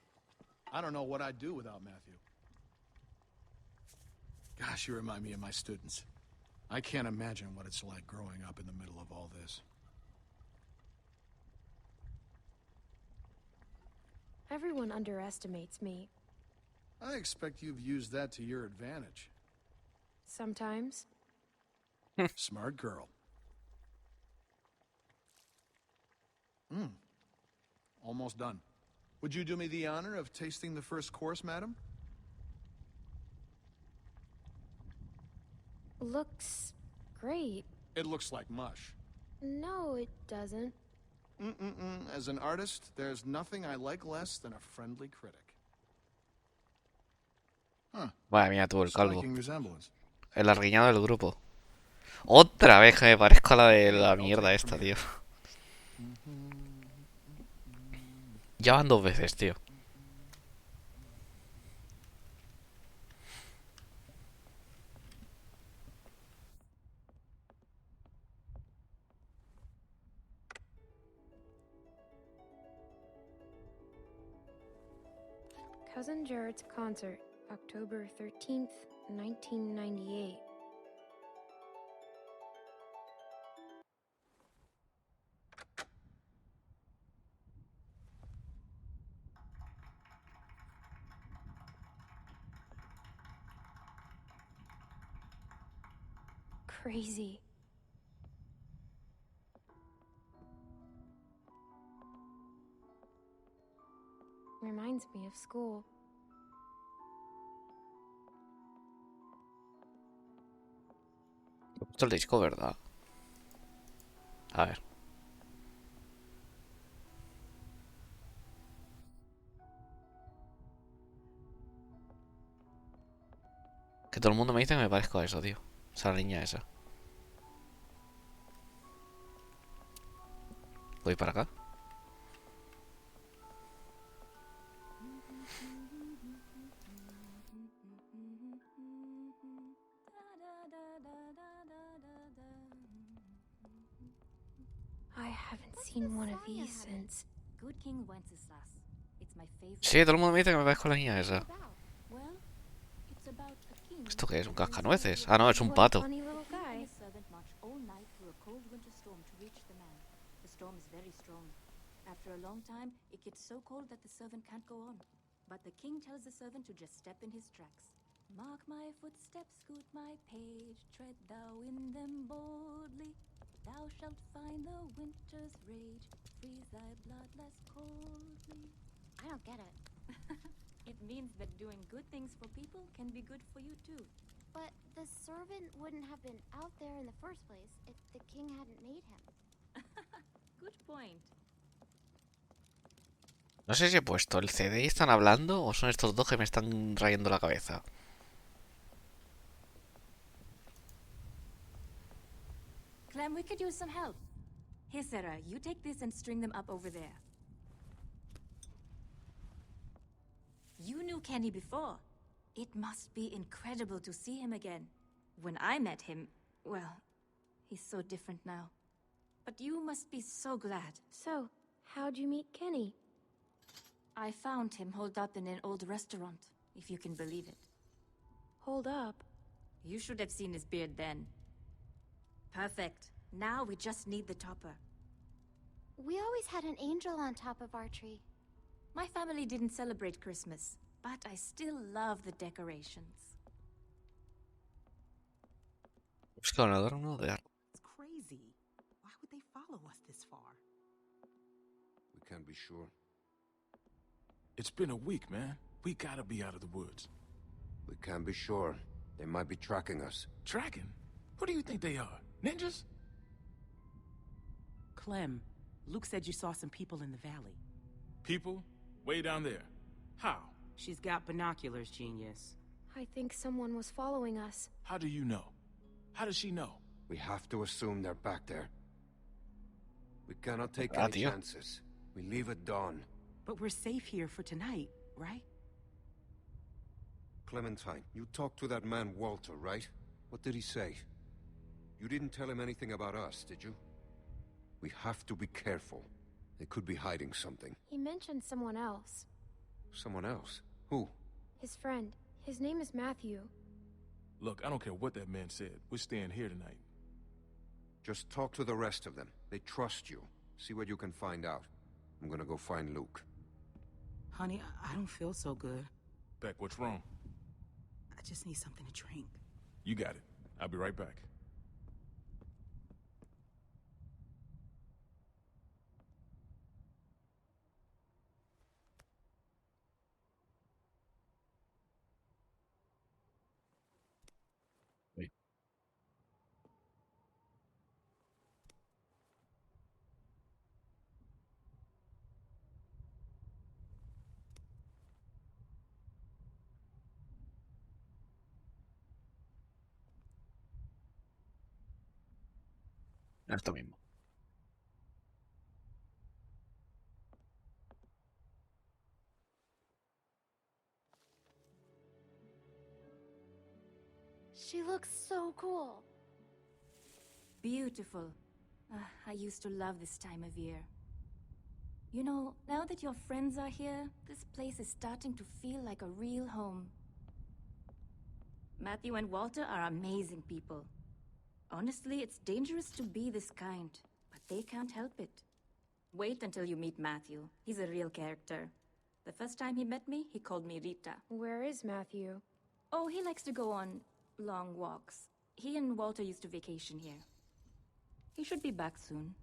I don't know what I'd do without Matthew. Gosh, you remind me of my students. I can't imagine what it's like growing up in the middle of all this. Everyone underestimates me. I expect you've used that to your advantage. Sometimes. Smart girl. Almost done. Would you do me the honor of tasting the first course, madam? Looks great. It looks like mush. No, it doesn't. As an artist, there's nothing I like less than a friendly critic. Vaya mía, tú, el calvo. Striking resemblance. El arguiñado del grupo. Otra vez que me parezco a la de la mierda esta, tío. Ya van 2 veces, tío. Cousin Jared's concert, October 13th, 1998. Crazy. Reminds me of school. He puesto el disco, ¿verdad? A ver. Que todo el mundo me dice que me parezco a eso, tío. Esa niña esa. Voy para acá. I haven't seen one of these since... Good King Wenceslas. It's Sí, todo el mundo me dice que me ves con la niña esa. Well, it's about a king. ¿Esto qué es? ¿Un cascanueces? Ah, no, es un pato. The king and his servant march all night through a cold winter storm to reach the man. The storm is very strong. After a long time, it gets so cold that the servant can't go on. But the king tells the servant to just step in his tracks. Mark my footsteps, scoot my page, tread thou in them boldly. Thou shalt find the winter's rage, freeze thy blood less coldly. I don't get it. It means that doing good things for people can be good for you too. But the servant wouldn't have been out there in the first place if the king hadn't made him. Good point. No sé si he puesto el CD y están hablando o son estos dos que me están rayando la cabeza. Clem, we could use some help. Here, Sarah, you take this and string them up over there. You knew Kenny before. It must be incredible to see him again. When I met him, well, he's so different now. But you must be so glad. So, how'd you meet Kenny? I found him holed up in an old restaurant, if you can believe it. Hold up. You should have seen his beard then. Perfect. Now we just need the topper. We always had an angel on top of our tree. My family didn't celebrate Christmas, but I still love the decorations. Es que ahora uno de árbol. It's crazy. Why would they follow us this far? We can't be sure. It's been a week, man. We gotta be out of the woods. We can't be sure. They might be tracking us. Tracking? Who do you think they are? Ninjas? Clem, Luke said you saw some people in the valley. People? Way down there. How? She's got binoculars, genius. I think someone was following us. How do you know? How does she know? We have to assume they're back there. We cannot take any chances. We leave at dawn. But we're safe here for tonight, right? Clementine, you talked to that man Walter, right? What did he say? You didn't tell him anything about us, did you? We have to be careful. They could be hiding something. He mentioned someone else. Someone else? Who? His friend. His name is Matthew. Look, I don't care what that man said. We're staying here tonight. Just talk to the rest of them. They trust you. See what you can find out. I'm gonna go find Luke. Honey, I don't feel so good. Beck, what's wrong? I just need something to drink. You got it. I'll be right back. Esto mismo. She looks so cool. Beautiful. I used to love this time of year. You know, now that your friends are here, this place is starting to feel like a real home. Matthew and Walter are amazing people. Honestly, it's dangerous to be this kind, but they can't help it. Wait until you meet Matthew. He's a real character. The first time he met me, he called me Rita. Where is Matthew? Oh, he likes to go on long walks. He and Walter used to vacation here. He should be back soon.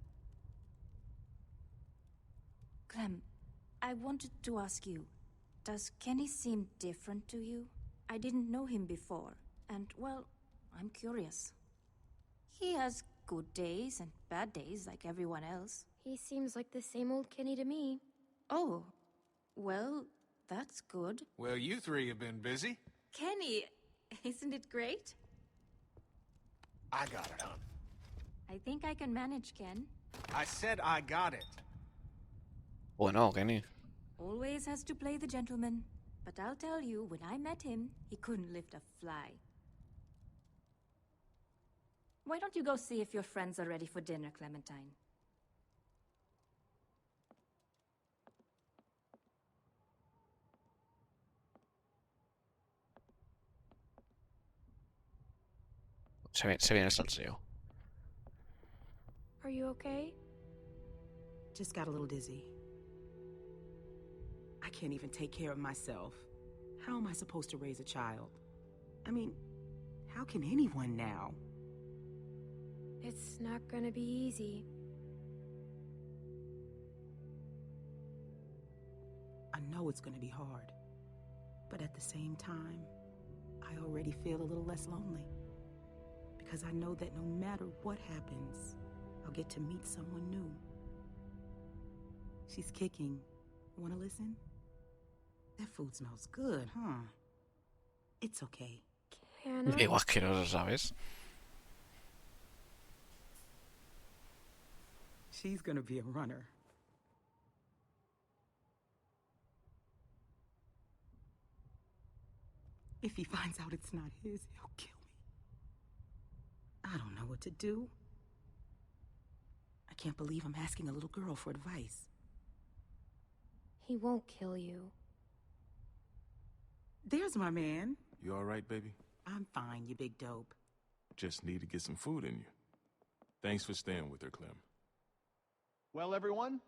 Clem, I wanted to ask you, does Kenny seem different to you? I didn't know him before, and, well, I'm curious. He has good days and bad days like everyone else. He seems like the same old Kenny to me. Oh, well, that's good. Well, you three have been busy. Kenny, isn't it great? I got it, hon. I think I can manage, Ken. I said I got it. Bueno, Kenny. Always has to play the gentleman. But I'll tell you, when I met him, he couldn't lift a fly. Why don't you go see if your friends are ready for dinner, Clementine? Se viene el salseo. Are you okay? Just got a little dizzy. I can't even take care of myself. How am I supposed to raise a child? I mean, how can anyone now? It's not gonna be easy. I know it's gonna be hard. But at the same time, I already feel a little less lonely. Because I know that no matter what happens, I'll get to meet someone new. She's kicking. Wanna listen? That food smells good, huh? It's okay. Can I? Digo asqueroso, ¿sabes? She's gonna be a runner. If he finds out it's not his, he'll kill me. I don't know what to do. I can't believe I'm asking a little girl for advice. He won't kill you. There's my man. You all right, baby? I'm fine, you big dope. Just need to get some food in you. Thanks for staying with her, Clem. Well, everyone,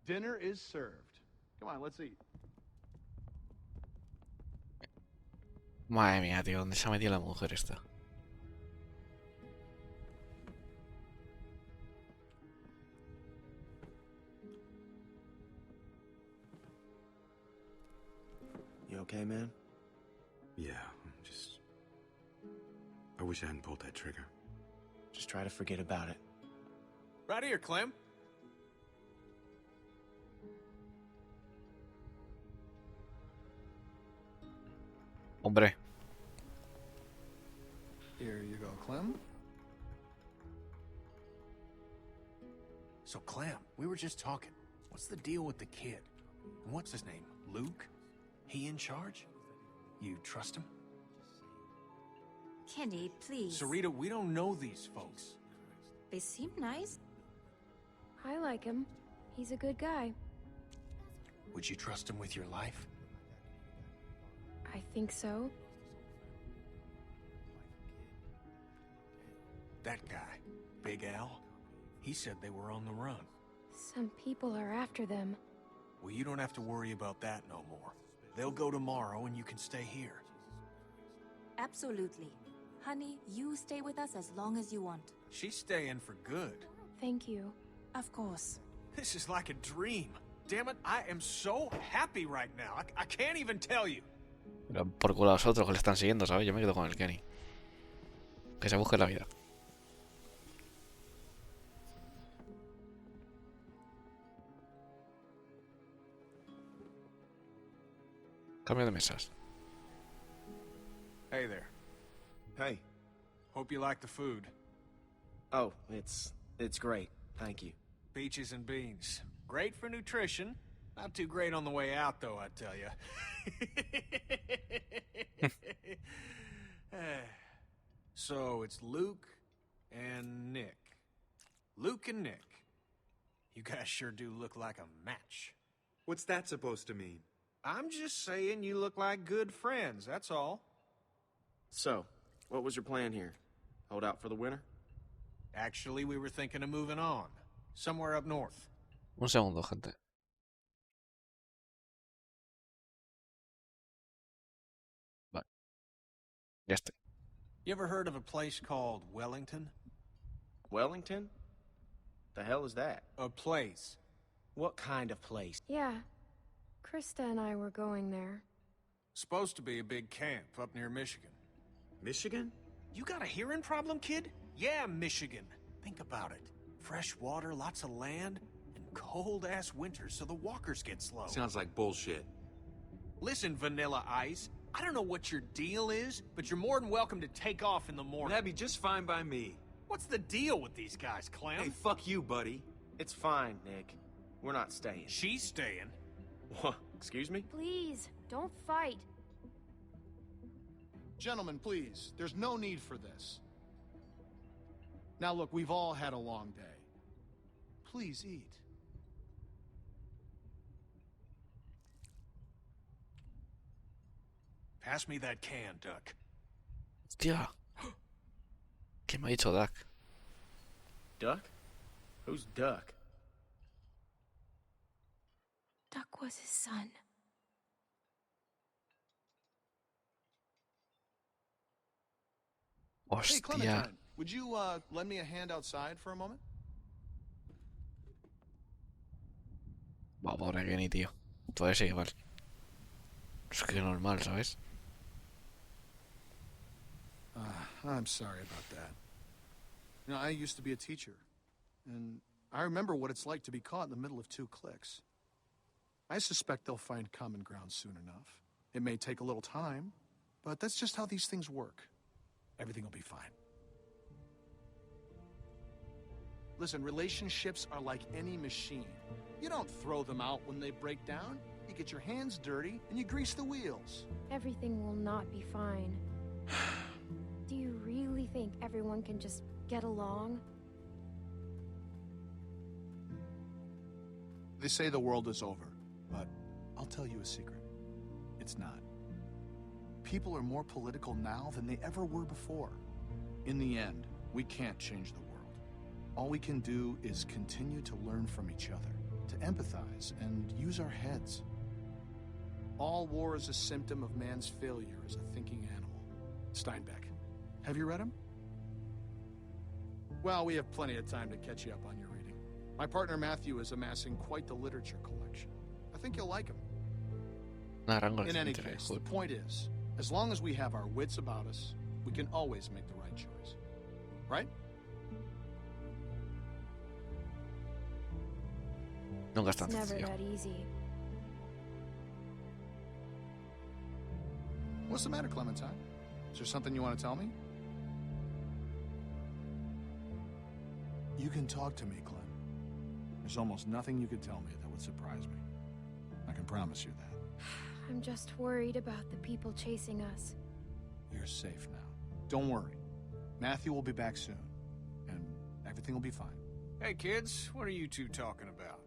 dinner is served. Come on, let's eat. Madre mía, tío, ¿dónde se ha metido la mujer esta? You okay, man? Yeah, I wish I hadn't pulled that trigger. Just try to forget about it. Right here, Clem. Hombre. Here you go, Clem. So, Clem, we were just talking. What's the deal with the kid? And what's his name? Luke? He in charge? You trust him? Kenny, please. Sarita, we don't know these folks. They seem nice. I like him. He's a good guy. Would you trust him with your life? I think so. That guy, Big Al, he said they were on the run. Some people are after them. Well, you don't have to worry about that no more. They'll go tomorrow and you can stay here. Absolutely. Honey, you stay with us as long as you want. She's staying for good. Thank you. Of course. This is like a dream. Damn it, I am so happy right now. I can't even tell you. Pero por culo a los otros que le están siguiendo, ¿sabes? Yo me quedo con el Kenny. Que se busque la vida. Cambio de mesas. Hey there. Hey. Hope you like the food. Oh, it's great. Thank you. Peaches and beans. Great for nutrition. Not too great on the way out, though, I tell you. So, it's Luke and Nick. Luke and Nick. You guys sure do look like a match. What's that supposed to mean? I'm just saying you look like good friends, that's all. So, what was your plan here? Hold out for the winter? Actually, we were thinking of moving on. Somewhere up north. Un segundo, gente. Vale. Ya estoy. You ever heard of a place called Wellington? Wellington? The hell is that? A place. What kind of place? Yeah. Krista and I were going there. Supposed to be a big camp up near Michigan. Michigan? You got a hearing problem, kid? Yeah, Michigan. Think about it. Fresh water, lots of land, and cold-ass winters so the walkers get slow. Sounds like bullshit. Listen, Vanilla Ice, I don't know what your deal is, but you're more than welcome to take off in the morning. That'd be just fine by me. What's the deal with these guys, Clem? Hey, fuck you, buddy. It's fine, Nick. We're not staying. She's staying. What? Excuse me? Please, don't fight. Gentlemen, please, there's no need for this. Now look, we've all had a long day. Please eat. Pass me that can, Duck. Hostia. ¿Quién me ha dicho Duck? Duck? Who's Duck? Duck was his son. Hey, Hostia. Clementine, would you lend me a hand outside for a moment? Va, pobre Kenny, tío. Todavía sigue igual. Es que normal, ¿sabes? I'm sorry about that. You know, I used to be a teacher, and I remember what it's like to be caught in the middle of two cliques. I suspect they'll find common ground soon enough. It may take a little time, but that's just how these things work. Everything will be fine. Listen, relationships are like any machine. You don't throw them out when they break down. You get your hands dirty and you grease the wheels. Everything will not be fine. Do you really think everyone can just get along? They say the world is over, but I'll tell you a secret. It's not. People are more political now than they ever were before. In the end, we can't change the world. All we can do is continue to learn from each other, to empathize and use our heads. All war is a symptom of man's failure as a thinking animal. Steinbeck. Have you read him? Well, we have plenty of time to catch you up on your reading. My partner Matthew is amassing quite the literature collection. I think you'll like him. In any case, the point is, as long as we have our wits about us, we can always make the right choice. Right? Nunca es It's tan never sencillo. that easy. What's the matter, Clementine? Is there something you want to tell me? You can talk to me, Clem. There's almost nothing you could tell me that would surprise me. I can promise you that. I'm just worried about the people chasing us. You're safe now. Don't worry. Matthew will be back soon, and everything will be fine. Hey, kids, what are you two talking about?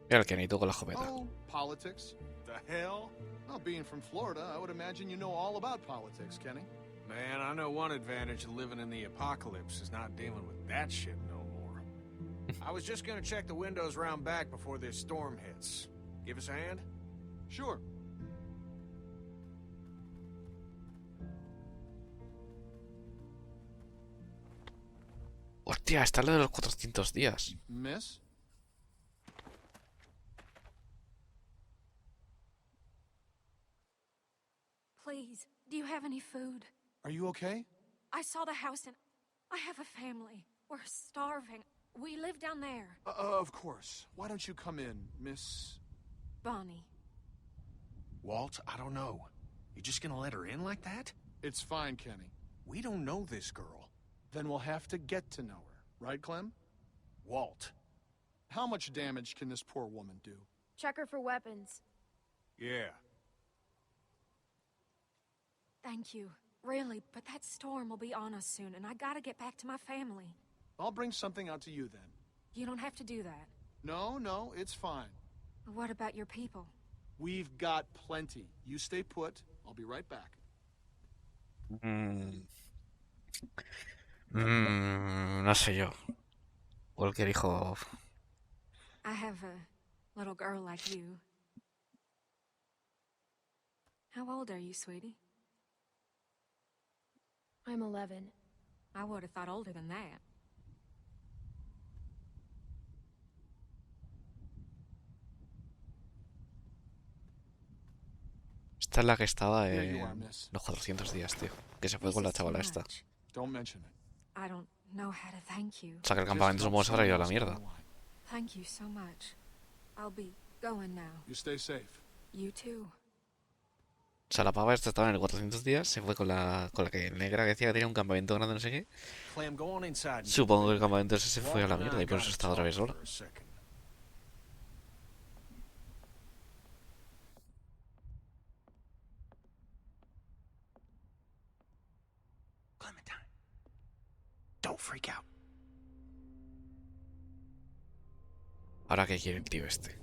Mira el Kenny, tú con la escopeta. Oh, politics. The hell? Well, being from Florida, I would imagine you know all about politics, Kenny. Man, I know one advantage of living in the apocalypse is not dealing with that shit no more. I was just gonna check the windows round back before this storm hits. Give us a hand? Sure. Hostia, está lo de los 400 días. Miss? Please, do you have any food? Are you okay? I saw the house and I have a family. We're starving. We live down there. Of course. Why don't you come in, Miss... Bonnie. Walt, I don't know. You just gonna let her in like that? It's fine, Kenny. We don't know this girl. Then we'll have to get to know her. Right, Clem? Walt. How much damage can this poor woman do? Check her for weapons. Yeah. Thank you. Really, but that storm will be on us soon, and I gotta get back to my family. I'll bring something out to you then. You don't have to do that. No, it's fine. What about your people? We've got plenty. You stay put. I'll be right back. No sé yo. Cualquier hijo. I have a little girl like you. How old are you, sweetie? I'm 11. I would have thought older than that. Esta es la que estaba Here you are, en miss. los 400 días, tío. Que se fue con la chavala esta. Don't mention it. I don't know how to thank you. O sea que el campamento supongo se habrá ido a la mierda. Thank you so much. I'll be going now. You stay safe. You too. O sea, la pava esta estaba en el 400 días, se fue con la que negra que decía que tenía un campamento grande, no sé qué. Clem, go on inside and Supongo que el campamento ese se fue a la mierda y por eso está otra vez sola. Clementine. Don't freak out. Ahora que quiere el tío este.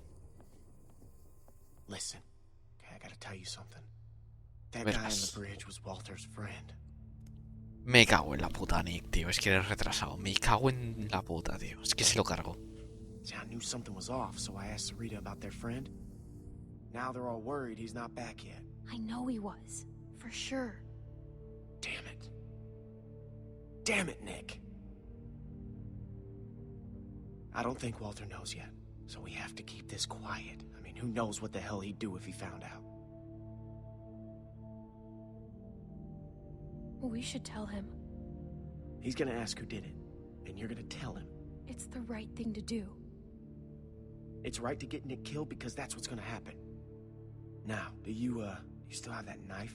Listen, okay, I gotta tell you something. That Verás. guy on the bridge was Walter's friend. Me cago en la puta, Nick, tío. Es que eres retrasado. Me cago en la puta, tío. Es que se lo cargo. See, I knew something was off, so I asked Sarita about their friend. Now they're all worried he's not back yet. I know he was. For sure. Damn it. Damn it, Nick. I don't think Walter knows yet, so we have to keep this quiet. I mean, who knows what the hell he'd do if he found out. We should tell him. He's gonna ask who did it, and you're gonna tell him. It's the right thing to do. It's right to get Nick killed because that's what's gonna happen. Now, do you still have that knife?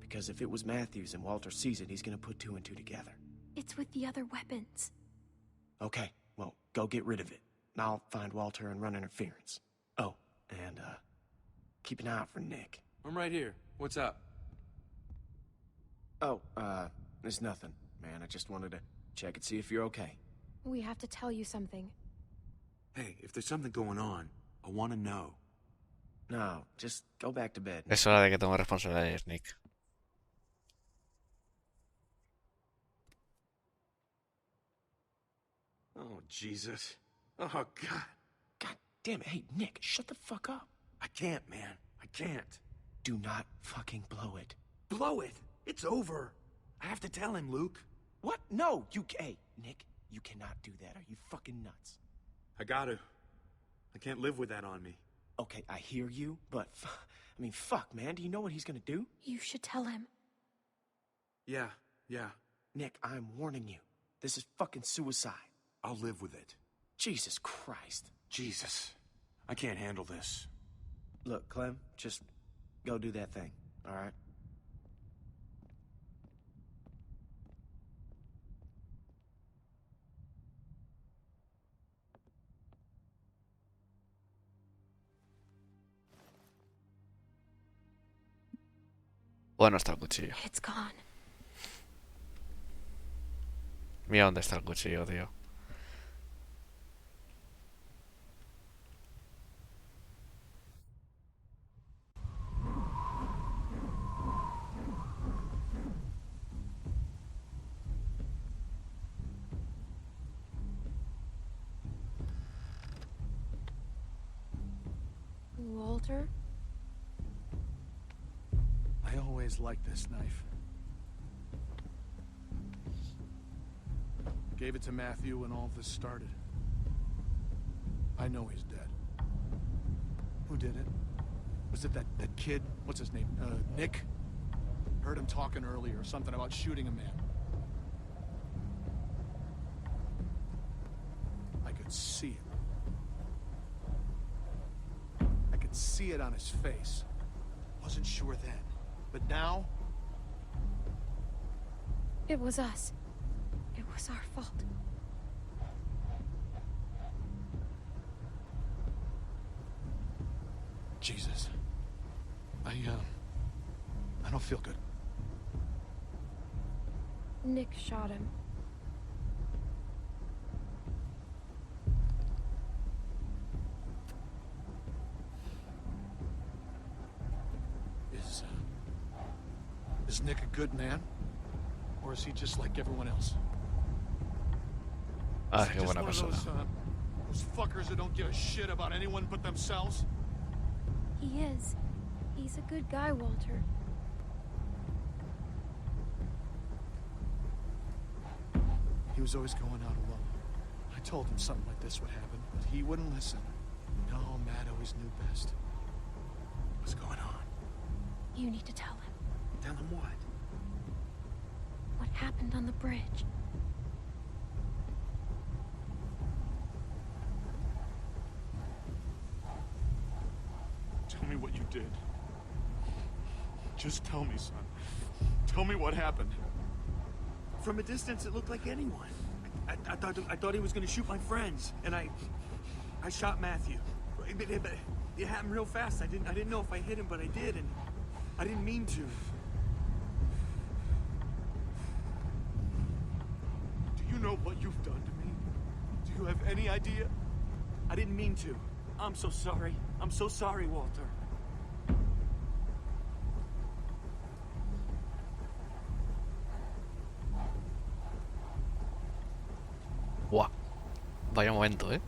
Because if it was Matthew's and Walter sees it, he's gonna put two and two together. It's with the other weapons. Okay, well, go get rid of it. I'll find Walter and run interference. Oh, and, keep an eye out for Nick. I'm right here. What's up? Oh, there's nothing, man. I just wanted to check and see if you're okay. We have to tell you something. Hey, if there's something going on, I want to know. No, just go back to bed. Es hora de que tome responsabilidades, Nick. Oh, Jesus. Oh, God. God damn it. Hey, Nick, shut the fuck up. I can't, man. I can't. Do not fucking blow it. Blow it? It's over. I have to tell him, Luke. What? No, hey, Nick, you cannot do that. Are you fucking nuts? I gotta. I can't live with that on me. Okay, I hear you, but, I mean, fuck, man. Do you know what he's gonna do? You should tell him. Yeah. Nick, I'm warning you. This is fucking suicide. I'll live with it. Jesus Christ. Jesus. I can't handle this. Look, Clem, just go do that thing, all right? Bueno, está el cuchillo. It's gone. Mira dónde está el cuchillo, tío. Walter? I always liked this knife. Gave it to Matthew when all this started. I know he's dead. Who did it? Was it that kid? What's his name? Nick? Heard him talking earlier, something about shooting a man. I could see it. I could see it on his face. Wasn't sure then. But now? It was us. It was our fault. Jesus. I don't feel good. Nick shot him. Is Nick a good man? Or is he just like everyone else? Ah, qué buena persona. Those fuckers that don't give a shit about anyone but themselves? He is. He's a good guy, Walter. He was always going out alone. I told him something like this would happen, but he wouldn't listen. No, Matt always knew best. What's going on? You need to tell him. Tell him what? What happened on the bridge. Tell me what you did. Just tell me, son. Tell me what happened. From a distance, it looked like anyone. I thought he was going to shoot my friends, and I shot Matthew. It happened real fast. I didn't know if I hit him, but I did, and I didn't mean to. Do you know what you've done to me? Do you have any idea? I didn't mean to. I'm so sorry. I'm so sorry, Walter. Buah. Vaya momento, ¿eh?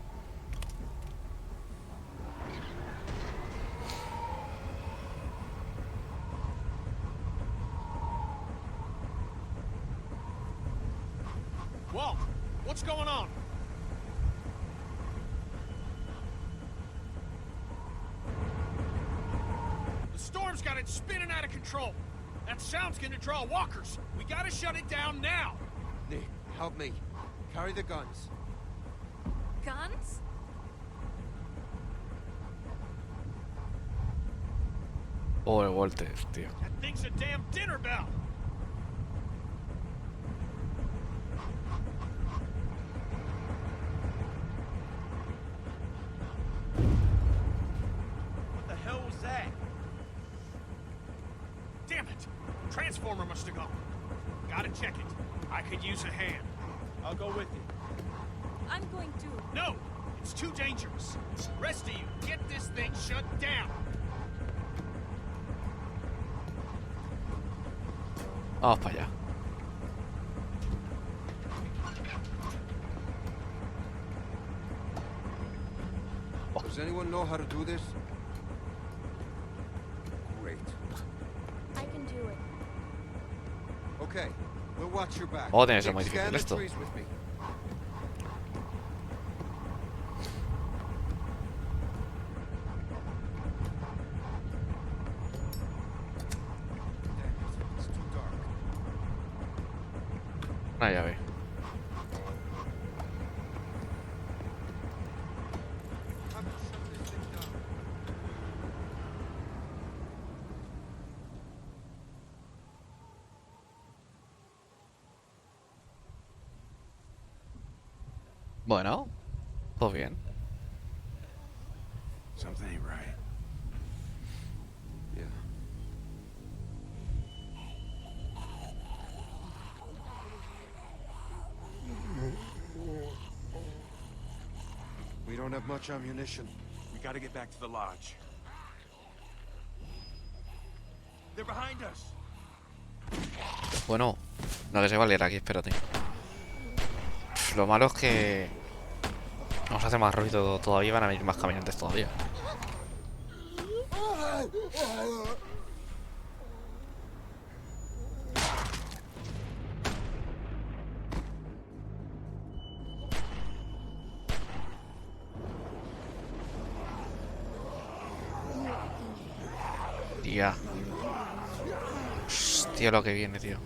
Walt, what's going on? The storm's got it spinning out of control. That sound's gonna draw walkers. We gotta shut it down now. Nick, help me. Carry the guns. Guns? Pobre Walter, tío. That thing's a damn dinner bell. What the hell was that? Damn it! Transformer must have gone. Gotta check it. I could use a hand. I'll go with you. I'm going to. No! It's too dangerous. Rest of you, get this thing shut down. Vamos para allá. Does anyone know how to do this? Great. I can do it. Okay, we'll watch your back. Oh, tiene que ser Nick, muy scan difícil the esto. trees with me. It's too dark. Ah, ya ve. Bueno, pues bien. Something ain't right. Yeah. We don't have much ammunition. We gotta get back to the lodge. They're behind us. Bueno, no que se va a leer aquí, espérate. Lo malo es que nos hace más ruido todavía, van a venir más caminantes todavía. Tía. Hostia, lo que viene, tío.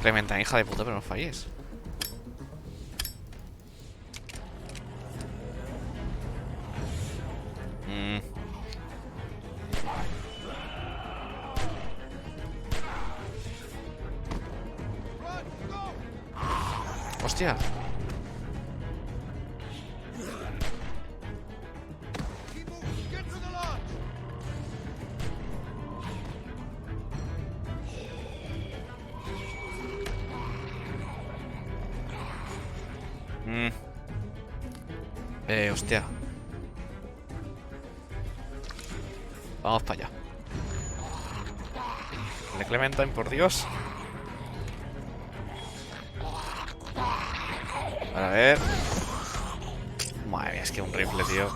Clementine, hija de puta, pero no falles. Hostia. Hostia. Vamos para allá. Le Clementine, por Dios. A ver. Madre mía, es que un rifle, tío.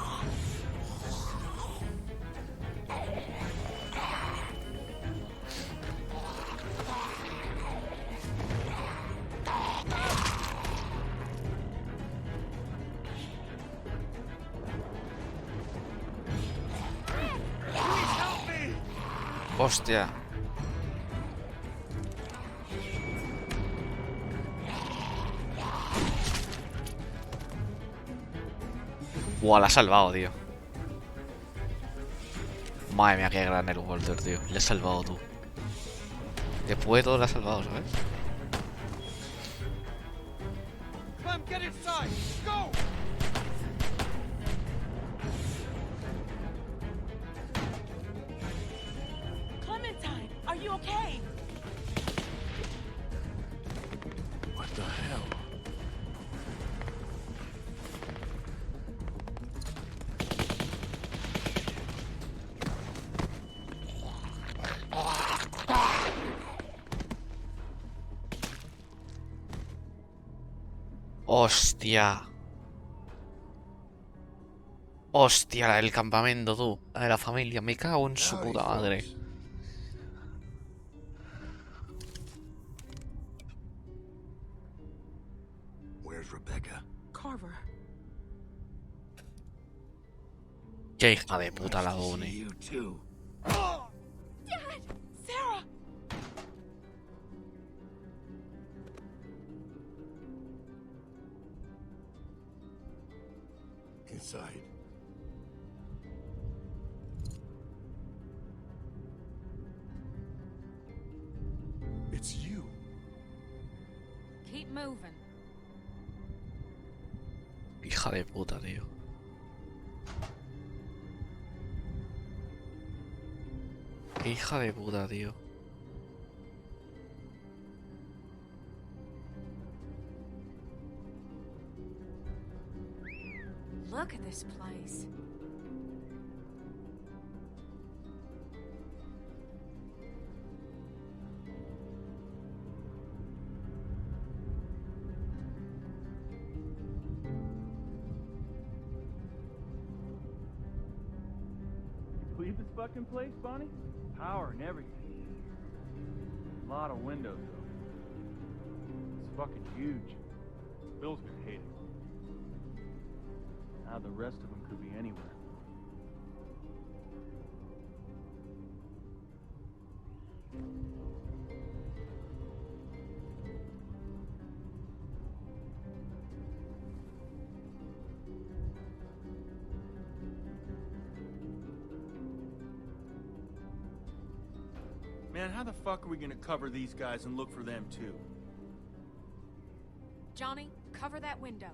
Hostia. Buah, la ha salvado, tío. Madre mía, qué grande el Walter, tío. Le has salvado tú. Después de todo, le has salvado, ¿sabes? Clem, get inside. Go. Clementine, are you okay? What the hell? Hostia. Hostia, la del campamento, tú. La de la familia. Me cago en su puta madre. Where's Rebecca? Carver. Qué hija de puta la Dune. You too. Dad! Sarah! Inside. It's you. Keep moving. Hija de puta, tío. Qué hija de puta, tío. Look at this place. Leave this fucking place, Bonnie? Power and everything. A lot of windows, though. It's fucking huge. Bill's gonna hate it. Now the rest of them could be anywhere. Man, how the fuck are we gonna cover these guys and look for them too? Johnny, cover that window.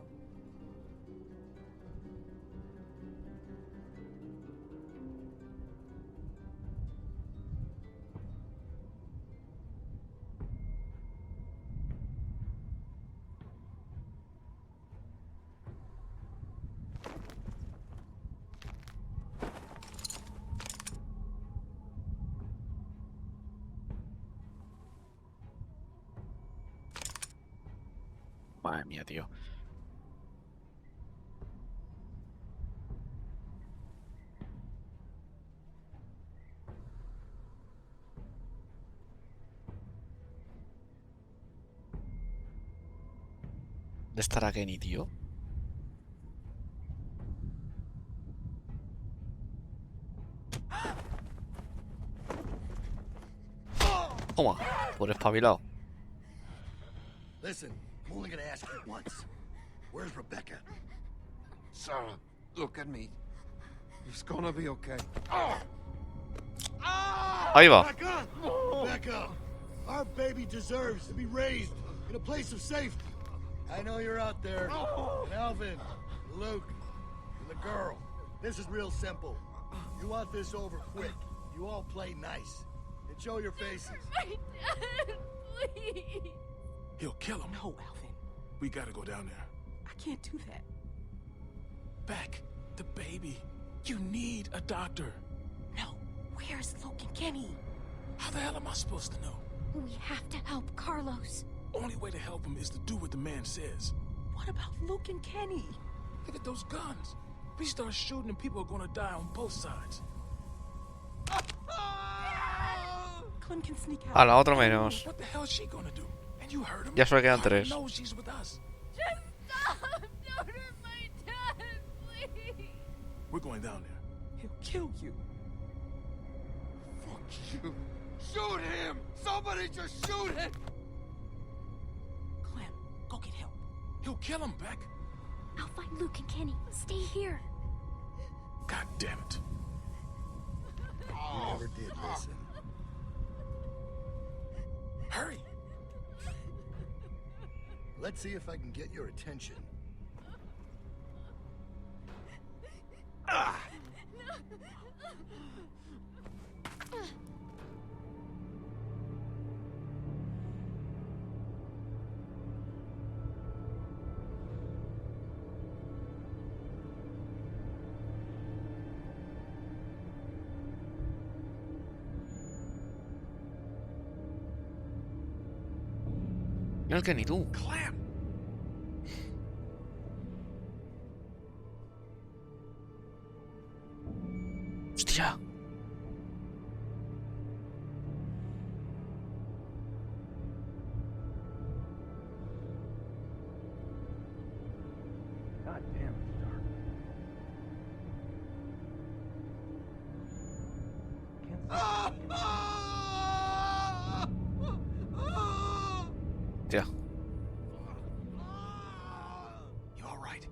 Madre mía, tío. ¿Dónde estará Kenny, tío? Toma, por espabilado. Listen, I'm only gonna ask you once. Where's Rebecca? Sarah, look at me. It's gonna be okay. Ahí va. Rebecca! Rebecca! Our baby deserves to be raised in a place of safety. I know you're out there. And Alvin, Luke, and the girl. This is real simple. You want this over quick. You all play nice. And show your faces. My dad, please. He'll kill him. No, Alvin. We gotta go down there. I can't do that. Beck, the baby. You need a doctor. No. Where's Luke and Kenny? How the hell am I supposed to know? We have to help Carlos. Only way to help him is to do what the man says. What about Luke and Kenny? Look at those guns. If we start shooting and people are gonna die on both sides. Clem can sneak out. A la otra menos. What the hell is she gonna do? And you heard him? Ya solo quedan tres. No, she's with us. Just stop! Don't hurt my dad, please! We're going down there. He'll kill you. Fuck you. Shoot him! Somebody just shoot him! Clem, go get help. He'll kill him, Beck. I'll find Luke and Kenny. Stay here. God damn it. You never did listen. Hurry. Let's see if I can get your attention. No el que ni tú. Clem. God damn, it's dark. Tío. You all right?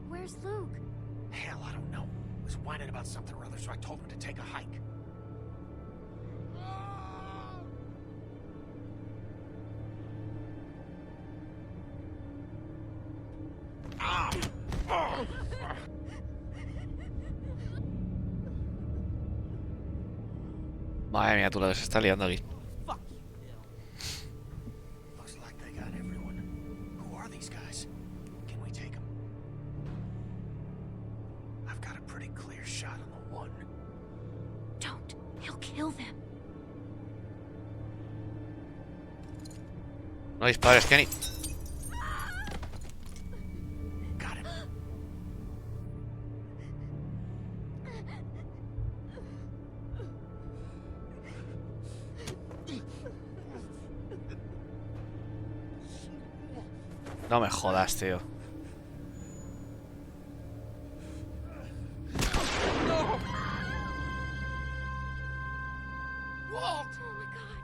Where's Luke? Hell, I don't know. He was whining about something or other, so I told him to take a hike. Madre mía, tú la que se está liando aquí. Looks like they got everyone. Who are these guys? Can we take them? I've got a pretty clear shot on the one. Don't. He'll kill them. No dispares, Kenny. Got him. No me jodas, tío. Walt! Oh my god.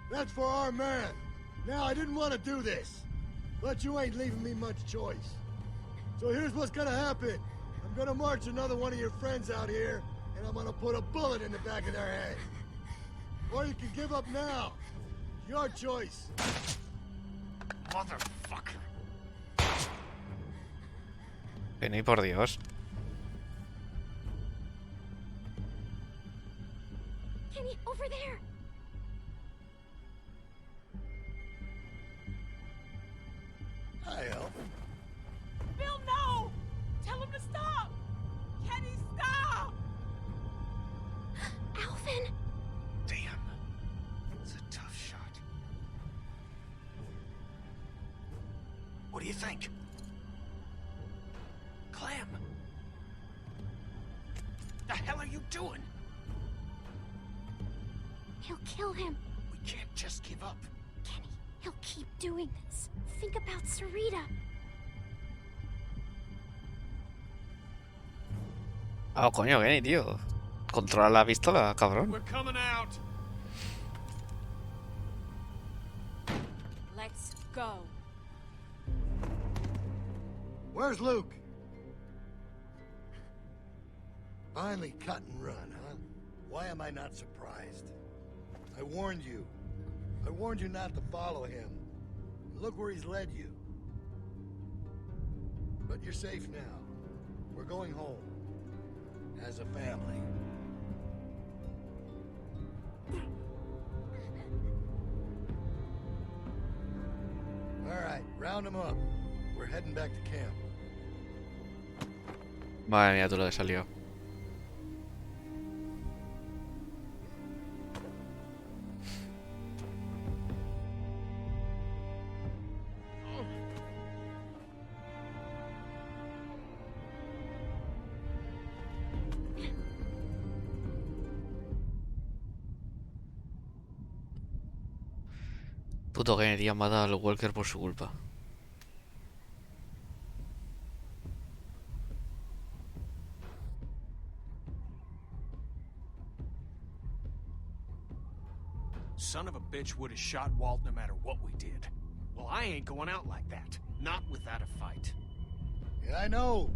That's for our man. Now, I didn't want to do this, but you ain't leaving me much choice. So here's what's gonna happen. I'm gonna march another one of your friends out here, and I'm gonna put a bullet in the back of their head. Or you can give up now. Your choice. Motherfucker. Kenny, por Dios. Kenny, over there. Hi, Elf. Bill, no! Tell him to stop! Kenny, stop! Alvin! Damn. It's a tough shot. What do you think? Clem! The hell are you doing? He'll kill him. We can't just give up. Kenny, he'll keep doing this. Think about Sarita. Ah, coño, Kenny, tío. Controla la pistola, cabrón. We're coming out. Let's go. Where's Luke? Finally cut and run, huh? Why am I not surprised? I warned you. I warned you not to follow him. Look where he's led you. But you're safe now. We're going home. As a family. All right, round them up. We're heading back to camp. Madre mía, tú lo que salió. Puto Kennedy ha matado al Walker por su culpa. Son of a bitch would have shot Walt no matter what we did. Well, I ain't going out like that. Not without a fight. Yeah, I know.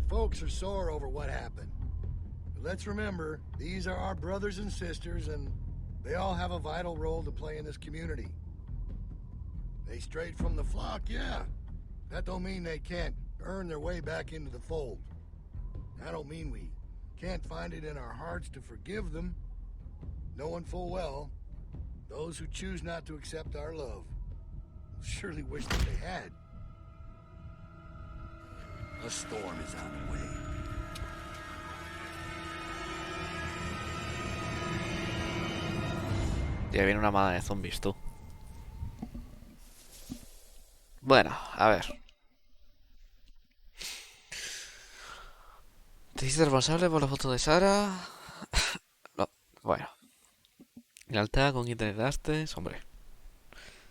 The folks are sore over what happened. But let's remember, these are our brothers and sisters, and they all have a vital role to play in this community. They strayed from the flock, yeah. That don't mean they can't earn their way back into the fold. I don't mean we can't find it in our hearts to forgive them, knowing full well those who choose not to accept our love surely wish that they had. A storm is on the way. Ya viene una manada de zombies, tú. Bueno, a ver. ¿Te hiciste responsable por la foto de Sara? No, bueno. Lealtad, con quién te quedaste, hombre.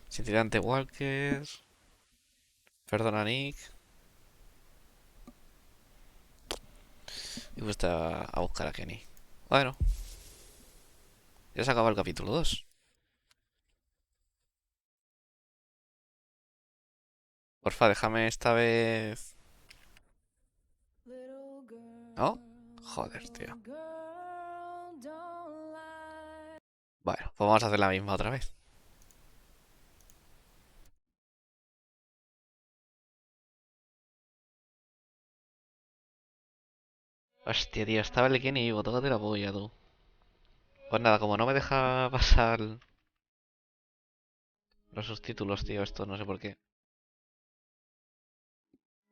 Sin tirante Walker. Perdona, Nick. Y fuiste a buscar a Kenny. Bueno, ya se acaba el capítulo 2. Porfa, déjame esta vez. ¿No? Joder, tío. Bueno, pues vamos a hacer la misma otra vez. Hostia, tío, estaba el Kenny vivo, tócate la polla, tú. Pues nada, como no me deja pasar los subtítulos, tío, esto no sé por qué.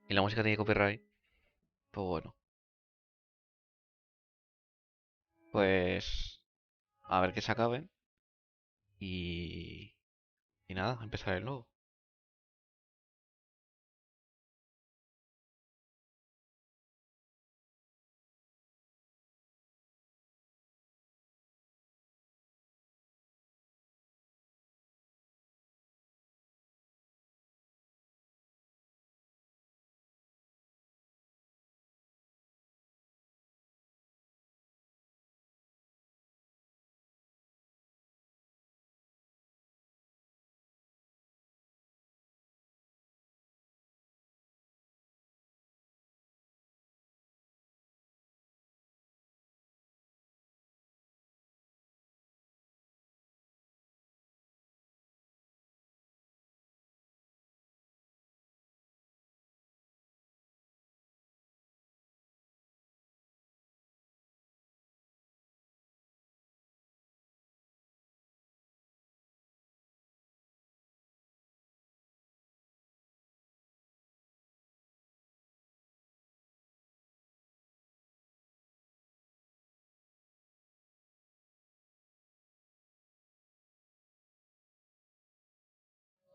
Y la música tiene copyright. Pues bueno. Pues a ver que se acaben. Y... Y nada, empezar de nuevo.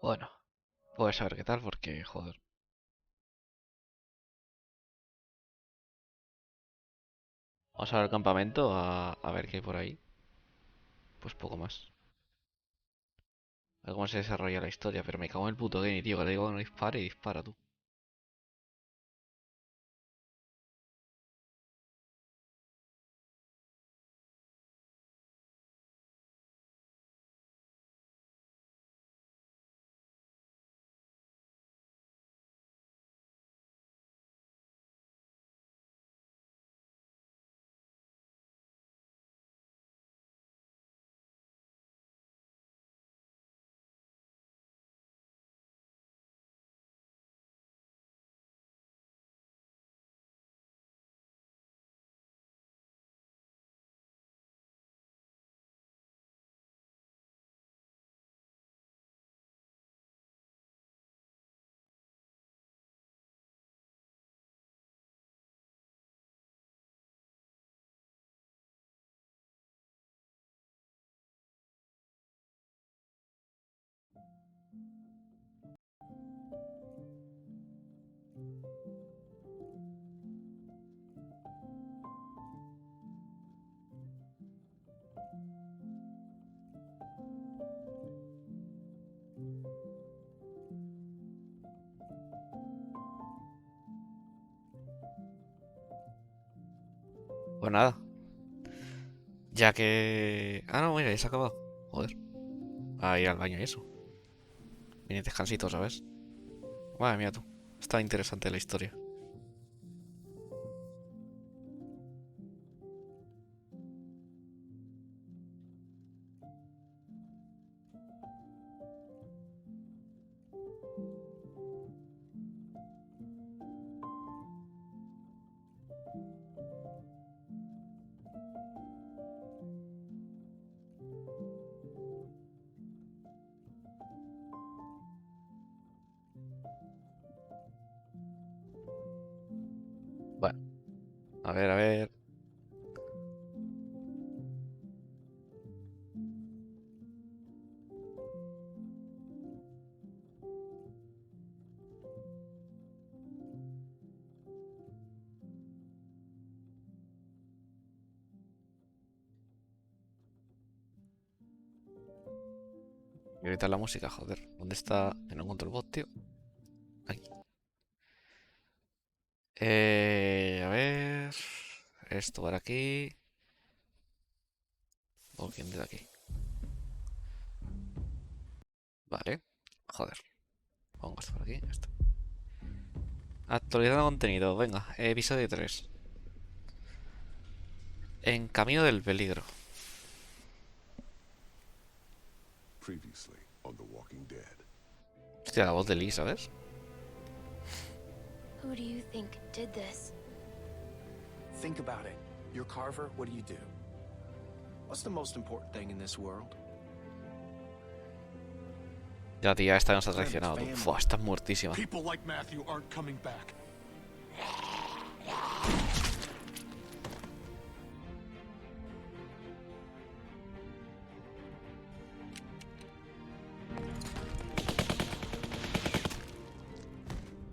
Bueno, pues a ver qué tal, porque, joder. Vamos a ver el campamento, a ver qué hay por ahí. Pues poco más. A ver cómo se desarrolla la historia, pero me cago en el puto Kenny, tío, que le digo que no dispare y dispara tú. Pues nada. Ya que... Ah, no, mira, ya se ha acabado. Joder. A ir al baño y eso. Viene descansito, ¿sabes? Madre mía, tú. Está interesante la historia. Bueno, a ver, a ver. Voy a quitar la música, joder. ¿Dónde está? Que no encuentro el bot, tío. Aquí. A ver. Esto para aquí. Walking Dead aquí. Vale. Joder. Pongo esto por aquí. Esto. Actualizando contenido. Venga. Episodio 3. En camino del peligro. Previously on The Walking Dead. Hostia, la voz de Lee, ¿sabes? Who do you think did this? Think about it. You're Carver, what do you do? What's the most important thing in this world? Ya, tía, esta nos ha traicionado. Fua, está muertísima. People like Matthew aren't coming back.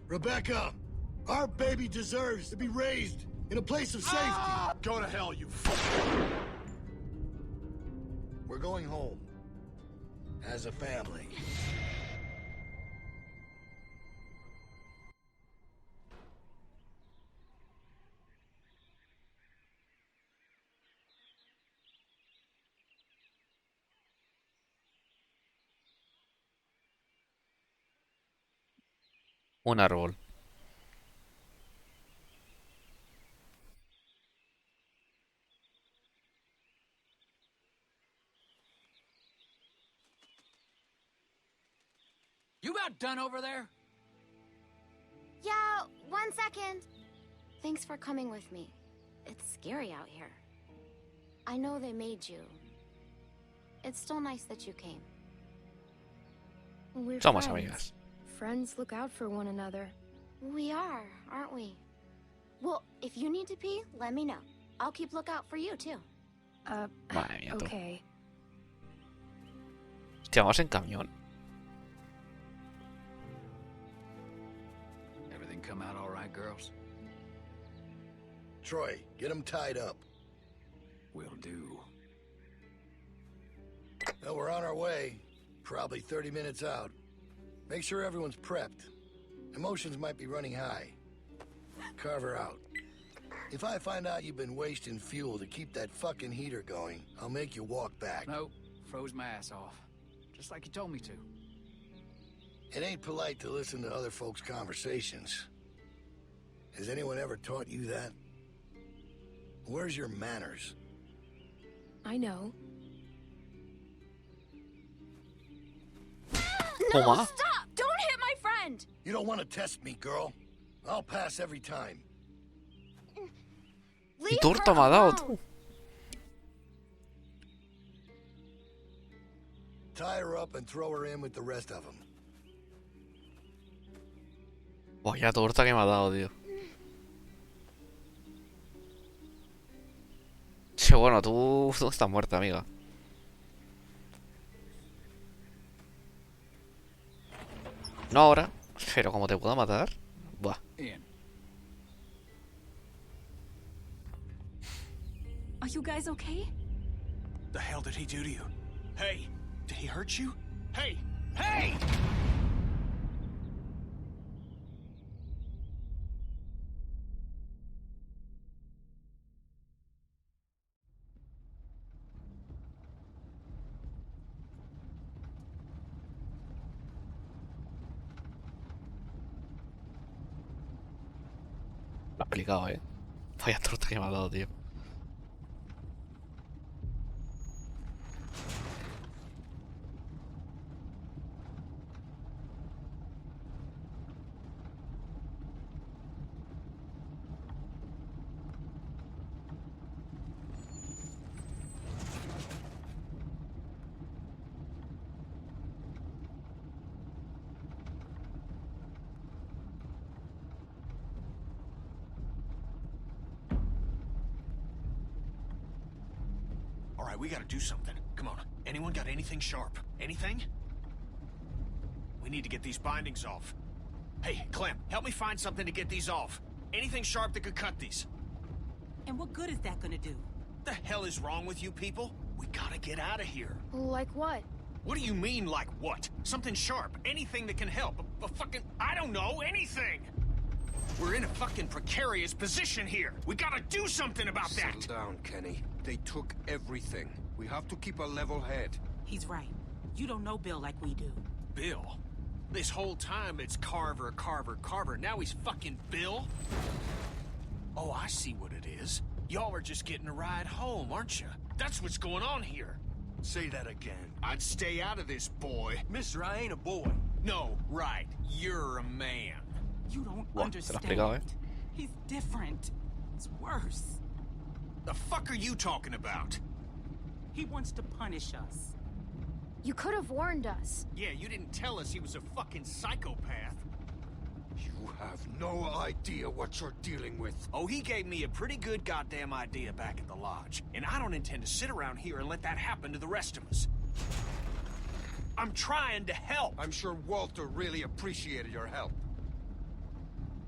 Rebecca, our baby deserves to be raised in a place of safety. Ah! Go to hell, you fuck. We're going home. As a family. Un árbol. You about done over there? Yeah, 1 second. Thanks for coming with me. It's scary out here. I know they made you. It's still nice that you came. We're Somos friends. amigas. Friends look out for one another. We are, aren't we? Well, if you need to pee, let me know. I'll keep lookout for you, too. Madre mía, tú. Okay. Hostia, vamos en camión. Everything come out all right, girls? Troy, get him tied up. Will do. Well, we're on our way. Probably 30 minutes out. Make sure everyone's prepped. Emotions might be running high. Carver out. If I find out you've been wasting fuel to keep that fucking heater going, I'll make you walk back. Nope. Froze my ass off. Just like you told me to. It ain't polite to listen to other folks' conversations. Has anyone ever taught you that? Where's your manners? I know. No, Oma. stop! Don't hit my friend! You don't want to test me, girl. I'll pass every time. Y torta me ha dado, tú. Tie her up and throw her in with the rest of them. Vaya torta que me ha dado, tío. Sí, bueno, tú estás muerta, amiga. No ahora, pero como te puedo matar. Buah. Ian. Are you guys okay? The hell did he do to you? Hey, did he hurt you? Hey! Hey! Lo has explicado, Vaya torta que me ha dado, tío. All right, we gotta do something. Come on. Anyone got anything sharp? Anything? We need to get these bindings off. Hey, Clem, help me find something to get these off. Anything sharp that could cut these. And what good is that gonna do? The hell is wrong with you people? We gotta get out of here. Like what? What do you mean, like what? Something sharp, anything that can help. A fucking, I don't know, anything! We're in a fucking precarious position here. We gotta do something about that! Settle down, Kenny. They took everything. We have to keep a level head. He's right. You don't know Bill like we do. Bill? This whole time it's Carver, Carver, Carver. Now he's fucking Bill? Oh, I see what it is. Y'all are just getting a ride home, aren't you? That's what's going on here. Say that again. I'd stay out of this, boy. Mister, I ain't a boy. No, right. You're a man. You don't Buah, understand. te lo has pegado, He's different. It's worse. The fuck are you talking about? He wants to punish us. You could have warned us. Yeah, you didn't tell us he was a fucking psychopath. You have no idea what you're dealing with. Oh, he gave me a pretty good goddamn idea back at the lodge. And I don't intend to sit around here and let that happen to the rest of us. I'm trying to help. I'm sure Walter really appreciated your help.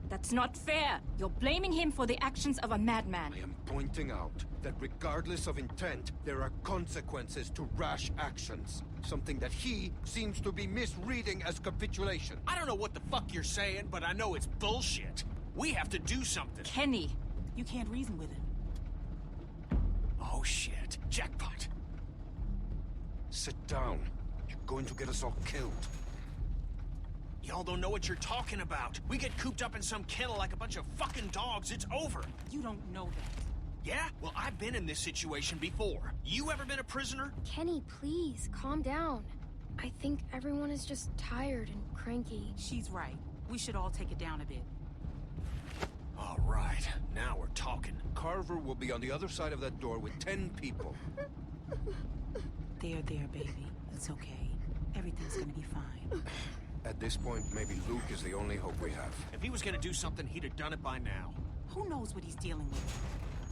That's not fair. You're blaming him for the actions of a madman. I am pointing out that regardless of intent, there are consequences to rash actions. Something that he seems to be misreading as capitulation. I don't know what the fuck you're saying, but I know it's bullshit. We have to do something. Kenny. You can't reason with him. Oh shit. Jackpot. Sit down. You're going to get us all killed. Y'all don't know what you're talking about. We get cooped up in some kennel like a bunch of fucking dogs, it's over. You don't know that. Yeah? Well, I've been in this situation before. You ever been a prisoner? Kenny, please, calm down. I think everyone is just tired and cranky. She's right. We should all take it down a bit. All right. Now we're talking. Carver will be on the other side of that door with 10 people. There, baby. It's okay. Everything's gonna be fine. At this point, maybe Luke is the only hope we have. If he was gonna do something, he'd have done it by now. Who knows what he's dealing with?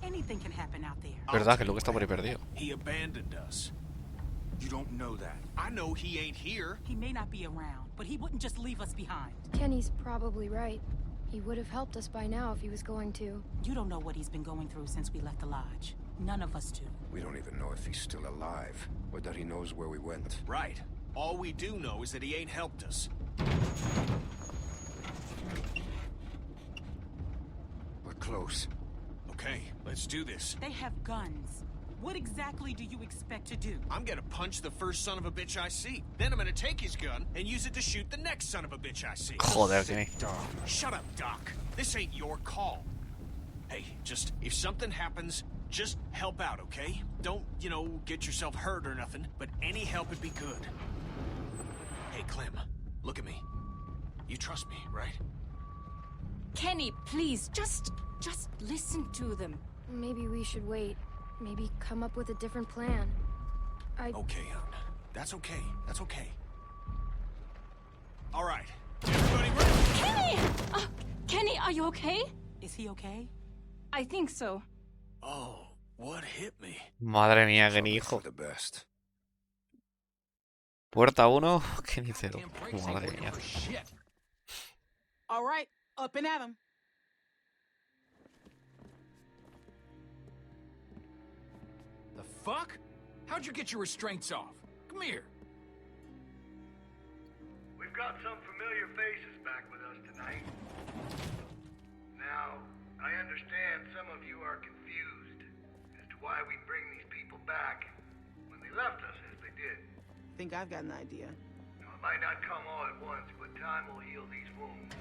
Anything can happen out there. Verdad que Luke está por ahí perdido. He abandoned us. You don't know that. I know he ain't here. He may not be around, but he wouldn't just leave us behind. Kenny's probably right. He would have helped us by now if he was going to. You don't know what he's been going through since we left the lodge. None of us do. We don't even know if he's still alive, or that he knows where we went. Right. All we do know is that he ain't helped us. We're close. Okay, let's do this. They have guns. What exactly do you expect to do? I'm gonna punch the first son of a bitch I see. Then I'm gonna take his gun and use it to shoot the next son of a bitch I see. Joder, Kenny. Shut up, Doc. This ain't your call. Hey, just, if something happens, just help out, okay? Don't, get yourself hurt or nothing, but any help would be good. Hey, Clem, look at me. You trust me, right? Kenny, please, just listen to them. Maybe we should wait. Maybe come up with a different plan. Okay, hon. That's okay. That's okay. All right. Everybody ready? Kenny! Kenny, are you okay? Is he okay? I think so. Oh, what hit me? Madre mía, Kenny, hijo. The best. Puerta 1, Kenny 0. Madre mía. All right, up and at him. The fuck? How'd you get your restraints off? Come here. We've got some familiar faces back with us tonight. Now, I understand some of you are confused as to why we bring these people back when they left us as they did. Think I've got an idea. Now, it might not come all at once, but time will heal these wounds.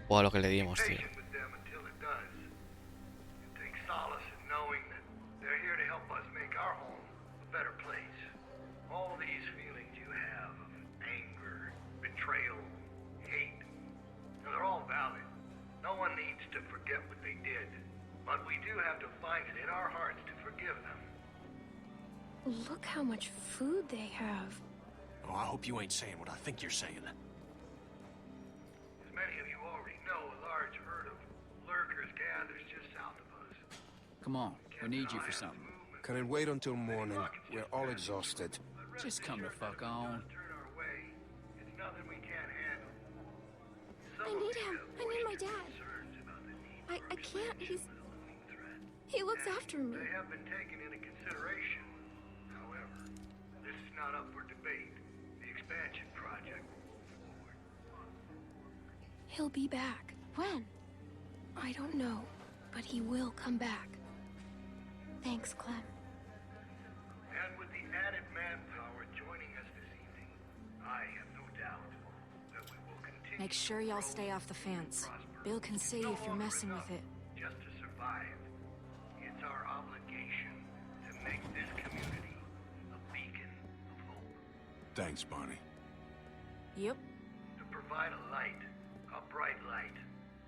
O a lo que le dimos, Be tío. patient with them until it does. And take solace in knowing that they're here to help us make our home a better place. All these feelings you have of anger, betrayal, hate, they're all valid. No one needs to forget what they did. But we do have to find it in our hearts to forgive them. Look how much food they have. Oh, I hope you ain't saying what I think you're saying. As many of you already know, a large herd of lurkers gathers just south of us. Come on, we need you for something. Can it wait until morning? We're all exhausted. Just come the fuck on. It's nothing we can't handle. I need him. I need my dad. I can't. He looks after me. They have been taken into consideration. However, this is not up for debate. expansion project move forward. He'll be back. When? I don't know, but he will come back. Thanks, Clem. And with the added manpower joining us this evening, I have no doubt that we will continue. Make sure y'all stay off the fence. Bill can see if you're messing with it. Just to survive. It's our obligation to make this community a beacon of hope. Thanks, Barney. Yep. To provide a light, a bright light,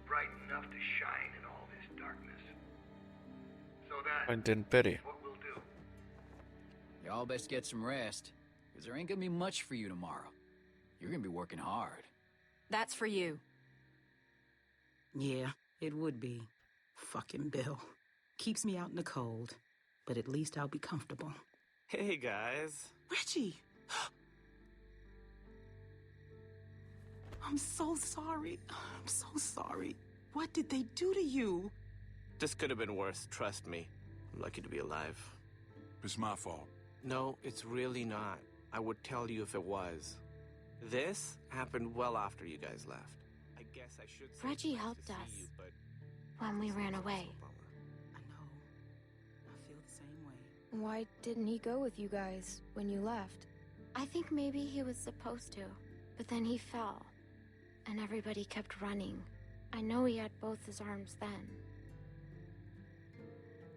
bright enough to shine in all this darkness. So that's what we'll do. Y'all best get some rest, because there ain't gonna be much for you tomorrow. You're gonna be working hard. That's for you. Yeah, it would be. Fucking Bill. Keeps me out in the cold, but at least I'll be comfortable. Hey, guys. Reggie! I'm so sorry. I'm so sorry. What did they do to you? This could have been worse, trust me. I'm lucky to be alive. It's my fault. No, it's really not. I would tell you if it was. This happened well after you guys left. I guess I should say Reggie it's nice helped to see us you, but when we ran away. I know. I feel the same way. Why didn't he go with you guys when you left? I think maybe he was supposed to, but then he fell. And everybody kept running. I know he had both his arms then.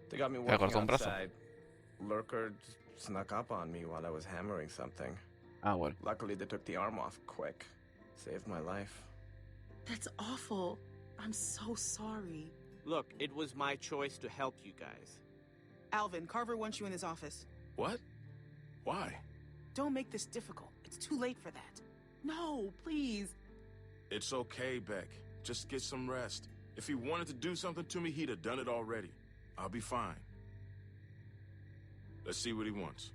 They got me working outside. Lurker snuck up on me while I was hammering something. Ah, well. Luckily, they took the arm off quick. Saved my life. That's awful. I'm so sorry. Look, it was my choice to help you guys. Alvin, Carver wants you in his office. What? Why? Don't make this difficult. It's too late for that. No, please. It's okay, Beck. Just get some rest. If he wanted to do something to me, he'd have done it already. I'll be fine. Let's see what he wants.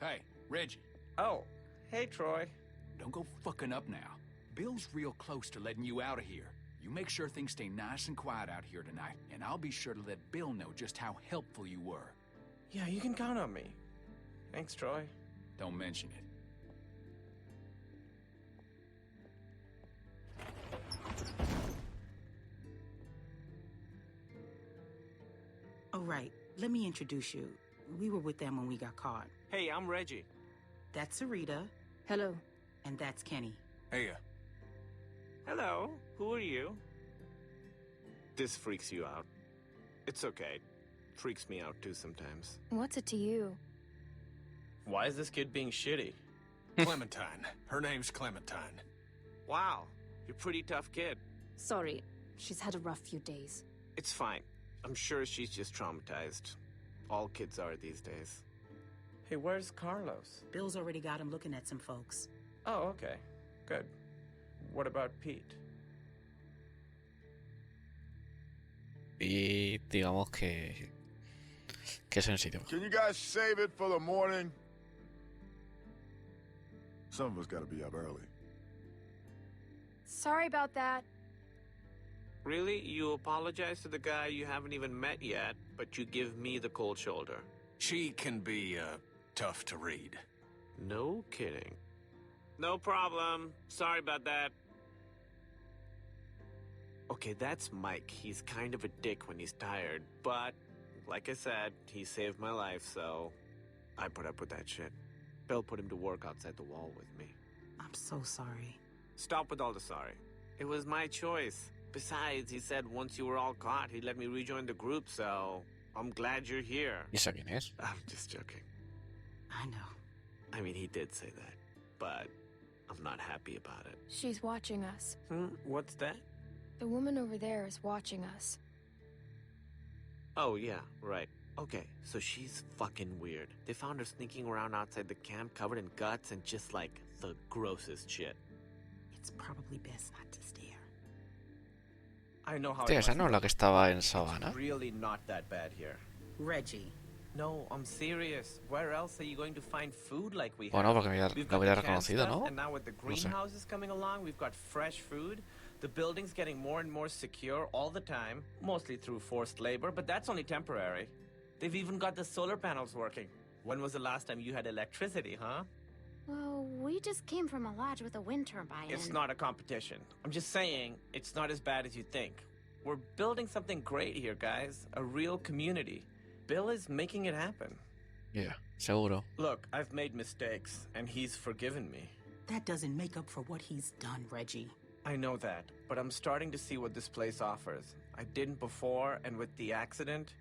Hey, Reggie. Oh, hey, Troy. Don't go fucking up now. Bill's real close to letting you out of here. You make sure things stay nice and quiet out here tonight, and I'll be sure to let Bill know just how helpful you were. Yeah, you can count on me. Thanks, Troy. Don't mention it. Oh, right. Let me introduce you. We were with them when we got caught. Hey, I'm Reggie. That's Sarita. Hello. And that's Kenny. Hey, Hello. Who are you? This freaks you out. It's okay. Freaks me out too sometimes. What's it to you? Why is this kid being shitty? Clementine. Her name's Clementine. Wow. You're a pretty tough kid. Sorry, she's had a rough few days. It's fine. I'm sure she's just traumatized. All kids are these days. Hey, where's Carlos? Bill's already got him looking at some folks. Oh, okay. Good. What about Pete? Y digamos que es sensible. Can you guys save it for the morning? Some of us gotta be up early. Sorry about that. Really? You apologize to the guy you haven't even met yet, but you give me the cold shoulder. She can be, tough to read. No kidding. No problem. Sorry about that. Okay, that's Mike. He's kind of a dick when he's tired, but like I said, he saved my life, so I put up with that shit. Bill put him to work outside the wall with me. I'm so sorry. Stop with all the sorry. It was my choice. Besides, he said once you were all caught, he'd let me rejoin the group, so I'm glad you're here. ¿Y esa quién es? I'm just joking. I know. I mean, he did say that, but I'm not happy about it. She's watching us. What's that? The woman over there is watching us. Oh, yeah, right. Okay, so she's fucking weird. They found her sneaking around outside the camp covered in guts and just like the grossest shit. It's probably best not to stare. I know how Hostia, esa no es la que estaba en Sabana. It's really not that bad here. Reggie. No, I'm serious. Where else are you going to find food like we have? Bueno, porque la hubiera the canned reconocido, stuff, ¿no? And now with the No sé. greenhouses coming along, we've got fresh food. The building's getting more and more secure all the time, mostly through forced labor, but that's only temporary. They've even got the solar panels working. When was the last time you had electricity, huh? Well, we just came from a lodge with a wind turbine. It's not a competition. I'm just saying, it's not as bad as you think. We're building something great here, guys. A real community. Bill is making it happen. Yeah, seguro. Look, I've made mistakes, and he's forgiven me. That doesn't make up for what he's done, Reggie. I know that, but I'm starting to see what this place offers. I didn't before, and with the accident,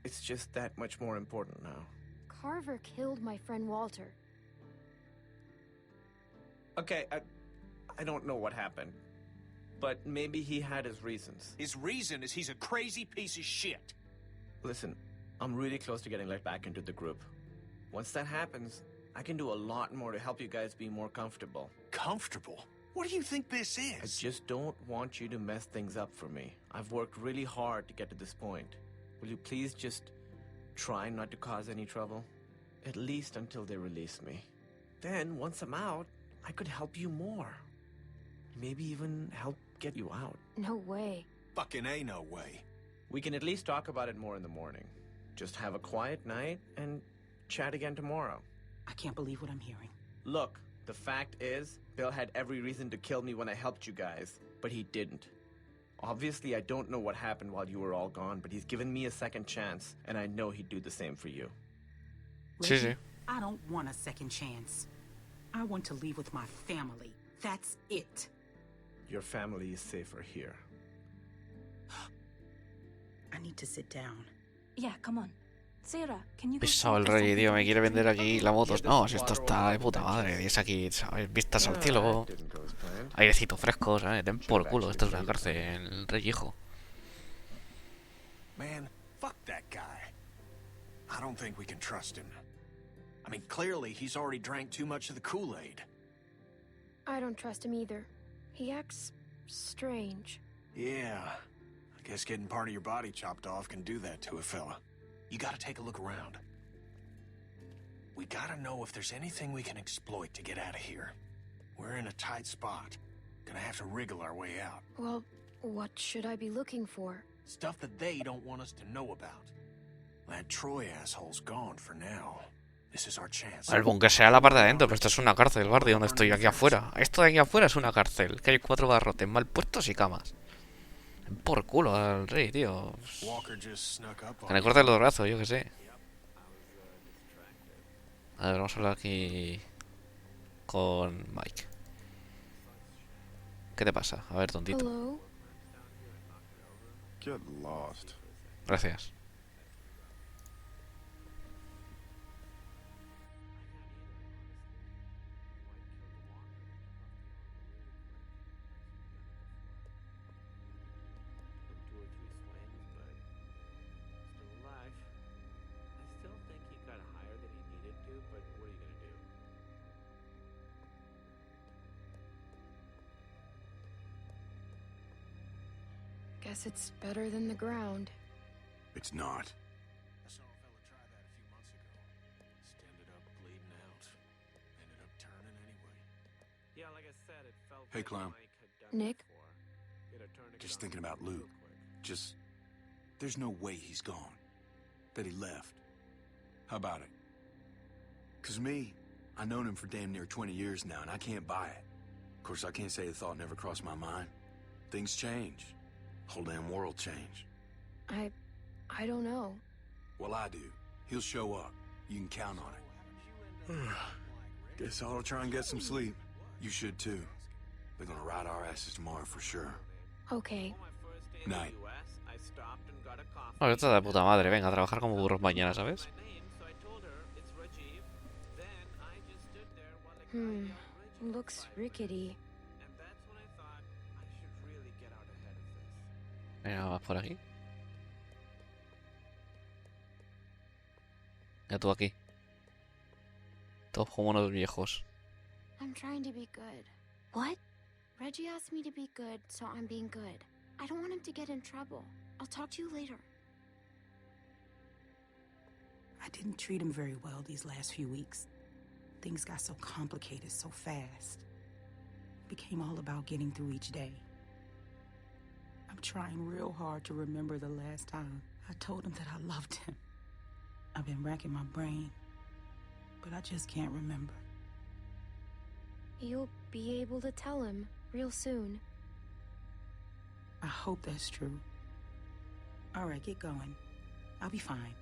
it's just that much more important now. Carver killed my friend Walter. Okay, I don't know what happened, but maybe he had his reasons. His reason is he's a crazy piece of shit. Listen, I'm really close to getting let back into the group. Once that happens, I can do a lot more to help you guys be more comfortable. Comfortable? What do you think this is? I just don't want you to mess things up for me. I've worked really hard to get to this point. Will you please just try not to cause any trouble? At least until they release me. Then, once I'm out, I could help you more. Maybe even help get you out. No way. Fucking ain't no way. We can at least talk about it more in the morning. Just have a quiet night and chat again tomorrow. I can't believe what I'm hearing. Look, the fact is, Bill had every reason to kill me when I helped you guys, but he didn't. Obviously, I don't know what happened while you were all gone, but he's given me a second chance, and I know he'd do the same for you. Reggie, I don't want a second chance. I want to leave with my family. That's it. Your family is safer here. I need to sit down. Yeah, come on. Sarah, can you go Pisado el rey, tío, me quiere vender aquí la moto. No, si esto está de puta madre. Es aquí, ¿sabes? Vistas al cielo. Airecito fresco, ¿sabes? Den por culo, esto es una cárcel, rey hijo. Man, fuck that guy. I don't think we can trust him. I mean, clearly he's already drank too much of the Kool-Aid. I don't trust him either. He acts strange. Yeah, I guess getting part of your body chopped off can do that to a fella. You gotta take a look around. We gotta know if there's anything we can exploit to get out of here. We're in a tight spot. Gonna have to wriggle our way out. Well, what should I be looking for? Stuff that they don't want us to know about. That Troy asshole's gone for now. This is our chance. El búnker sea la parte de adentro, pero esto es una cárcel, Bardi, donde estoy aquí afuera. Esto de aquí afuera es una cárcel, que hay 4 barrotes mal puestos y camas. Por culo al rey, tío. Que le corte los brazos, yo que sé. A ver, vamos a hablar aquí con Mike. ¿Qué te pasa? A ver, tontito. Gracias. Guess it's better than the ground. It's not. I saw a fella try that a few months ago. Just ended up bleeding out. Ended up turning anyway. Yeah, like I said, it felt Hey, Clown. Nick? Just thinking about Luke. Just... There's no way he's gone. That he left. How about it? 'Cause me, I've known him for damn near 20 years now, and I can't buy it. Of course, I can't say the thought never crossed my mind. Things change. Whole damn world changed. I don't know. Well, I do. He'll show up. You can count on it. Guess I'll try and get some sleep. You should too. They're gonna ride our asses tomorrow for sure. Okay. Night. Bueno, esto de puta madre. Venga, a trabajar como burros mañana, ¿sabes? Looks rickety. Venga, vas por aquí. Ya tú aquí. Todos como unos viejos. I'm trying to be good. What? Reggie asked me to be good, so I'm being good. I don't want him to get in trouble. I'll talk to you later. I didn't treat him very well these last few weeks. Things got so complicated so fast. It became all about getting through each day. I'm trying real hard to remember the last time I told him that I loved him. I've been racking my brain, but I just can't remember. You'll be able to tell him real soon. I hope that's true. All right, get going. I'll be fine.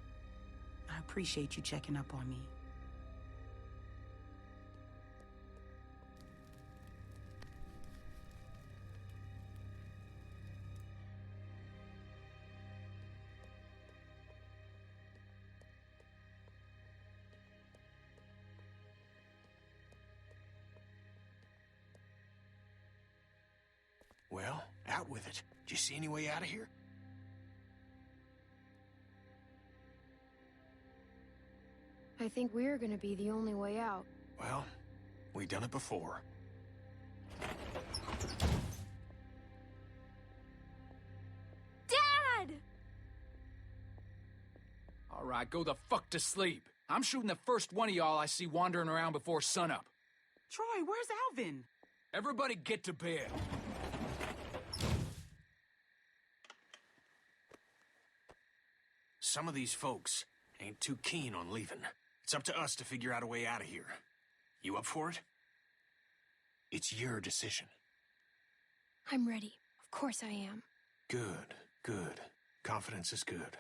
I appreciate you checking up on me. Well, out with it. Do you see any way out of here? I think we're gonna be the only way out. Well, we've done it before. Dad! All right, go the fuck to sleep. I'm shooting the first one of y'all I see wandering around before sunup. Troy, where's Alvin? Everybody get to bed. Some of these folks ain't too keen on leaving. It's up to us to figure out a way out of here. You up for it? It's your decision. I'm ready. Of course I am. Good, good. Confidence is good.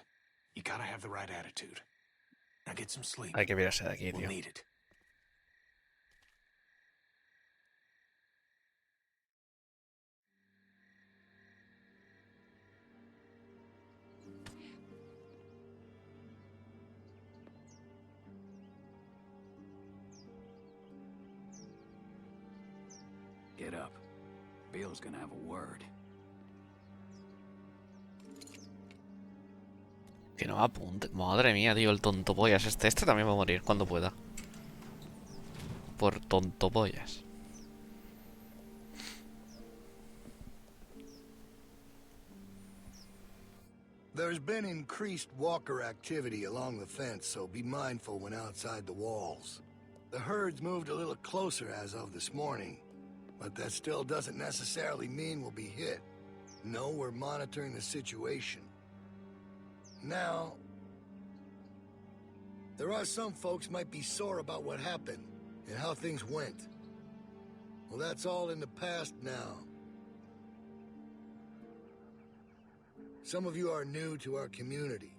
You gotta have the right attitude. Now get some sleep. Hay que mirarse de aquí, We'll tío. need it. Get up. Bill's gonna have a word. Que no apunte. Madre mía, tío, el tonto pollas. Este también va a morir cuando pueda. Por tonto pollas. There's been increased walker activity along the fence, so be mindful when outside the walls. The herd's moved a little closer as of this morning, but that still doesn't necessarily mean we'll be hit. No, we're monitoring the situation. Now, there are some folks might be sore about what happened and how things went. Well, that's all in the past now. Some of you are new to our community.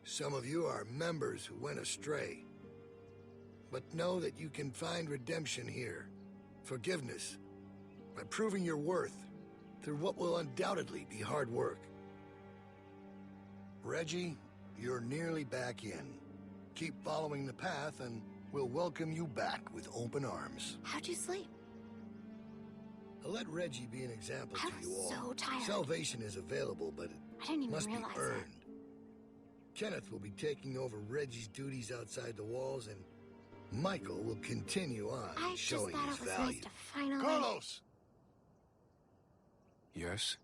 Some of you are members who went astray. But know that you can find redemption here, forgiveness, by proving your worth through what will undoubtedly be hard work. Reggie, you're nearly back in. Keep following the path and we'll welcome you back with open arms. How'd you sleep? Let Reggie be an example to you all. So tired. Salvation is available, but I didn't it even must be realize earned. Kenneth will be taking over Reggie's duties outside the walls, and Michael will continue on I just showing thought his it was value. nice to finally... Carlos! Yes?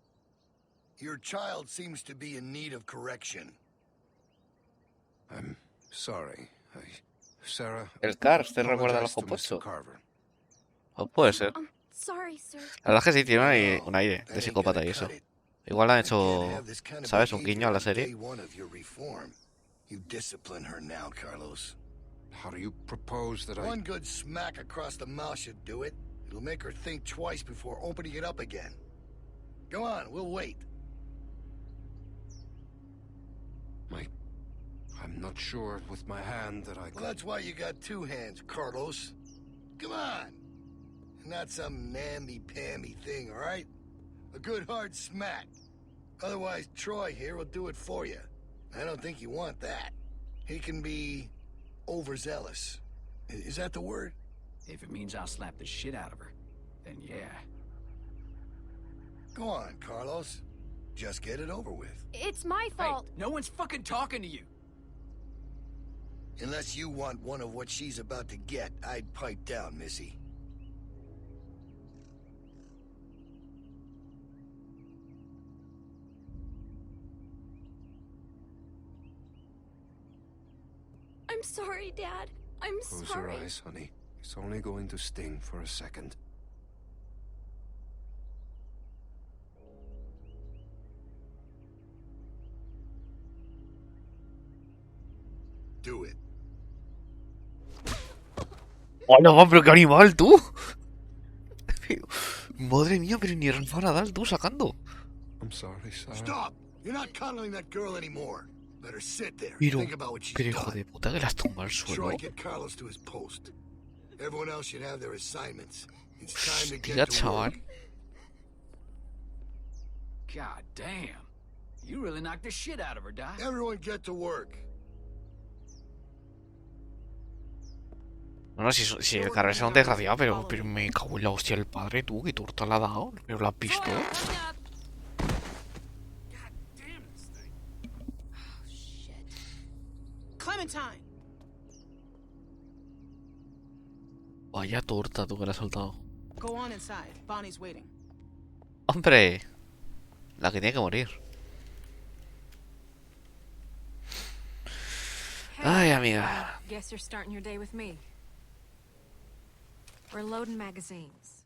Your child seems to be in need of correction. I'm sorry. Sarah... El Cars, ¿te recuerda a los compuestos? O puede ser. Sorry, sir. La verdad es que sí, tiene un aire de psicópata y eso. Igual le han hecho, ¿sabes? Un guiño a la serie. You discipline her now, Carlos. How do you propose that I... One good smack across the mouth should do it. It'll make her think twice before opening it up again. Go on, we'll wait. I'm not sure with my hand that I could... Well, that's why you got two hands, Carlos. Come on. Not some namby-pamby thing, all right? A good hard smack. Otherwise, Troy here will do it for you. I don't think you want that. He can be overzealous. Is that the word? If it means I'll slap the shit out of her, then yeah. Go on, Carlos. Just get it over with. It's my fault. Hey, no one's fucking talking to you. Unless you want one of what she's about to get, I'd pipe down, Missy. I'm sorry, Dad. I'm Close sorry. your eyes, honey. It's only going to sting for a second. Do it. ¡Hola, pero qué animal, tú! Madre mía, pero ni Rafa Nadal, tú sacando. I'm sorry, Sarah. Stop! You're not cuddling that girl anymore. Let her sit there. Pero, Think about what she's pero hijo done. de puta, que las tumba al suelo. Troy, get Carlos to his post. Everyone else should have their assignments. It's time to Hostia, get to chaval. work. God damn. You really knocked the shit out of her, Doc. Everyone get to work. No, si el carrera se no te desgraciado, pero me cago en la hostia el padre, tú, que torta la ha dado. ¿Pero la has visto? Clementine. Vaya torta, tú, que la has soltado. Go on inside. Bonnie's waiting. ¡Hombre! La que tiene que morir. Ay, amiga. Guess you're starting your day with me. We're loading magazines.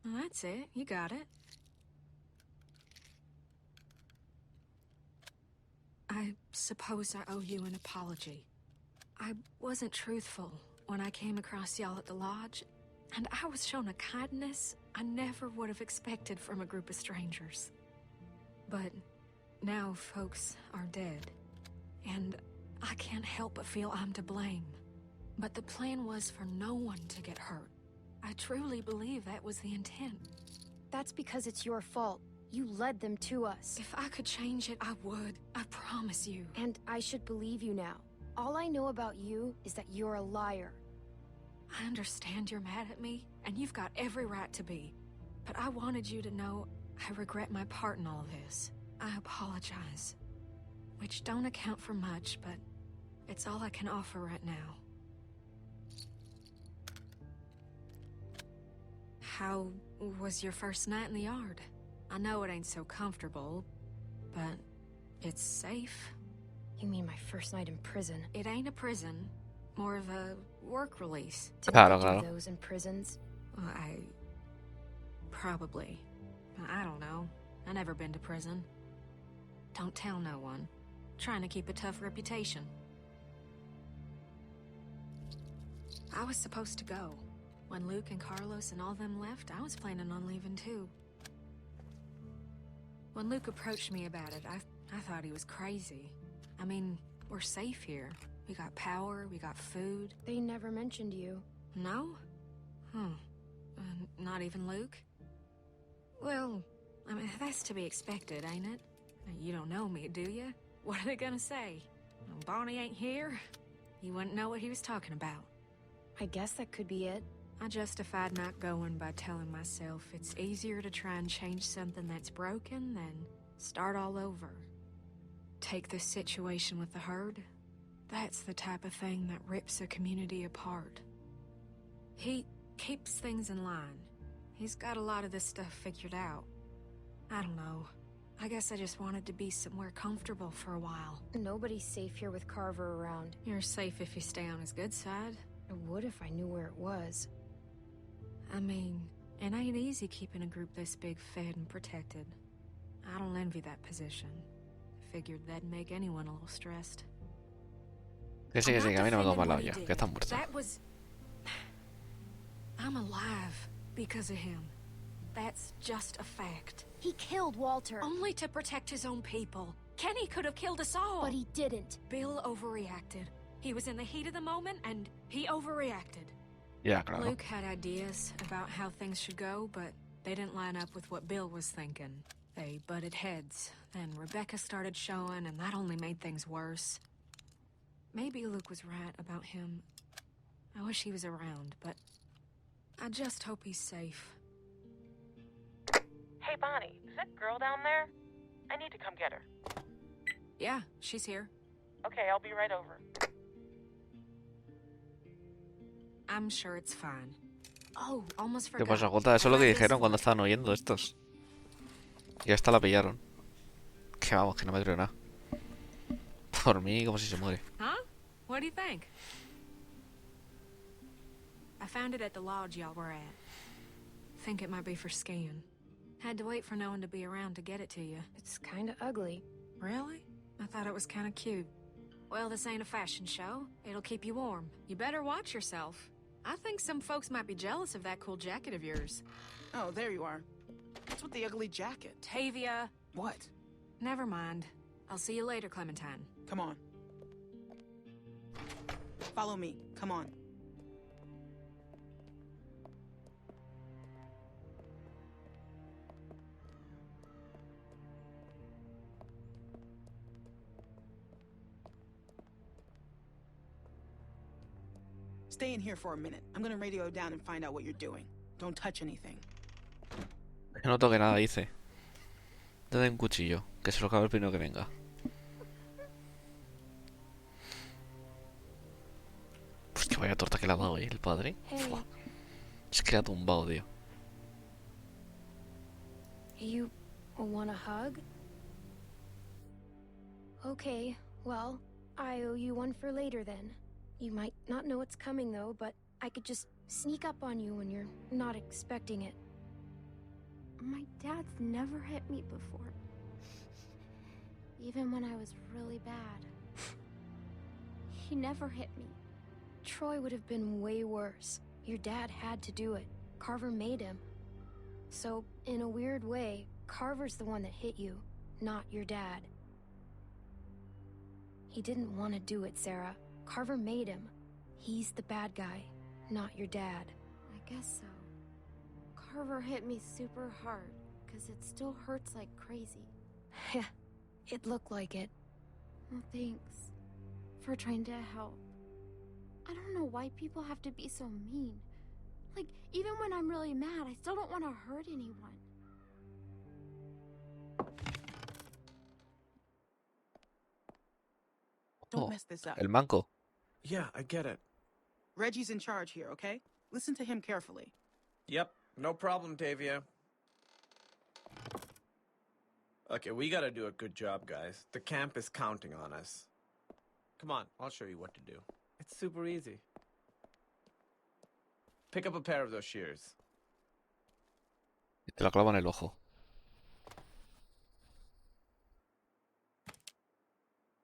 Well, that's it. You got it. I suppose I owe you an apology. I wasn't truthful when I came across y'all at the lodge, and I was shown a kindness I never would have expected from a group of strangers. But now folks are dead, and I can't help but feel I'm to blame. But the plan was for no one to get hurt. I truly believe that was the intent. That's because it's your fault. You led them to us. If I could change it, I would. I promise you. And I should believe you now. All I know about you is that you're a liar. I understand you're mad at me, and you've got every right to be. But I wanted you to know I regret my part in all this. I apologize. Which don't account for much, but it's all I can offer right now. How was your first night in the yard? I know it ain't so comfortable, but it's safe. You mean my first night in prison? It ain't a prison, more of a work release. Claro, Do claro. those in prisons? Probably. I don't know. I never been to prison. Don't tell no one. Trying to keep a tough reputation. I was supposed to go. When Luke and Carlos and all them left, I was planning on leaving too. When Luke approached me about it, I thought he was crazy. I mean, we're safe here. We got power, we got food. They never mentioned you. No? Not even Luke? Well, I mean, that's to be expected, ain't it? You don't know me, do you? What are they gonna say? Bonnie ain't here? You wouldn't know what he was talking about. I guess that could be it. I justified not going by telling myself it's easier to try and change something that's broken than start all over. Take this situation with the herd. That's the type of thing that rips a community apart. He keeps things in line. He's got a lot of this stuff figured out. I don't know. I guess I just wanted to be somewhere comfortable for a while. Nobody's safe here with Carver around. You're safe if you stay on his good side. I would if I knew where it was. I mean, it ain't easy keeping a group this big fed and protected. I don't envy that position. Figured that'd make anyone a little stressed. Que sí, que a mí no me toma la olla, que está muerta. That was... I'm alive because of him. That's just a fact. He killed Walter. Only to protect his own people. Kenny could have killed us all. But he didn't. Bill overreacted. He was in the heat of the moment, and he overreacted. Yeah, claro. Luke had ideas about how things should go, but they didn't line up with what Bill was thinking. They butted heads. Then Rebecca started showing, and that only made things worse. Maybe Luke was right about him. I wish he was around, but I just hope he's safe. Hey, Bonnie, is that girl down there? I need to come get her. Yeah, she's here. Okay, I'll be right over. I'm sure it's fine. Oh, almost ¿Qué forgot. pasa, Jota? Eso es lo que dijeron cuando estaban oyendo estos. Y esta la pillaron. Que vamos, que no me creo nada. Por mí, como si se muere. Huh? What do you think? I found it at the lodge y'all were at. Think it might be for scan. Had to wait for no one to be around to get it to you. It's kinda ugly. Really? I thought it was kinda cute. Well, this ain't a fashion show. It'll keep you warm. You better watch yourself. I think some folks might be jealous of that cool jacket of yours. Oh, there you are. What's with the ugly jacket? Tavia! What? Never mind. I'll see you later, Clementine. Come on. Follow me. Come on. Stay in here for a minute. I'm gonna radio down and find out what you're doing. Don't touch anything. Que no toque nada, dice. Dale un cuchillo, que se lo cabe el primero que venga. Hostia, vaya torta que le ha dado, el padre. Fua. Es que le ha tumbado, tío. You want a hug? Okay, well, I owe you one for later then. You might not know it's coming though, but I could just sneak up on you when you're not expecting it. My dad's never hit me before. Even when I was really bad. He never hit me. Troy would have been way worse. Your dad had to do it. Carver made him. So, in a weird way, Carver's the one that hit you, not your dad. He didn't want to do it, Sarah. Carver made him. He's the bad guy, not your dad. I guess so. Carver hit me super hard, because it still hurts like crazy. Heh, it looked like it. Well, thanks for trying to help. I don't know why people have to be so mean. Like, even when I'm really mad, I still don't want to hurt anyone. Don't mess this up. El manco. Yeah, I get it. Reggie's in charge here, okay? Listen to him carefully. Yep, no problem, Tavia. Okay, we gotta do a good job, guys. The camp is counting on us. Come on, I'll show you what to do. It's super easy. Pick up a pair of those shears. Y te la clava en el ojo.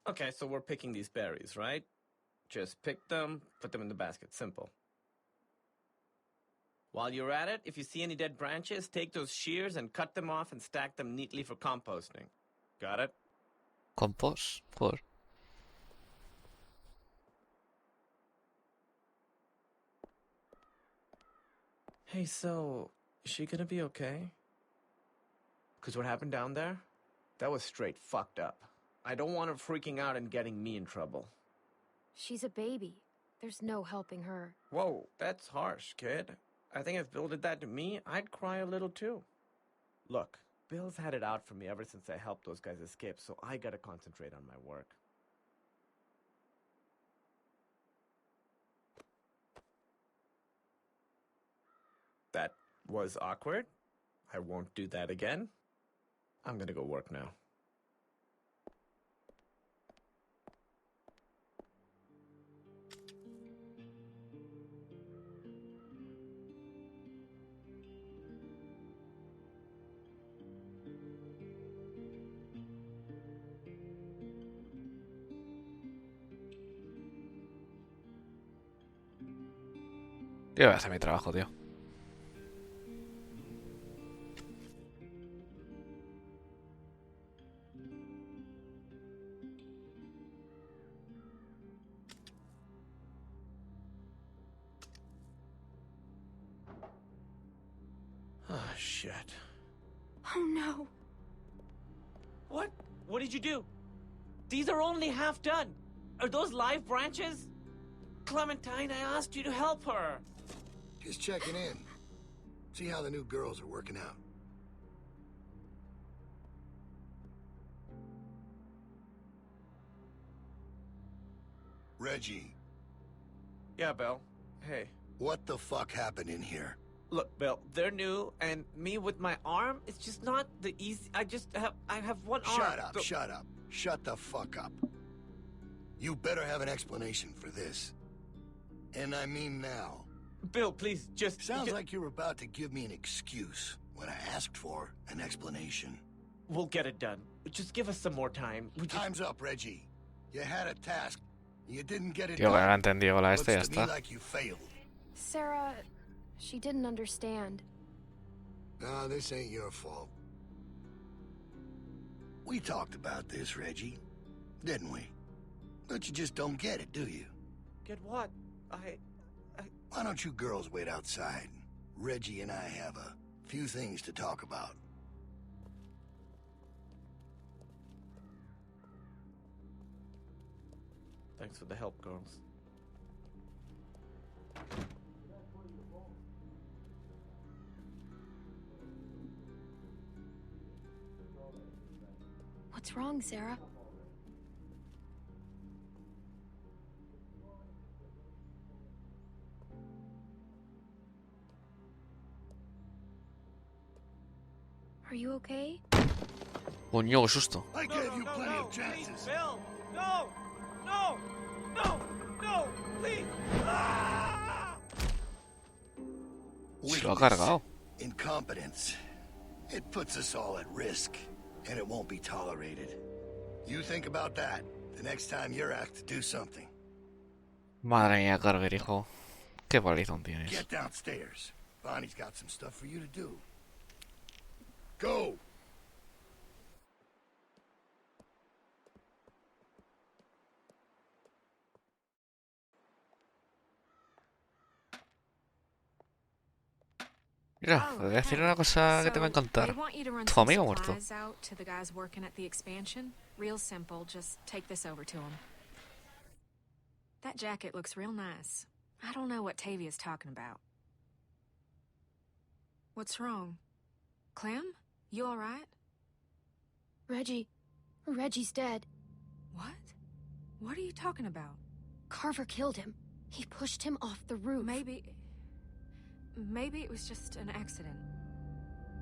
Okay, so we're picking these berries, right? Just pick them, put them in the basket. Simple. While you're at it, if you see any dead branches, take those shears and cut them off and stack them neatly for composting. Got it? Compost, por. Hey, so, is she gonna be okay? Because what happened down there? That was straight fucked up. I don't want her freaking out and getting me in trouble. She's a baby. There's no helping her. Whoa, that's harsh, kid. I think if Bill did that to me, I'd cry a little too. Look, Bill's had it out for me ever since I helped those guys escape, so I gotta concentrate on my work. That was awkward. I won't do that again. I'm gonna go work now. Yo voy a hacer mi trabajo, tío. Oh, shit. Oh, no. What? What did you do? These are only half done. Are those live branches? Clementine, I asked you to help her. Just checking in. See how the new girls are working out. Reggie. Yeah, Bill. Hey. What the fuck happened in here? Look, Bill, they're new, and me with my arm, it's just not the easy... I have one arm. Shut up, shut up. Shut the fuck up. You better have an explanation for this. And I mean now. Bill, please, just... Sounds like you're about to give me an excuse. when I asked for an explanation. We'll get it done. Just give us some more time. Time's up, Reggie. You had a task. You didn't get it Tío, que done. ahora he entendido la Looks ya to me está. like you failed. Sarah, she didn't understand. No, this ain't your fault. We talked about this, Reggie, didn't we? But you just don't get it, do you? Get what? Why don't you girls wait outside? Reggie and I have a few things to talk about. Thanks for the help, girls. What's wrong, Sarah? Are you okay? Coño, qué susto. I gave you plenty of chances. Bill! No! No! No! No! Please! Se lo ha cargado. Incompetence. It puts us all at risk, and it won't be tolerated. You think about that the next time you're asked to do something. Madre mía, Carver, hijo. Qué palizón tienes. Get downstairs. Bonnie's got some stuff for you to do. Go! Mira, te voy a decir una cosa que te va a encantar. Tu amigo muerto. Out to the guys working at the expansion. Real simple, just take this over to them. That jacket looks real nice. I don't know what Tavia's talking about. What's wrong? Clem? You all right? Reggie's dead. What? What are you talking about? Carver killed him. He pushed him off the roof. Maybe it was just an accident.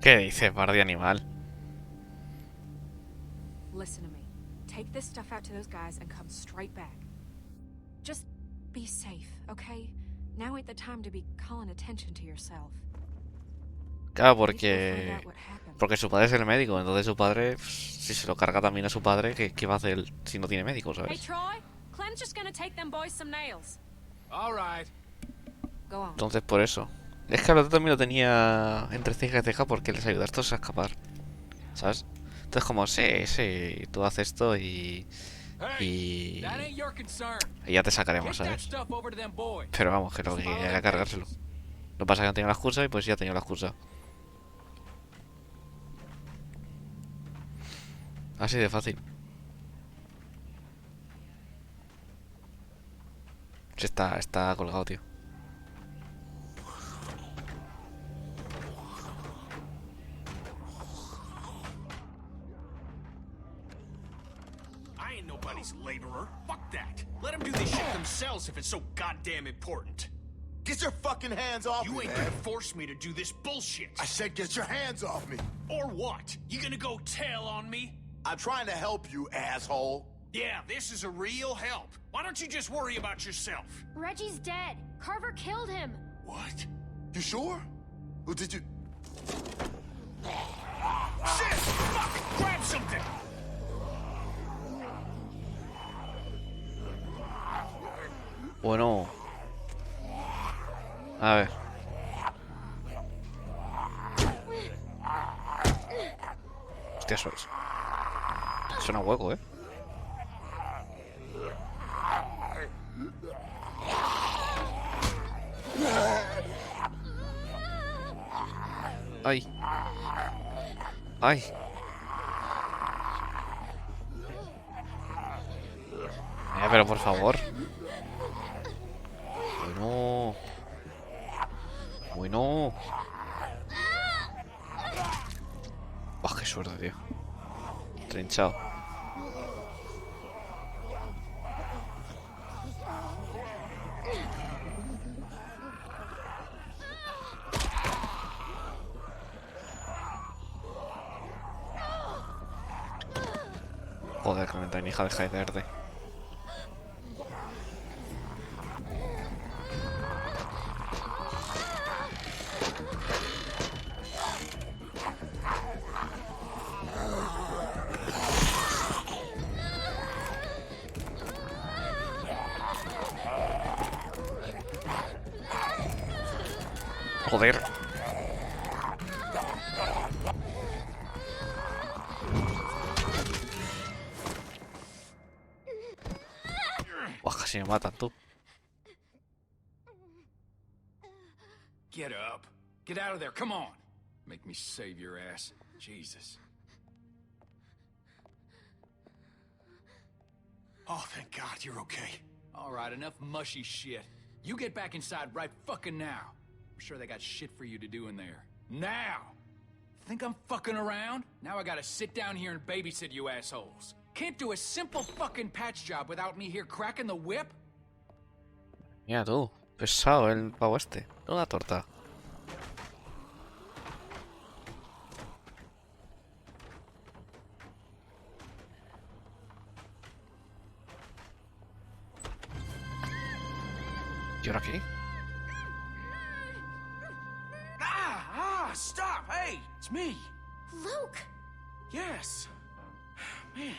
¿Qué dices, par de animal? Listen to me. Take this stuff out to those guys and come straight back. Just be safe, okay? Now ain't the time to be calling attention to yourself. Claro, porque su padre es el médico, entonces su padre, si se lo carga también a su padre, ¿qué va a hacer él si no tiene médico, Hey sabes? Troy, Clem's just gonna take them boys some nails. All right. Go on. Entonces por eso. Es que al otro también lo tenía entre ceja y ceja porque les ayuda a estos a escapar, ¿sabes? Entonces como, sí, tú haces esto y ya te sacaremos, ¿sabes? Pero vamos, que lo que era cargárselo. Lo que pasa es que han tenido la excusa y pues ya ha tenido la excusa. Así de fácil. Sí, está colgado, tío. I ain't nobody's laborer. Fuck that. Let them do this shit themselves if it's so goddamn important. Get your fucking hands off me, You ain't man. gonna force me to do this bullshit. I said get your hands off me. Or what? You gonna go tell on me? I'm trying to help you, asshole. Yeah, this is a real help. Why don't you just worry about yourself? Reggie's dead. Carver killed him. What? You sure? Or did you... Shit! Fuck! Grab something! Bueno. A ver. Hostia, eso es. Suena hueco, ¿eh? Ay. Ay. Pero por favor. Bueno. Bueno. Buah, qué suerte, tío. Trinchado. Joder, Clementine, hija, deja de caerte. Joder. Buah, casi me matan, tú. Get up. Get out of there, come on. Make me save your ass. Jesus. Oh, thank God you're okay. All right, enough mushy shit. You get back inside right fucking now. I'm sure they got shit for you to do in there. Now! Think I'm fucking around? Now I gotta sit down here and babysit you assholes. Can't do a simple fucking patch job without me here cracking the whip? Mira tú, pesado el pavo este. Una torta. ¿Y ahora qué? Stop! Hey, it's me. Luke! Yes. Man,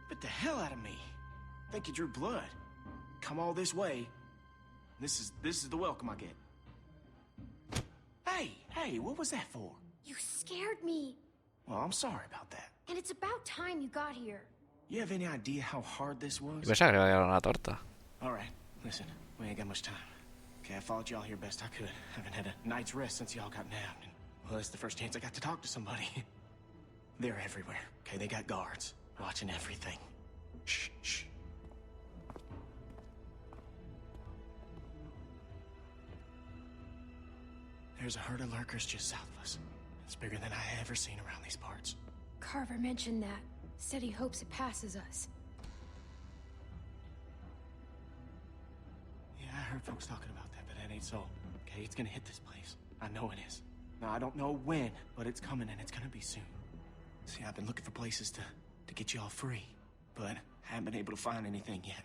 bit the hell out of me. Think you drew blood. Come all this way. This is the welcome I get. Hey, what was that for? You scared me. Well, I'm sorry about that. And it's about time you got here. You have any idea how hard this was? Pensaba que era una torta. All right, listen, we ain't got much time. Okay, I followed y'all here best I could. Haven't had a night's rest since y'all got nabbed. And, well, it's the first chance I got to talk to somebody. They're everywhere, okay? They got guards watching everything. Shh. There's a herd of lurkers just south of us. It's bigger than I ever seen around these parts. Carver mentioned that. Said he hopes it passes us. Yeah, I heard folks talking about that, but that ain't so. Okay, it's gonna hit this place. I know it is. Now, I don't know when, but it's coming and it's gonna be soon. See, I've been looking for places to get you all free, but haven't been able to find anything yet.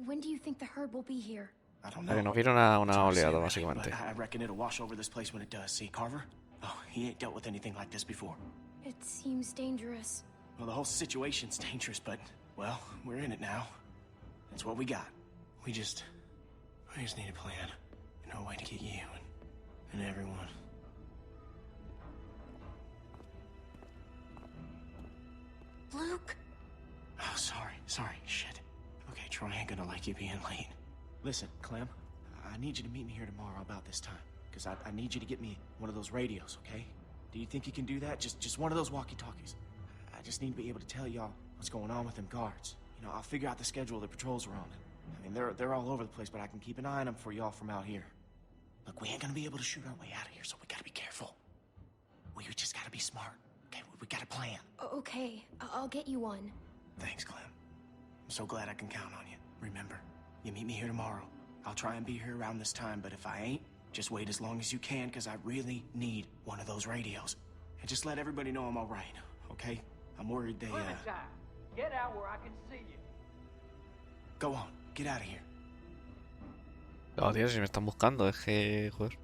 When do you think the herd will be here? I don't know. Que nos viene una oleada, básicamente. I reckon it'll wash over this place when it does. See, Carver? Oh, he ain't dealt with anything like this before. It seems dangerous. Well, the whole situation's dangerous, but, well, we're in it now. That's what we got. We just need a plan. And a way to get you and everyone. Luke? Oh, sorry, shit. Okay, Troy ain't gonna like you being late. Listen, Clem, I need you to meet me here tomorrow about this time. Because I need you to get me one of those radios, okay? Do you think you can do that? Just one of those walkie-talkies. I just need to be able to tell y'all what's going on with them guards. You know, I'll figure out the schedule the patrols are on. I mean, they're all over the place, but I can keep an eye on them for y'all from out here. Look, we ain't gonna be able to shoot our way out of here, so we gotta be careful. We just gotta be smart, okay? We got a plan. Okay, I'll get you one. Thanks, Clem. I'm so glad I can count on you. Remember, you meet me here tomorrow. I'll try and be here around this time, but if I ain't, just wait as long as you can, because I really need one of those radios. And just let everybody know I'm all right, okay? I'm worried they, Clementine, get out where I can see you. Go on, get out of here. Oh, tío, si me están buscando, es que... Joder.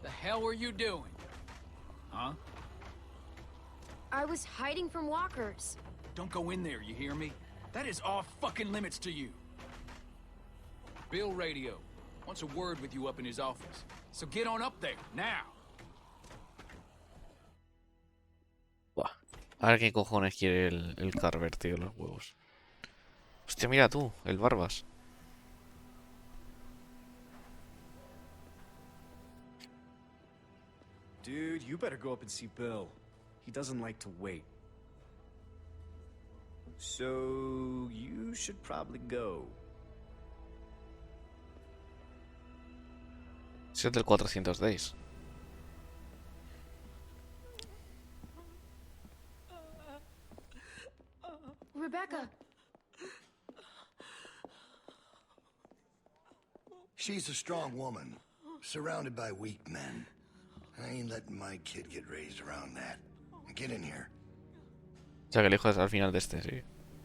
The hell were you doing? Huh? I was hiding from walkers. Don't go in there, you hear me? That is off fucking limits to you. Bill Radio wants a word with you up in his office. So get on up there, now. Buah. A ver qué cojones quiere el Carver, tío, los huevos. Hostia, mira tú, el Barbas. Dude, you better go up and see Bill. He doesn't like to wait. So, you should probably go. Es el del 400 Days. Rebecca! She's a strong woman, surrounded by weak men. I ain't letting my kid get raised around that. Get in here. O sea que el hijo es al final de este, sí.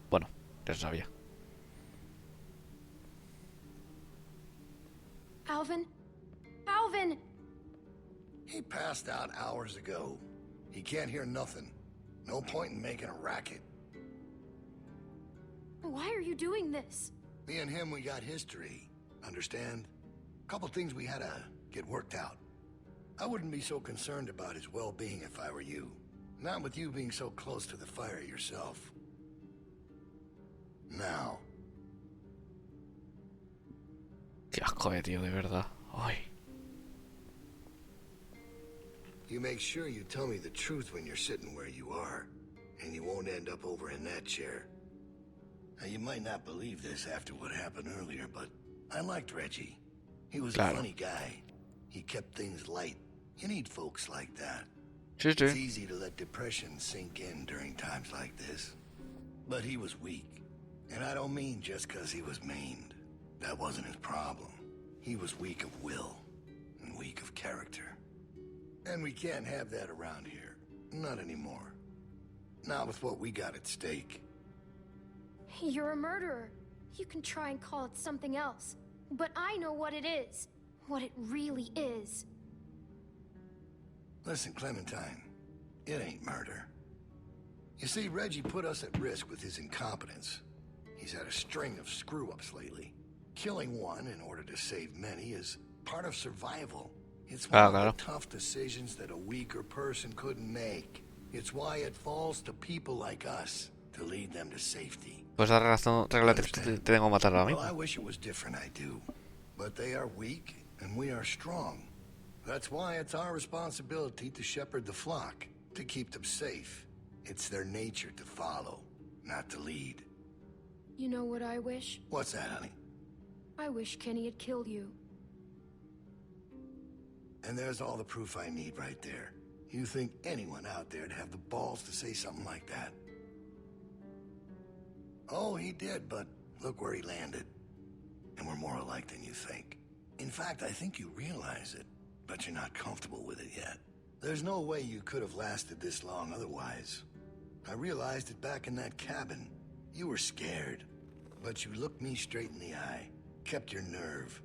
Bueno, ya se sabía. Alvin? Alvin! He passed out hours ago. He can't hear nothing. No point in making a racket. Why are you doing this? Me and him, we got history. Understand? Couple things we had to get worked out. I wouldn't be so concerned about his well-being if I were you. Not with you being so close to the fire yourself. Now. Qué asco, tío, de verdad. Ay. You make sure you tell me the truth when you're sitting where you are, and you won't end up over in that chair. Now, you might not believe this after what happened earlier, but I liked Reggie. He was a funny guy. He kept things light. You need folks like that. It's easy to let depression sink in during times like this. But he was weak. And I don't mean just because he was maimed. That wasn't his problem. He was weak of will and weak of character. And we can't have that around here. Not anymore. Not with what we got at stake. You're a murderer. You can try and call it something else. But I know what it is. What it really is. Listen, Clementine. It ain't murder. You see, Reggie put us at risk with his incompetence. He's had a string of screw-ups lately. Killing one in order to save many is part of survival. It's one of the tough decisions that a weaker person couldn't make. It's why it falls to people like us to lead them to safety. Pues la razón, regla te tengo que matar ahora mismo. Well, I wish it was different, I do. But they are weak, and we are strong. That's why it's our responsibility to shepherd the flock, to keep them safe. It's their nature to follow, not to lead. You know what I wish? What's that, honey? I wish Kenny had killed you. And there's all the proof I need right there. You think anyone out there'd have the balls to say something like that? Oh, he did, but look where he landed. And we're more alike than you think. In fact, I think you realize it, but you're not comfortable with it yet. There's no way you could have lasted this long otherwise. I realized it back in that cabin. You were scared, but you looked me straight in the eye, kept your nerve.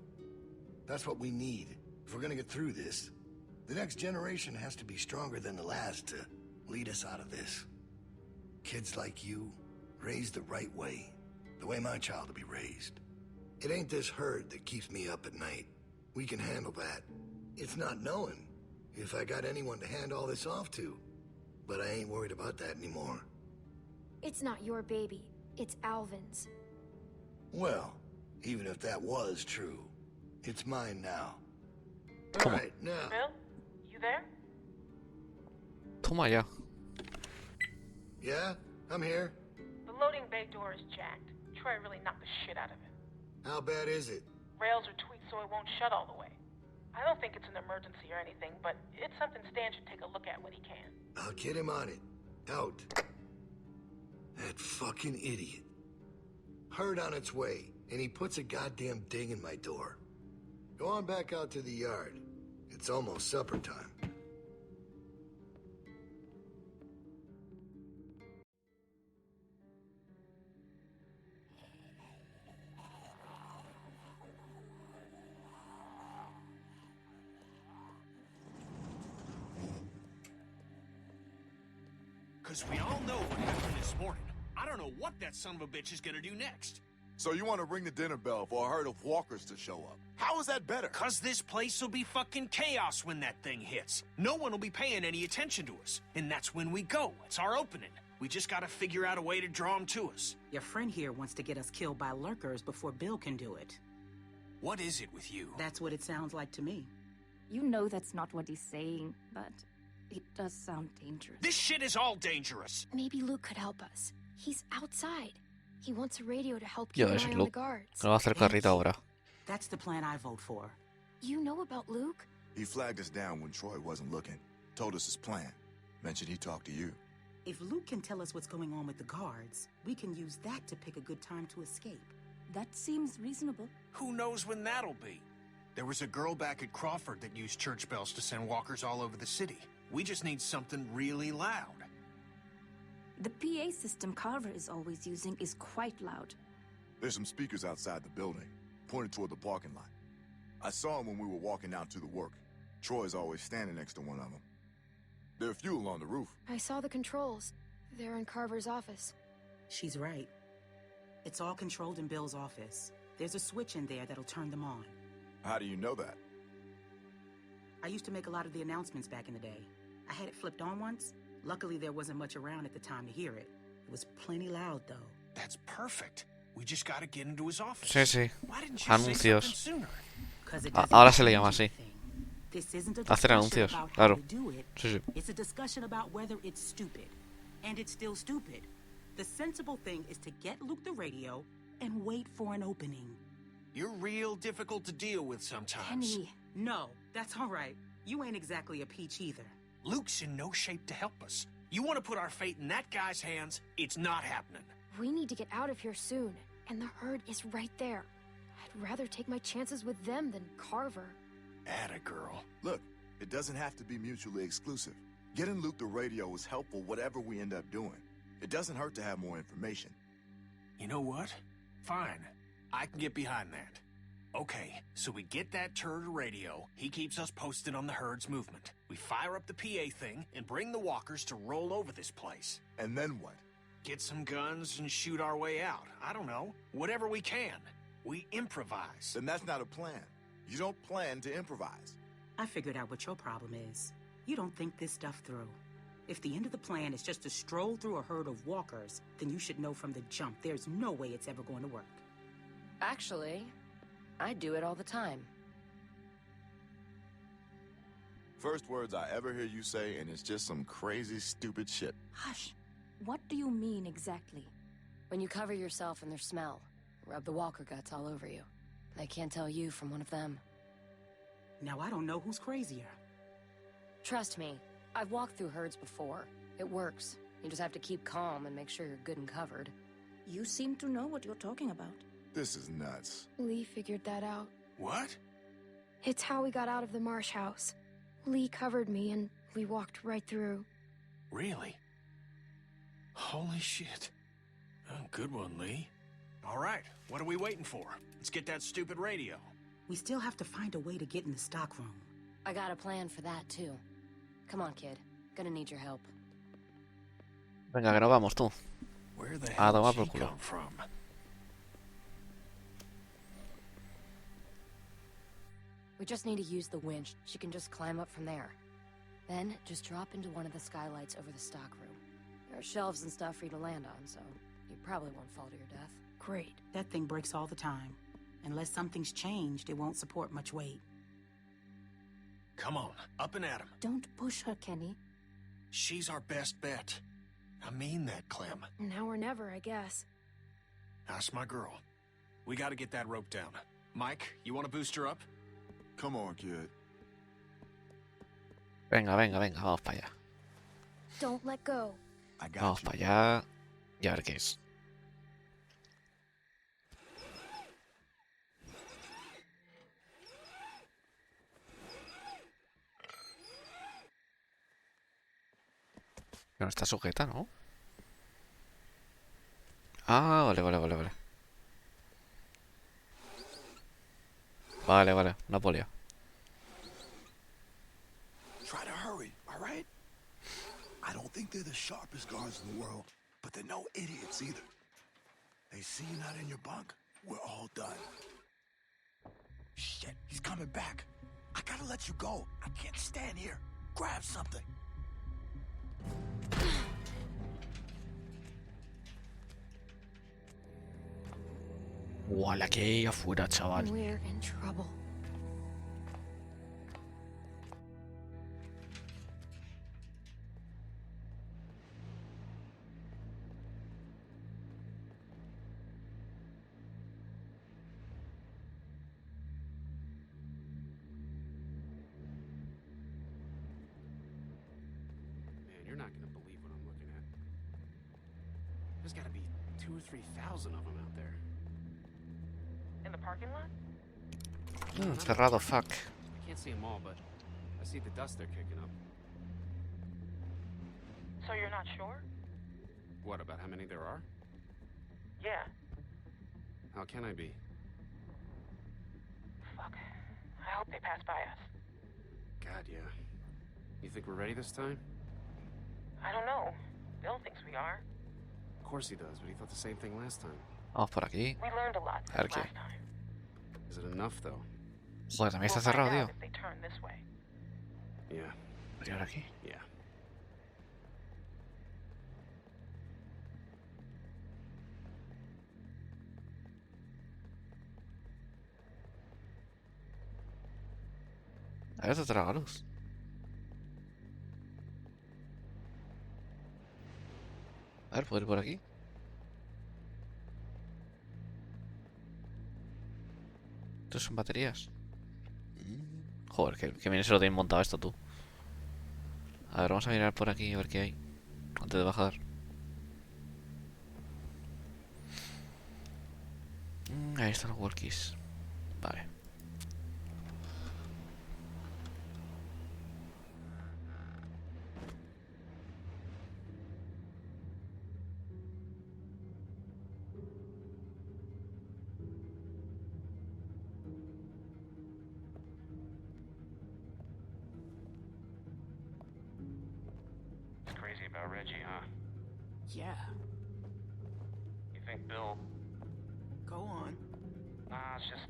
That's what we need if we're gonna get through this. The next generation has to be stronger than the last to lead us out of this. Kids like you, raised the right way, the way my child will be raised. It ain't this herd that keeps me up at night. We can handle that. It's not knowing if I got anyone to hand all this off to. But I ain't worried about that anymore. It's not your baby. It's Alvin's. Well, even if that was true, it's mine now. Come on. All right, now. Bill, you there? Toma ya. Yeah, I'm here. The loading bay door is jacked. Troy really knocked the shit out of it. How bad is it? Rails are tweaked so it won't shut all the way. I don't think it's an emergency or anything, but it's something Stan should take a look at when he can. I'll get him on it. Out. That fucking idiot. Herd on its way, and he puts a goddamn ding in my door. Go on back out to the yard. It's almost supper time. Because we all know what happened this morning. I don't know what that son of a bitch is gonna do next. So you want to ring the dinner bell for a herd of walkers to show up? How is that better? Because this place will be fucking chaos when that thing hits. No one will be paying any attention to us. And that's when we go. It's our opening. We just gotta figure out a way to draw them to us. Your friend here wants to get us killed by lurkers before Bill can do it. What is it with you? That's what it sounds like to me. You know that's not what he's saying, but it does sound dangerous. This shit is all dangerous. Maybe Luke could help us. He's outside. He wants a radio to help Ya keep ves, an eye on Luke. the guards. No va a hacer carrito ahora. That's the plan I vote for. You know about Luke? He flagged us down when Troy wasn't looking. Told us his plan. Mentioned he talked to you. If Luke can tell us what's going on with the guards, we can use that to pick a good time to escape. That seems reasonable. Who knows when that'll be? There was a girl back at Crawford that used church bells to send walkers all over the city. We just need something really loud. The PA system Carver is always using is quite loud. There's some speakers outside the building, pointed toward the parking lot. I saw them when we were walking out to the work. Troy's always standing next to one of them. There are fuel on the roof. I saw the controls. They're in Carver's office. She's right. It's all controlled in Bill's office. There's a switch in there that'll turn them on. How do you know that? I used to make a lot of the announcements back in the day. I had it flipped on once. Luckily, there wasn't much around at the time to hear it. It was plenty loud, though. That's perfect. We just gotta get into his office. Sí, sí. Why didn't you say something Anuncios. sooner? Ahora se le llama así. This isn't a Hacer discussion anuncios, about how claro. to do it. Sí, sí. It's a discussion about whether it's stupid. And it's still stupid. The sensible thing is to get Luke the radio and wait for an opening. You're real difficult to deal with sometimes. Kenny. No, that's all right. You ain't exactly a peach either. Luke's in no shape to help us. You want to put our fate in that guy's hands, it's not happening. We need to get out of here soon, and the herd is right there. I'd rather take my chances with them than Carver. Atta girl. Look, it doesn't have to be mutually exclusive. Getting Luke the radio is helpful whatever we end up doing. It doesn't hurt to have more information. You know what? Fine. I can get behind that. Okay, so we get that turd a radio. He keeps us posted on the herd's movement. We fire up the PA thing and bring the walkers to roll over this place. And then what? Get some guns and shoot our way out. I don't know. Whatever we can. We improvise. Then that's not a plan. You don't plan to improvise. I figured out what your problem is. You don't think this stuff through. If the end of the plan is just to stroll through a herd of walkers, then you should know from the jump there's no way it's ever going to work. Actually, I do it all the time. First words I ever hear you say, and it's just some crazy, stupid shit. Hush. What do you mean exactly? When you cover yourself in their smell, rub the walker guts all over you. They can't tell you from one of them. Now I don't know who's crazier. Trust me, I've walked through herds before. It works. You just have to keep calm and make sure you're good and covered. You seem to know what you're talking about. This is nuts. Lee figured that out. What? It's how we got out of the marsh house. Lee covered me and we walked right through. Really? Holy shit. Oh, good one, Lee. All right, what are we waiting for? Let's get that stupid radio. We still have to find a way to get in the stockroom. I got a plan for that, too. Come on, kid. Gonna need your help. Venga, que nos vamos, tú. Where the A hell tomar did por she culo. come from? We just need to use the winch. She can just climb up from there. Then, just drop into one of the skylights over the stockroom. There are shelves and stuff for you to land on, so you probably won't fall to your death. Great. That thing breaks all the time. Unless something's changed, it won't support much weight. Come on, up and at him. Don't push her, Kenny. She's our best bet. I mean that, Clem. Now or never, I guess. That's my girl. We gotta get that rope down. Mike, you wanna boost her up? Come on, kid. Venga, venga, venga, vamos para allá. Don't let go. Vamos para allá y a ver qué es. No está sujeta, ¿no? Ah, vale, vale, vale, vale. Vale, vale, una polia. Try to hurry, all right? I don't think they're the sharpest guards in the world, but they're no idiots either. They see you not in your bunk, we're all done. Shit, he's coming back. I gotta let you go. I can't stand here. Grab something. Guau, que hay afuera, chaval. We're in trouble. Man, you're not gonna believe what I'm looking at. There's gotta be 2,000 or 3,000 of them out there. In the parking lot? Cerrado, fuck. I can't see them all, but I see the dust they're kicking up. So you're not sure? What, about how many there are? Yeah. How can I be? Fuck. I hope they pass by us. God, yeah. You think we're ready this time? I don't know. Bill thinks we are. Of course he does, but he thought the same thing last time. Vamos por aquí. We learned a lot A ver since qué. last time. Is it enough, though? Joder, también está We'll find cerrado, out tío. if they turn this way. Yeah. Tirar aquí. Yeah. A ver, te traga luz. A ver, ¿puedo ir por aquí? Estos son baterías. Joder, que bien se lo tienen montado esto, tú. A ver, vamos a mirar por aquí a ver qué hay. Antes de bajar. Ahí están los walkies. Vale. It's crazy about Reggie, huh? Yeah. You think Bill... Go on. Nah, it's just...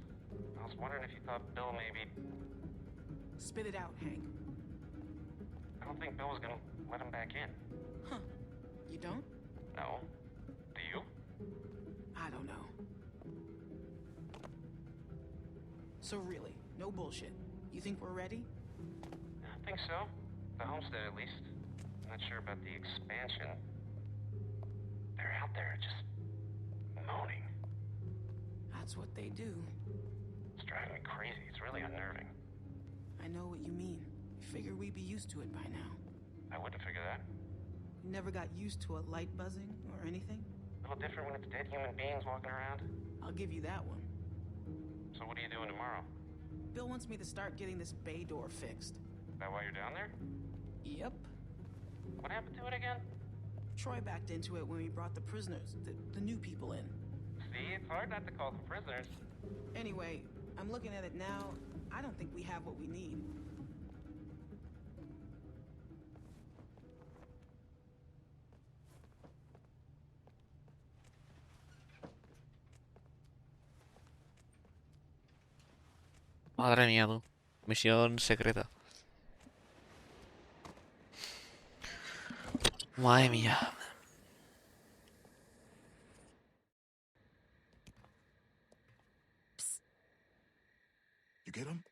I was wondering if you thought Bill maybe... Spit it out, Hank. I don't think Bill was gonna let him back in. Huh. You don't? No. Do you? I don't know. So really, no bullshit. You think we're ready? I think so. The homestead, at least. I'm not sure about the expansion. They're out there just... moaning. That's what they do. It's driving me crazy. It's really unnerving. I know what you mean. I figured we'd be used to it by now. I wouldn't figure that. You never got used to a light buzzing or anything? A little different when it's dead human beings walking around. I'll give you that one. So what are you doing tomorrow? Bill wants me to start getting this bay door fixed. That why you're down there? Yep. What happened to it again? Troy backed into it when we brought the prisoners, the new people in. See, it's hard not to call them prisoners. Anyway, I'm looking at it now. I don't think we have what we need. Madre mía, tú. Misión secreta. Madre mía. You get him?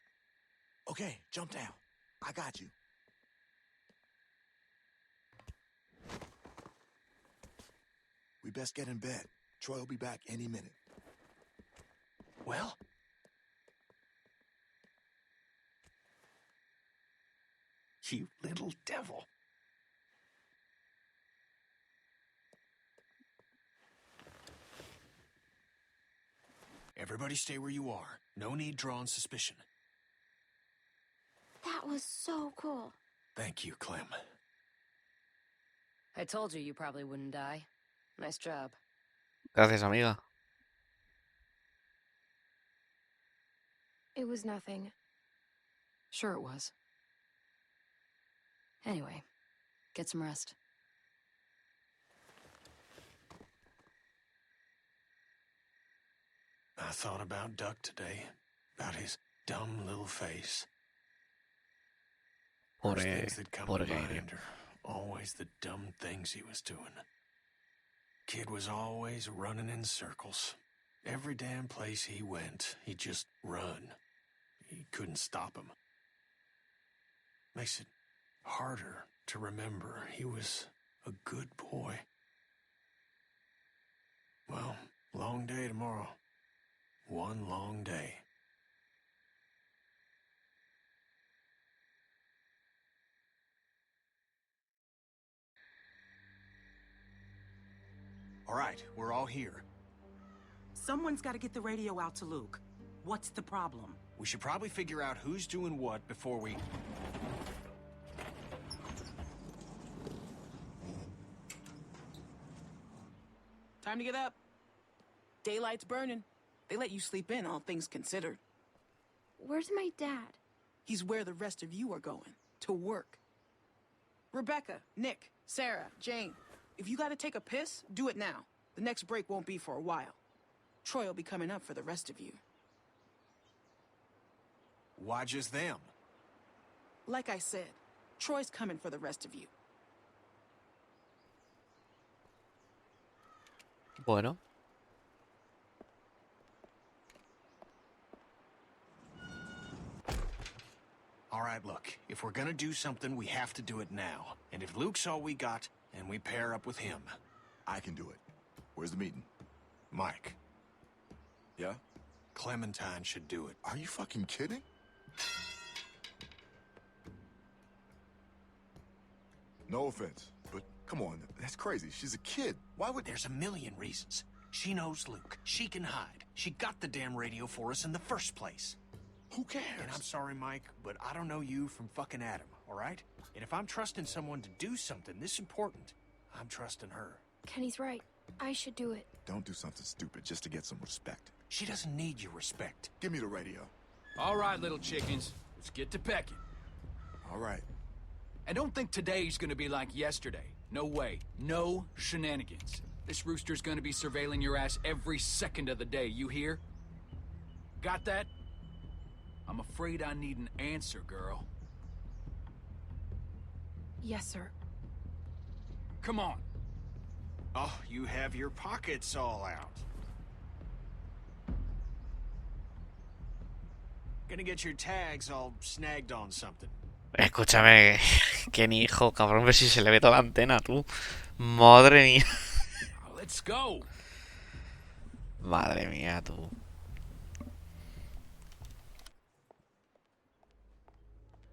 Okay, jump down. I got you. We best get in bed. Troy will be back any minute. Well? You little devil. Everybody stay where you are. No need drawing suspicion. That was so cool. Thank you, Clem. I told you probably wouldn't die. Nice job. Gracias, amiga. It was nothing. Sure it was. Anyway, get some rest. I thought about Duck today. About his dumb little face. First things that come to mind are always the dumb things he was doing. Kid was always running in circles. Every damn place he went, he'd just run. He couldn't stop him. Makes it harder to remember he was a good boy. Well, long day tomorrow. One long day. All right, we're all here. Someone's got to get the radio out to Luke. What's the problem? We should probably figure out who's doing what before we... Time to get up. Daylight's burning. They let you sleep in, all things considered. Where's my dad? He's where the rest of you are going. To work. Rebecca, Nick, Sarah, Jane. If you gotta take a piss, do it now. The next break won't be for a while. Troy will be coming up for the rest of you. Why just them? Like I said, Troy's coming for the rest of you. Bueno. All right, look, if we're gonna do something, we have to do it now. And if Luke's all we got, and we pair up with him. I can do it. Where's the meeting? Mike. Yeah? Clementine should do it. Are you fucking kidding? No offense, but come on, that's crazy. She's a kid. Why would... There's a million reasons. She knows Luke. She can hide. She got the damn radio for us in the first place. Who cares? And I'm sorry, Mike, but I don't know you from fucking Adam, all right? And if I'm trusting someone to do something this important, I'm trusting her. Kenny's right. I should do it. Don't do something stupid just to get some respect. She doesn't need your respect. Give me the radio. All right, little chickens. Let's get to pecking. All right. And don't think today's gonna be like yesterday. No way. No shenanigans. This rooster's gonna be surveilling your ass every second of the day, you hear? Got that? I'm afraid I need an answer, girl. Yes, sir. Come on. Oh, you have your pockets all out. Gonna get your tags all snagged on something. Escúchame, Kenny, hijo, cabrón, ver si se le ve toda la antena, tú. Madre mía. Let's go. Madre mía, tú.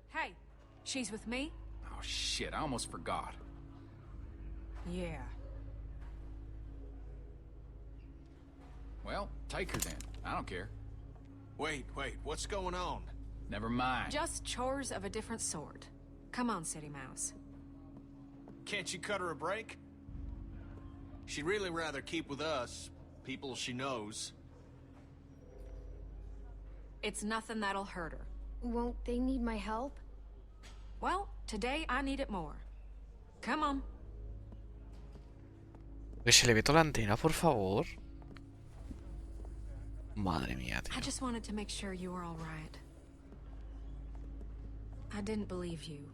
Hey, she's with me? Oh, shit, I almost forgot. Yeah. Well, take her then. I don't care. Wait, what's going on? Never mind. Just chores of a different sort. Come on, City Mouse. Can't you cut her a break? She'd really rather keep with us, people she knows. It's nothing that'll hurt her. Won't they need my help? Well, today I need it more. Come on. Que se le ve toda la antena, por favor. Madre mía, tío. I just wanted to make sure you were all right. I didn't believe you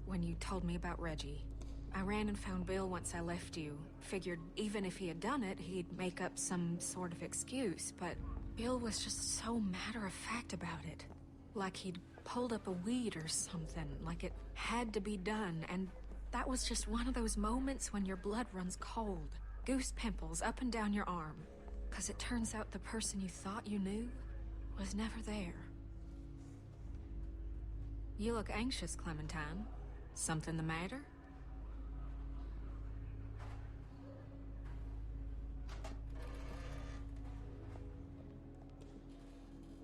when you told me about Reggie. I ran and found Bill once I left you. Figured even if he had done it, he'd make up some sort of excuse, but Bill was just so matter-of-fact about it. Like he'd pulled up a weed or something, like it had to be done, and that was just one of those moments when your blood runs cold. Goose pimples up and down your arm. 'Cause it turns out the person you thought you knew was never there. You look anxious, Clementine. Something the matter?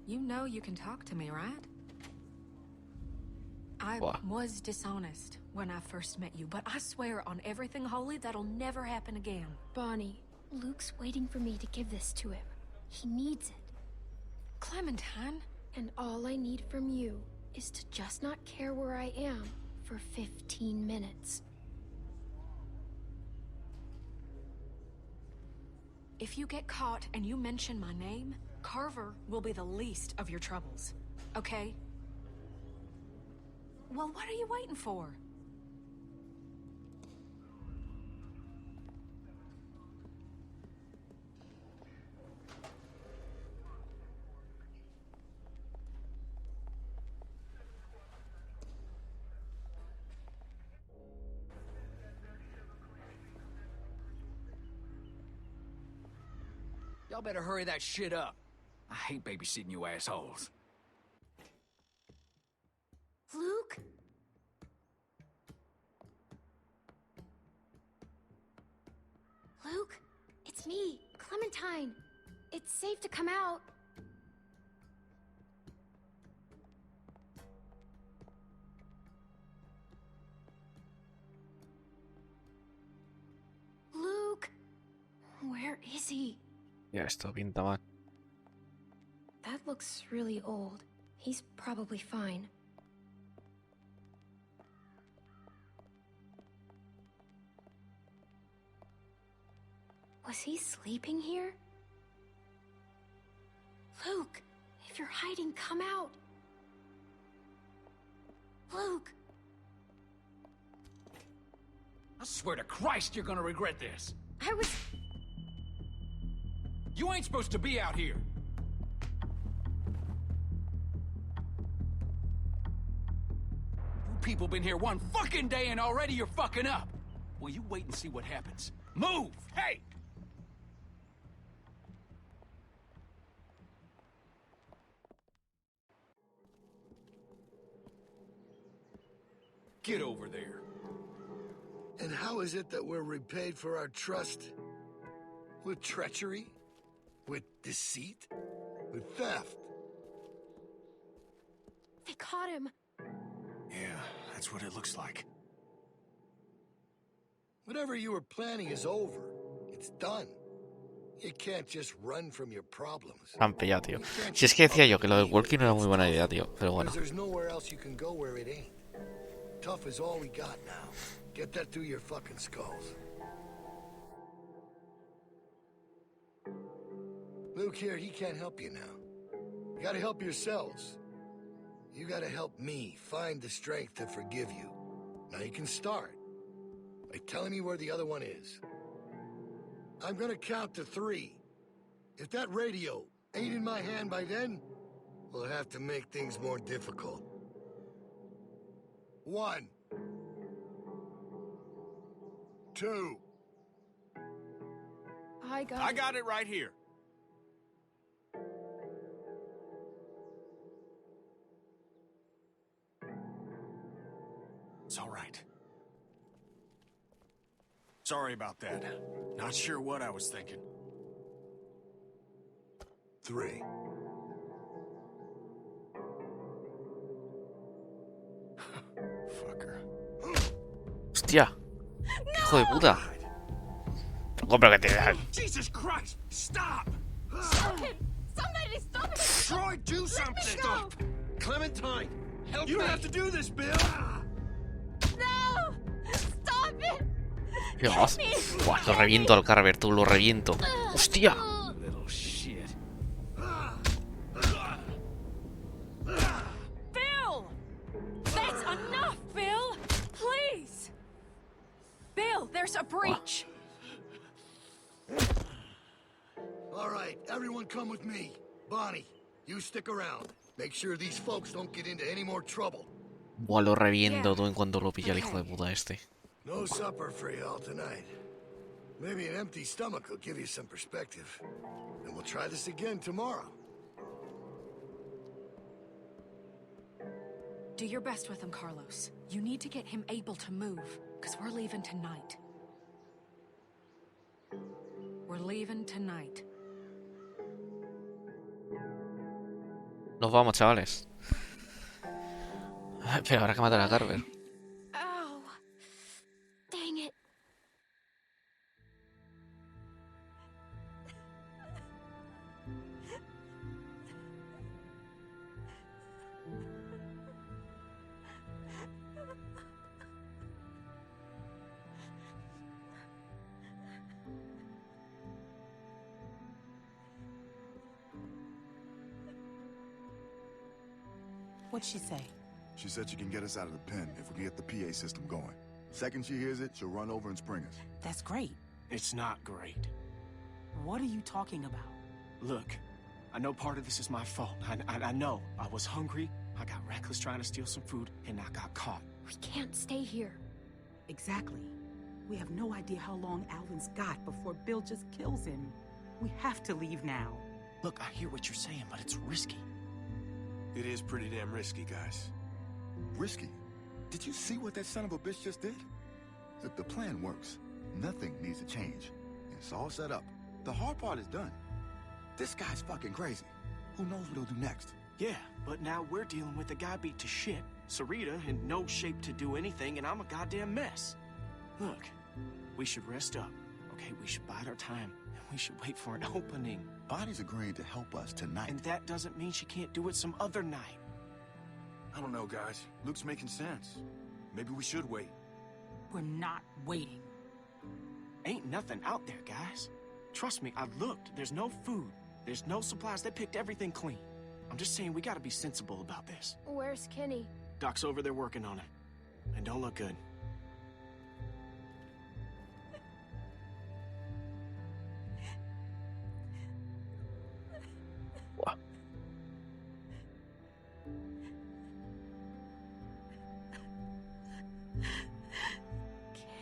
You know you can talk to me, right? I was dishonest when I first met you, but I swear on everything holy that'll never happen again. Bonnie, Luke's waiting for me to give this to him. He needs it. Clementine? And all I need from you is to just not care where I am for 15 minutes. If you get caught and you mention my name, Carver will be the least of your troubles. Okay? Well, what are you waiting for? Y'all better hurry that shit up. I hate babysitting you assholes. Luke? Luke? It's me, Clementine. It's safe to come out. Luke? Where is he? Ya, esto pinta mal. That looks really old. He's probably fine. Was he sleeping here? Luke, if you're hiding, come out. Luke. I swear to Christ you're gonna regret this. I was... You ain't supposed to be out here. You people been here one fucking day and already you're fucking up. Well, you wait and see what happens. Move! Hey! Get over there. And how is it that we're repaid for our trust? With treachery? With deceit? With theft? They caught him. Yeah, that's what it looks like. Whatever you were planning is over. It's done. You can't just run from your problems. Han pillado, tío. Si es que decía yo que lo del walking no era muy buena idea, tío. Pero bueno. There's nowhere else you can go where it ain't. Tough is all we got now. Get that through your fucking skulls. Luke here, he can't help you now. You gotta help yourselves. You gotta help me find the strength to forgive you. Now you can start by telling me where the other one is. I'm gonna count to 3. If that radio ain't in my hand by then, we'll have to make things more difficult. 1, 2. I got it right here. It's all right. Sorry about that. Not sure what I was thinking. 3. Fucker. Hostia. Hijo de puta. Pero que te da. Jesus Christ! Stop! Stop him! Somebody stop him! Troy, do something! Stop! Clementine, help You me! don't have to do this, Bill! No! Stop it! Dios. Buah, lo reviento al Carver, tú, lo reviento. Hostia. Little shit. Bill! That's enough, Bill! Please! Bill, there's a breach. All right, everyone come with me. Bonnie, you stick around. Make sure these folks don't get into any more trouble. Buah, lo reviento tú en cuanto lo pilla el hijo de puta este. No supper for y'all tonight. Maybe an empty stomach will give you some perspective. And we'll try this again tomorrow. Do your best with him, Carlos. You need to get him able to move, because we're leaving tonight. We're leaving tonight. Nos vamos, chavales. Pero habrá que matar a Carver. Ow. Dang it. What'd she say? She said she can get us out of the pen if we can get the PA system going. Second she hears it, she'll run over and spring us. That's great. It's not great. What are you talking about? Look, I know part of this is my fault. I know. I was hungry, I got reckless trying to steal some food, and I got caught. We can't stay here. Exactly. We have no idea how long Alvin's got before Bill just kills him. We have to leave now. Look, I hear what you're saying, but it's risky. It is pretty damn risky, guys. Risky? Did you see what that son of a bitch just did? If the plan works, nothing needs to change. It's all set up. The hard part is done. This guy's fucking crazy. Who knows what he'll do next? Yeah, but now we're dealing with a guy beat to shit, Sarita in no shape to do anything, and I'm a goddamn mess. Look, we should rest up, okay? We should bide our time, and we should wait for an opening. Bonnie's agreeing to help us tonight. And that doesn't mean she can't do it some other night. I don't know, guys. Luke's making sense. Maybe we should wait. We're not waiting. Ain't nothing out there, guys. Trust me, I looked. There's no food. There's no supplies. They picked everything clean. I'm just saying we gotta be sensible about this. Where's Kenny? Doc's over there working on him. And don't look good.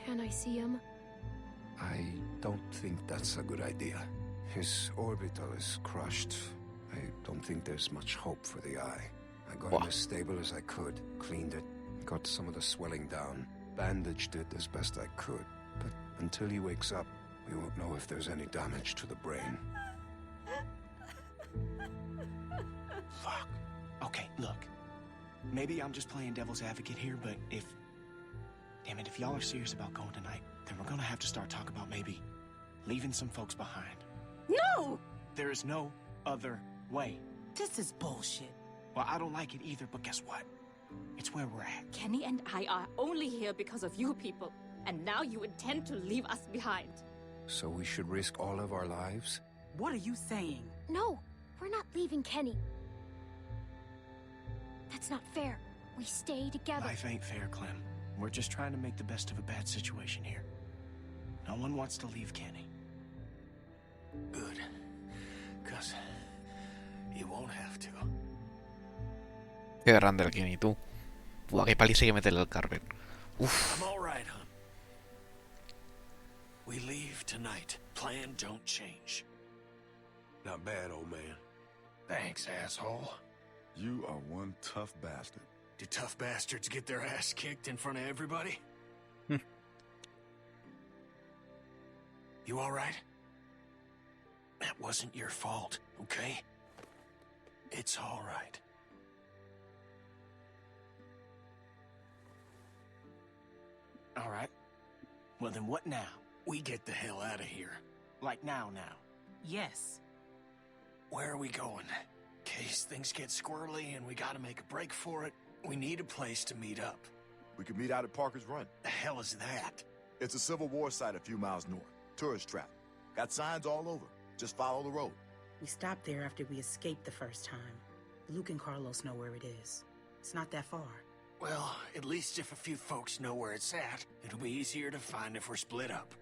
Can I see him? I don't think that's a good idea. His orbital is crushed. I don't think there's much hope for the eye. I got him as stable as I could, cleaned it, got some of the swelling down, bandaged it as best I could. But until he wakes up, we won't know if there's any damage to the brain. Fuck. Okay, look. Maybe I'm just playing devil's advocate here, but if... Damn it, if y'all are serious about going tonight, then we're gonna have to start talking about maybe leaving some folks behind. No! There is no other way. This is bullshit. Well, I don't like it either, but guess what? It's where we're at. Kenny and I are only here because of you people, and now you intend to leave us behind. So we should risk all of our lives? What are you saying? No, we're not leaving Kenny. That's not fair. We stay together. Life ain't fair, Clem. We're just trying to make the best of a bad situation here. No one wants to leave Kenny. Good. 'Cause you won't have to. Qué grande el Kenny, tú. Buah, qué paliza hay que meterle al Carver. Uf. I'm all right, hon. We leave tonight. Plan don't change. Not bad, old man. Thanks, asshole. You are one tough bastard. Do tough bastards get their ass kicked in front of everybody? You all right? That wasn't your fault, okay? It's all right. All right. Well, then what now? We get the hell out of here. Like now? Yes. Where are we going? In case things get squirrely and we gotta make a break for it, we need a place to meet up. We could meet out at Parker's Run. The hell is that? It's a Civil War site a few miles north. Tourist trap. Got signs all over. Just follow the road. We stopped there after we escaped the first time. Luke and Carlos know where it is. It's not that far. Well, at least if a few folks know where it's at, it'll be easier to find if we're split up.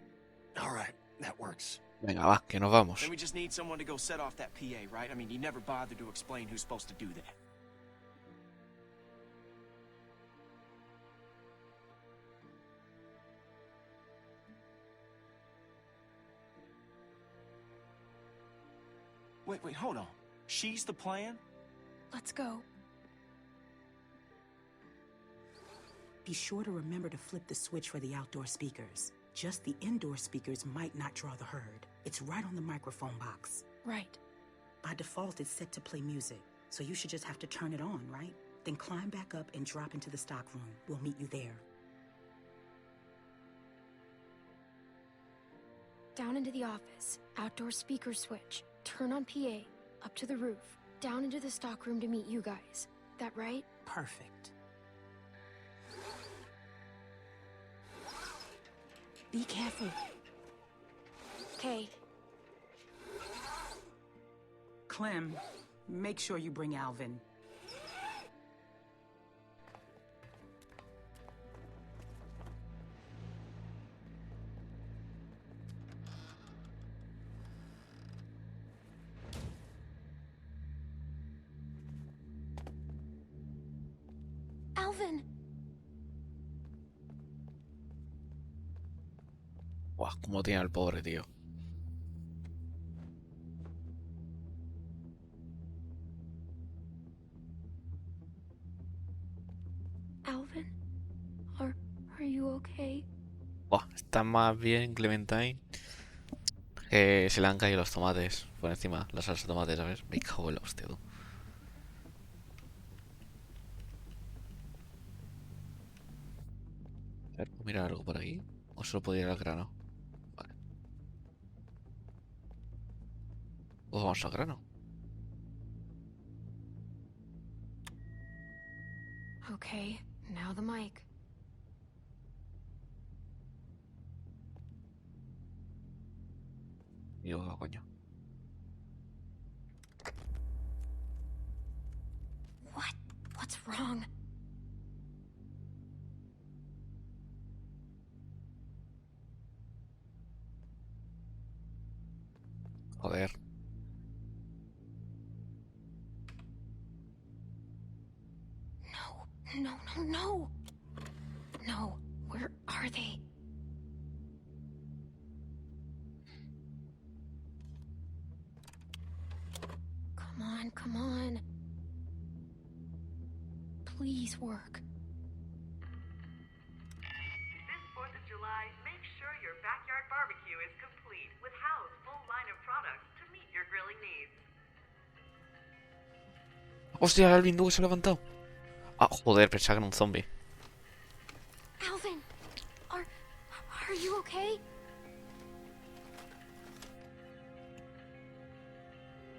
All right, that works. Venga, va, que nos vamos. Then we just need someone to go set off that PA, right? I mean, you never bothered to explain who's supposed to do that. Wait, hold on. She's the plan? Let's go. Be sure to remember to flip the switch for the outdoor speakers. Just the indoor speakers might not draw the herd. It's right on the microphone box. Right. By default, it's set to play music, so you should just have to turn it on, right? Then climb back up and drop into the stock room. We'll meet you there. Down into the office. Outdoor speaker switch. Turn on PA. Up to the roof. Down into the stock room to meet you guys. That right? Perfect. Be careful. Okay. Clem, make sure you bring Alvin. Alvin! Buah, cómo tiene al pobre tío. Alvin? Are you okay? Buah, está más bien Clementine que se le han caído los tomates por encima, la salsa de tomate, ¿sabes? Me cago en la hostia, tú. A ver, ¿puedo mirar algo por aquí? ¿O solo puedo ir al grano? Vale. Pues vamos al grano. Okay, now the mic. Digo, coño. What's wrong? Joder. No. No, where are they? Come on. Please work. This 4th of July, make sure your backyard barbecue is complete with Howe's full line of products to meet your grilling needs. Hostia, el Alvin, que se ha levantado. Ah, joder, pensaba que era un zombie. Alvin, are you okay?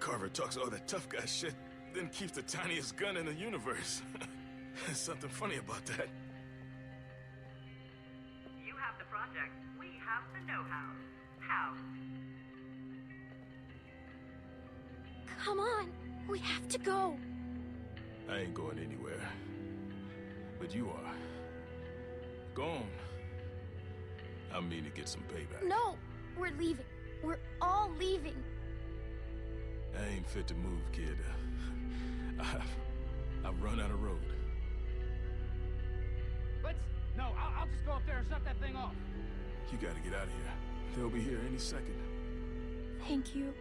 Carver talks all that tough guy shit, then keeps the tiniest gun in the universe. There's something funny about that. You have the project, we have the know-how. How? Come on, we have to go. I ain't going anywhere. But you are. Go on. I mean to get some payback. No, we're leaving. We're all leaving. I ain't fit to move, kid. I've run out of road. No, I'll just go up there and shut that thing off. You gotta get out of here. They'll be here any second. Thank you.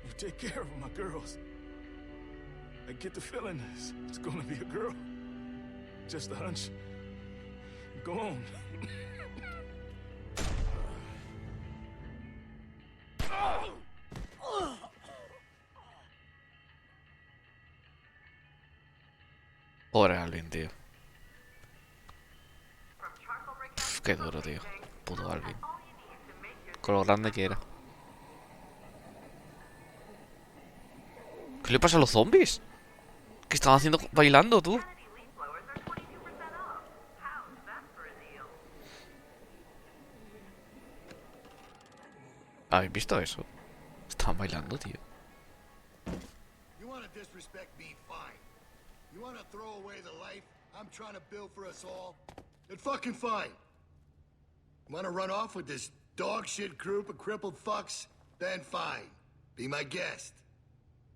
You take care of my girls. I get the feeling it's gonna be a girl. Just a hunch. Go on. Pobre Alvin, tío. Qué duro, tío. Puto Alvin. Con lo grande que era. ¿Qué le pasa a los zombies? ¿Qué estaban haciendo bailando, tú? ¿Habéis visto eso? Estaban bailando, tío. You wanna disrespect me, fine. You wanna throw away the life I'm trying to build for us all? Then fucking fine. Wanna run off with this dog shit group of crippled fucks? Then fine. Be my guest.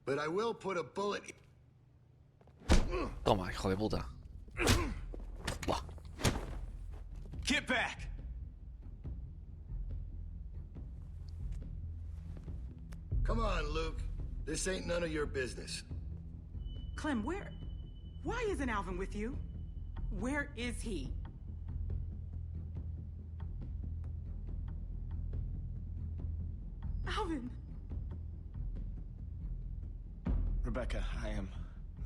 But I will put a bullet... Toma, hijo de puta. Buah. Get back! Come on, Luke. This ain't none of your business. Clem, why isn't Alvin with you? Where is he? Alvin! Rebecca,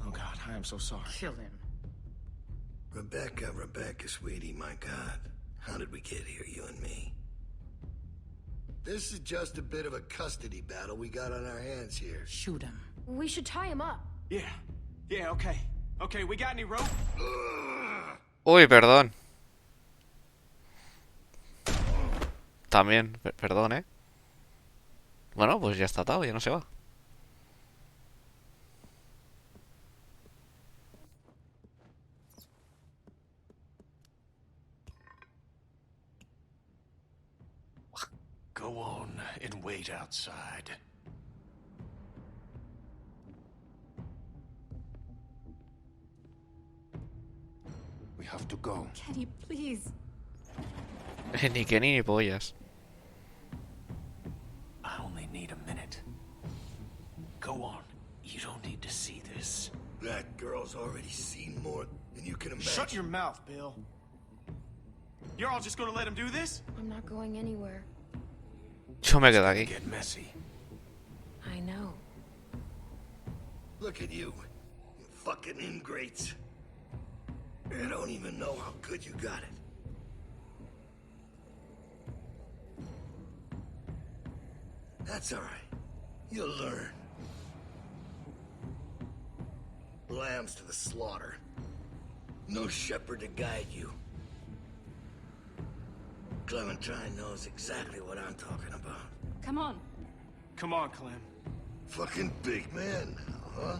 oh God, I am so sorry. Kill him. Rebecca, sweetie, my God. How did we get here, you and me? This is just a bit of a custody battle we got on our hands here. Shoot him. We should tie him up. Yeah, okay. Okay, we got any rope? Uy, perdón. También, perdón, ¿eh? Bueno, pues ya está atado, ya no se va. Go on and wait outside. We have to go. Kenny, please. Ni que ni pollas. I only need a minute. Go on. You don't need to see this. That girl's already seen more than you can imagine. Shut your mouth, Bill. You're all just gonna let him do this? I'm not going anywhere. Yo me quedo aquí. Get messy. I know. Look at you fucking ingrates. I don't even know how good you got it. That's all right. You'll learn. Lambs to the slaughter. No shepherd to guide you. Clementine knows exactly what I'm talking about. Come on. Come on, Clem. Fucking big man now, huh?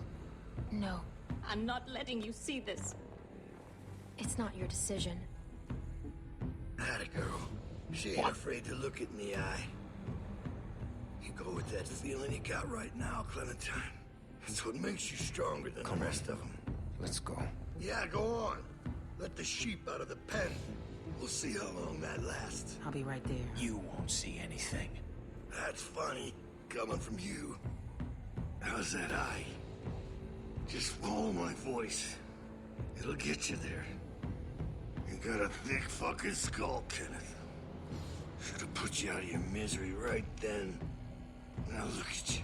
No, I'm not letting you see this. it's not your decision. Atta girl. She ain't afraid to look it in the eye. You go with that feeling you got right now, Clementine. It's what makes you stronger than the rest of them. Let's go. Yeah, go on. Let the sheep out of the pen. We'll see how long that lasts. I'll be right there. You won't see anything. That's funny, coming from you. How's that eye? Just follow my voice. It'll get you there. You got a thick fucking skull, Kenneth. Should have put you out of your misery right then. Now look at you.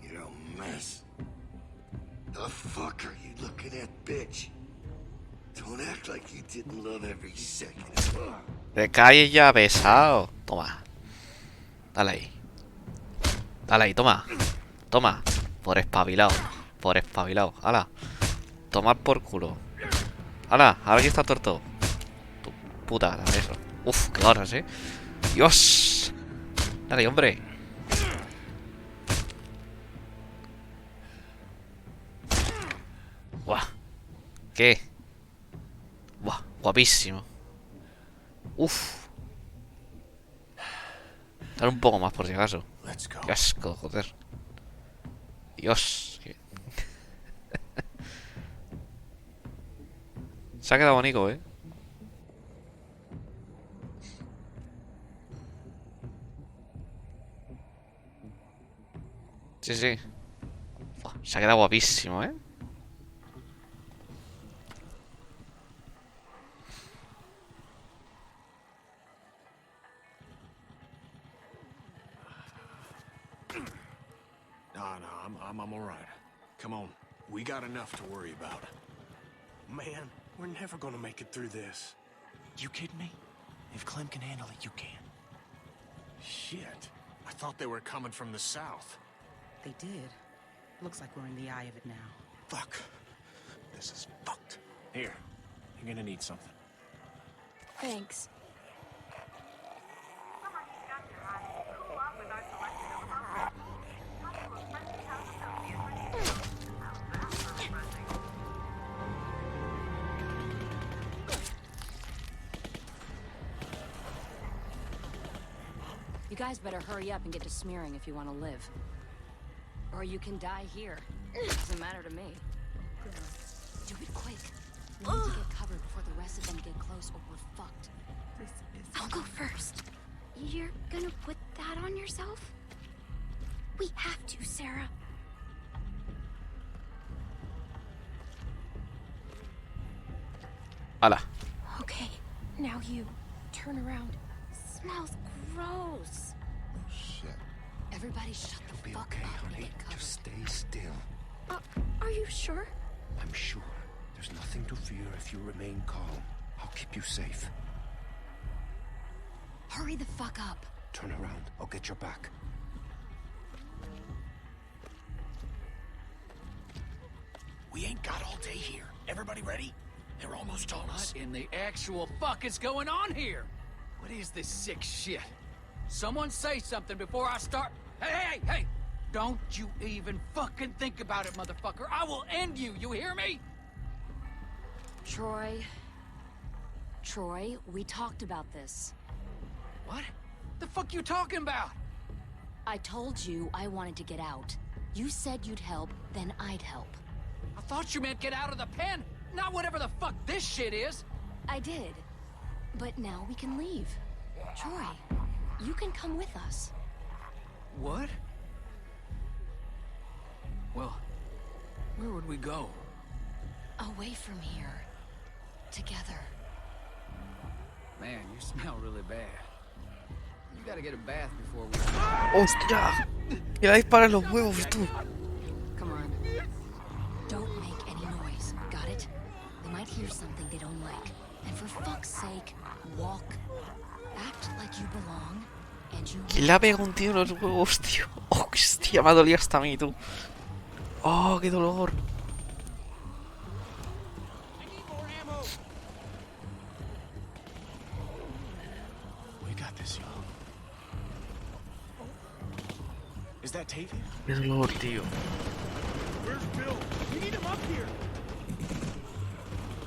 You're a mess. The fuck are you looking at, bitch? Don't act like you didn't love every second. Te calles ya, pesado. Toma. Dale ahí. Dale ahí, toma. Toma. Por espabilado. Por espabilado. Hala. Tomar por culo. Hala, a ver quién está tuerto. Tu puta, dale eso. Uf, qué horas, Dios. Dale, hombre. Buah. ¿Qué? Buah, guapísimo. Uf. Dale un poco más por si acaso. Qué asco, joder. Dios. Se ha quedado bonito, Sí, sí. Buah, se ha quedado guapísimo, I'm all right. Come on. We got enough to worry about. Man, we're never gonna make it through this. You kidding me? If Clem can handle it, you can. Shit. I thought they were coming from the south. They did. Looks like we're in the eye of it now. Fuck. This is fucked. Here. You're gonna need something. Thanks. You guys better hurry up and get to smearing if you want to live. Or you can die here. Doesn't matter to me. Do it quick. We need to get covered before the rest of them get close or we're fucked. I'll go first. You're gonna put that on yourself? We have to, Sarah. Hala. Okay, now you. Turn around. Smells gross. Oh, shit. Everybody shut the fuck Okay, up and honey. get covered. Just stay still. Are you sure? I'm sure. There's nothing to fear if you remain calm. I'll keep you safe. Hurry the fuck up. Turn around. I'll get your back. We ain't got all day here. Everybody ready? They're almost on us. What in the actual fuck is going on here? What is this sick shit? Someone say something before I start. Hey! Don't you even fucking think about it, motherfucker. I will end you. You hear me? Troy, we talked about this. What? The fuck you talking about? I told you I wanted to get out. You said you'd help, then I'd help. I thought you meant get out of the pen, not whatever the fuck this shit is. I did. But now we can leave. Troy, you can come with us. What? Well, where would we go? Away from here. Together. Man, you smell really bad. You gotta get a bath before we... ¡Hostia! ¡Que la disparan los huevos, tú! Come on. Don't make any noise. Got it? They might hear something they don't like. And for fuck's sake, walk. Act like you belong. And you... ¿Quién le ha pegado un tío en los huevos, tío? ¡Hostia! Me ha dolido hasta a mí, tú. ¡Oh, qué dolor! Is that Tavia? ¡Qué dolor, tío! Where's Bill? We need him up here.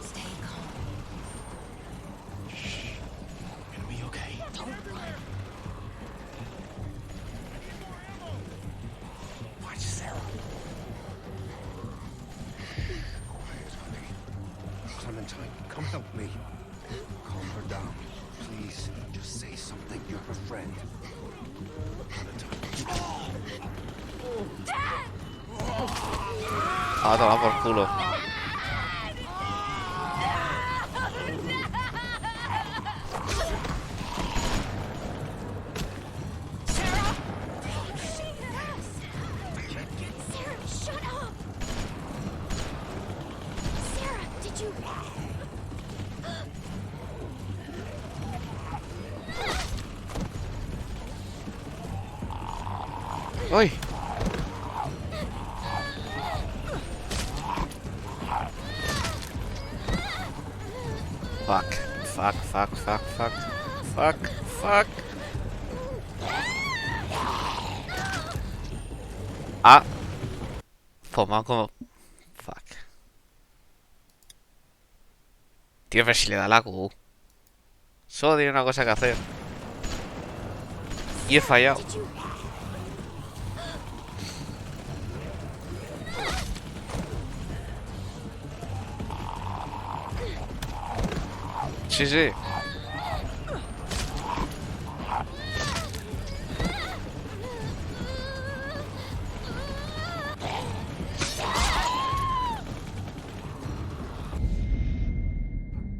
Stay calm. Shh. Gonna be okay. Don't run. Clementine, come help me. Calm her down. Please, just say something. You're her friend. Ah, toma por culo. ¡Uy! Fuck, fuck, fuck, fuck, fuck, fuck, fuck. Ah. Foma como... Fuck. Tío, pero si le da la Q. Solo tiene una cosa que hacer. Y he fallado. Sí, sí.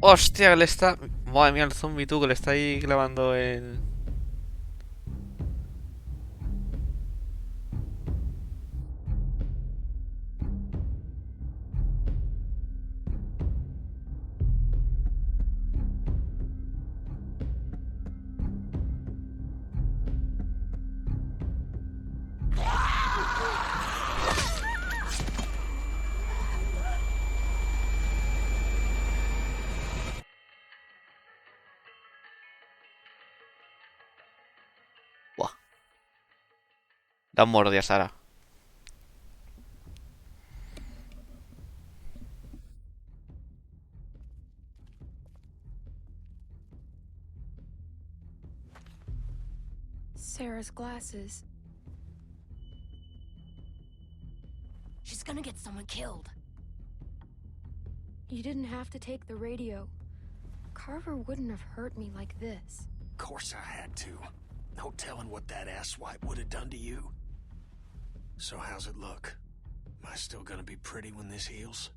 Hostia, que le está... Madre mía, el zombie tú, que le está ahí clavando el... Buah. Da un mordida, Sara. Sarah's glasses. She's gonna get someone killed. You didn't have to take the radio. Carver wouldn't have hurt me like this. Of course I had to. No telling what that asswipe would have done to you. So how's it look? Am I still gonna be pretty when this heals?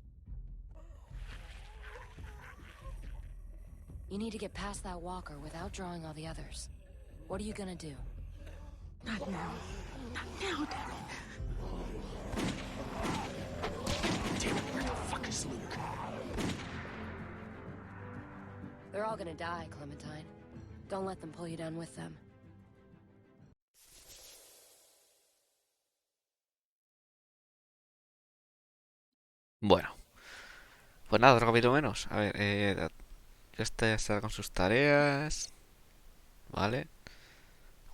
You need to get past that walker without drawing all the others. What are you gonna do? Not now. Not now, damn it. Damn it, where the fuck is Luke? They're all gonna die, Clementine. Don't let them pull you down with them. Bueno. Pues nada, otro capítulo menos. A ver, este ya está con sus tareas. Vale.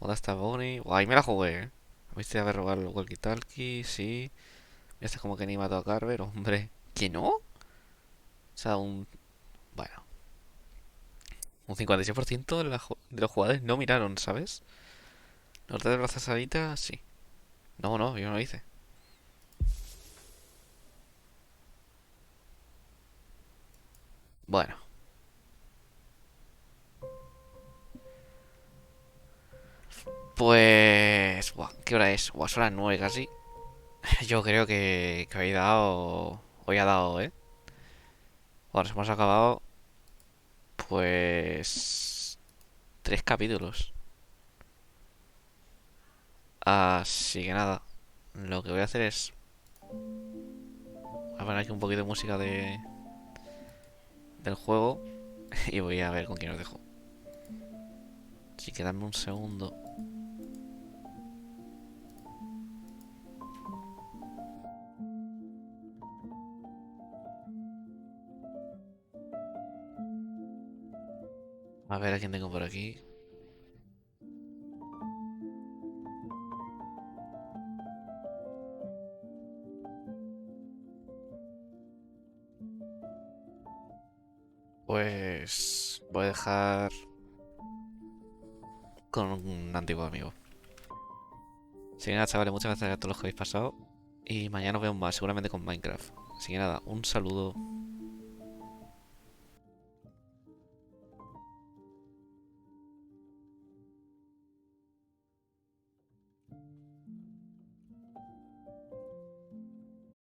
¿Dónde está Bonnie? Ahí me la jugué, ¿eh? ¿Viste haber robado el walkie-talkie? Sí. Este como que ni mató a Carver, hombre. ¿Que no? O sea, bueno. Un 56% de los jugadores no miraron, ¿sabes? Los de la salita, sí. No, no, yo no lo hice. Bueno. Pues... Buah, ¿qué hora es? Buah, son las 9 casi. Yo creo que hoy ha dado... Hoy ha dado, ¿eh? Bueno, nos hemos acabado... Pues... 3 capítulos. Así que nada. Lo que voy a hacer es... Voy a poner aquí un poquito de música del juego. Y voy a ver con quién os dejo. Así que dame un segundo. A ver a quién tengo por aquí. Pues voy a dejar con un antiguo amigo. Así que nada, chavales, muchas gracias a todos los que habéis pasado. Y mañana nos vemos más, seguramente con Minecraft. Así que nada, un saludo.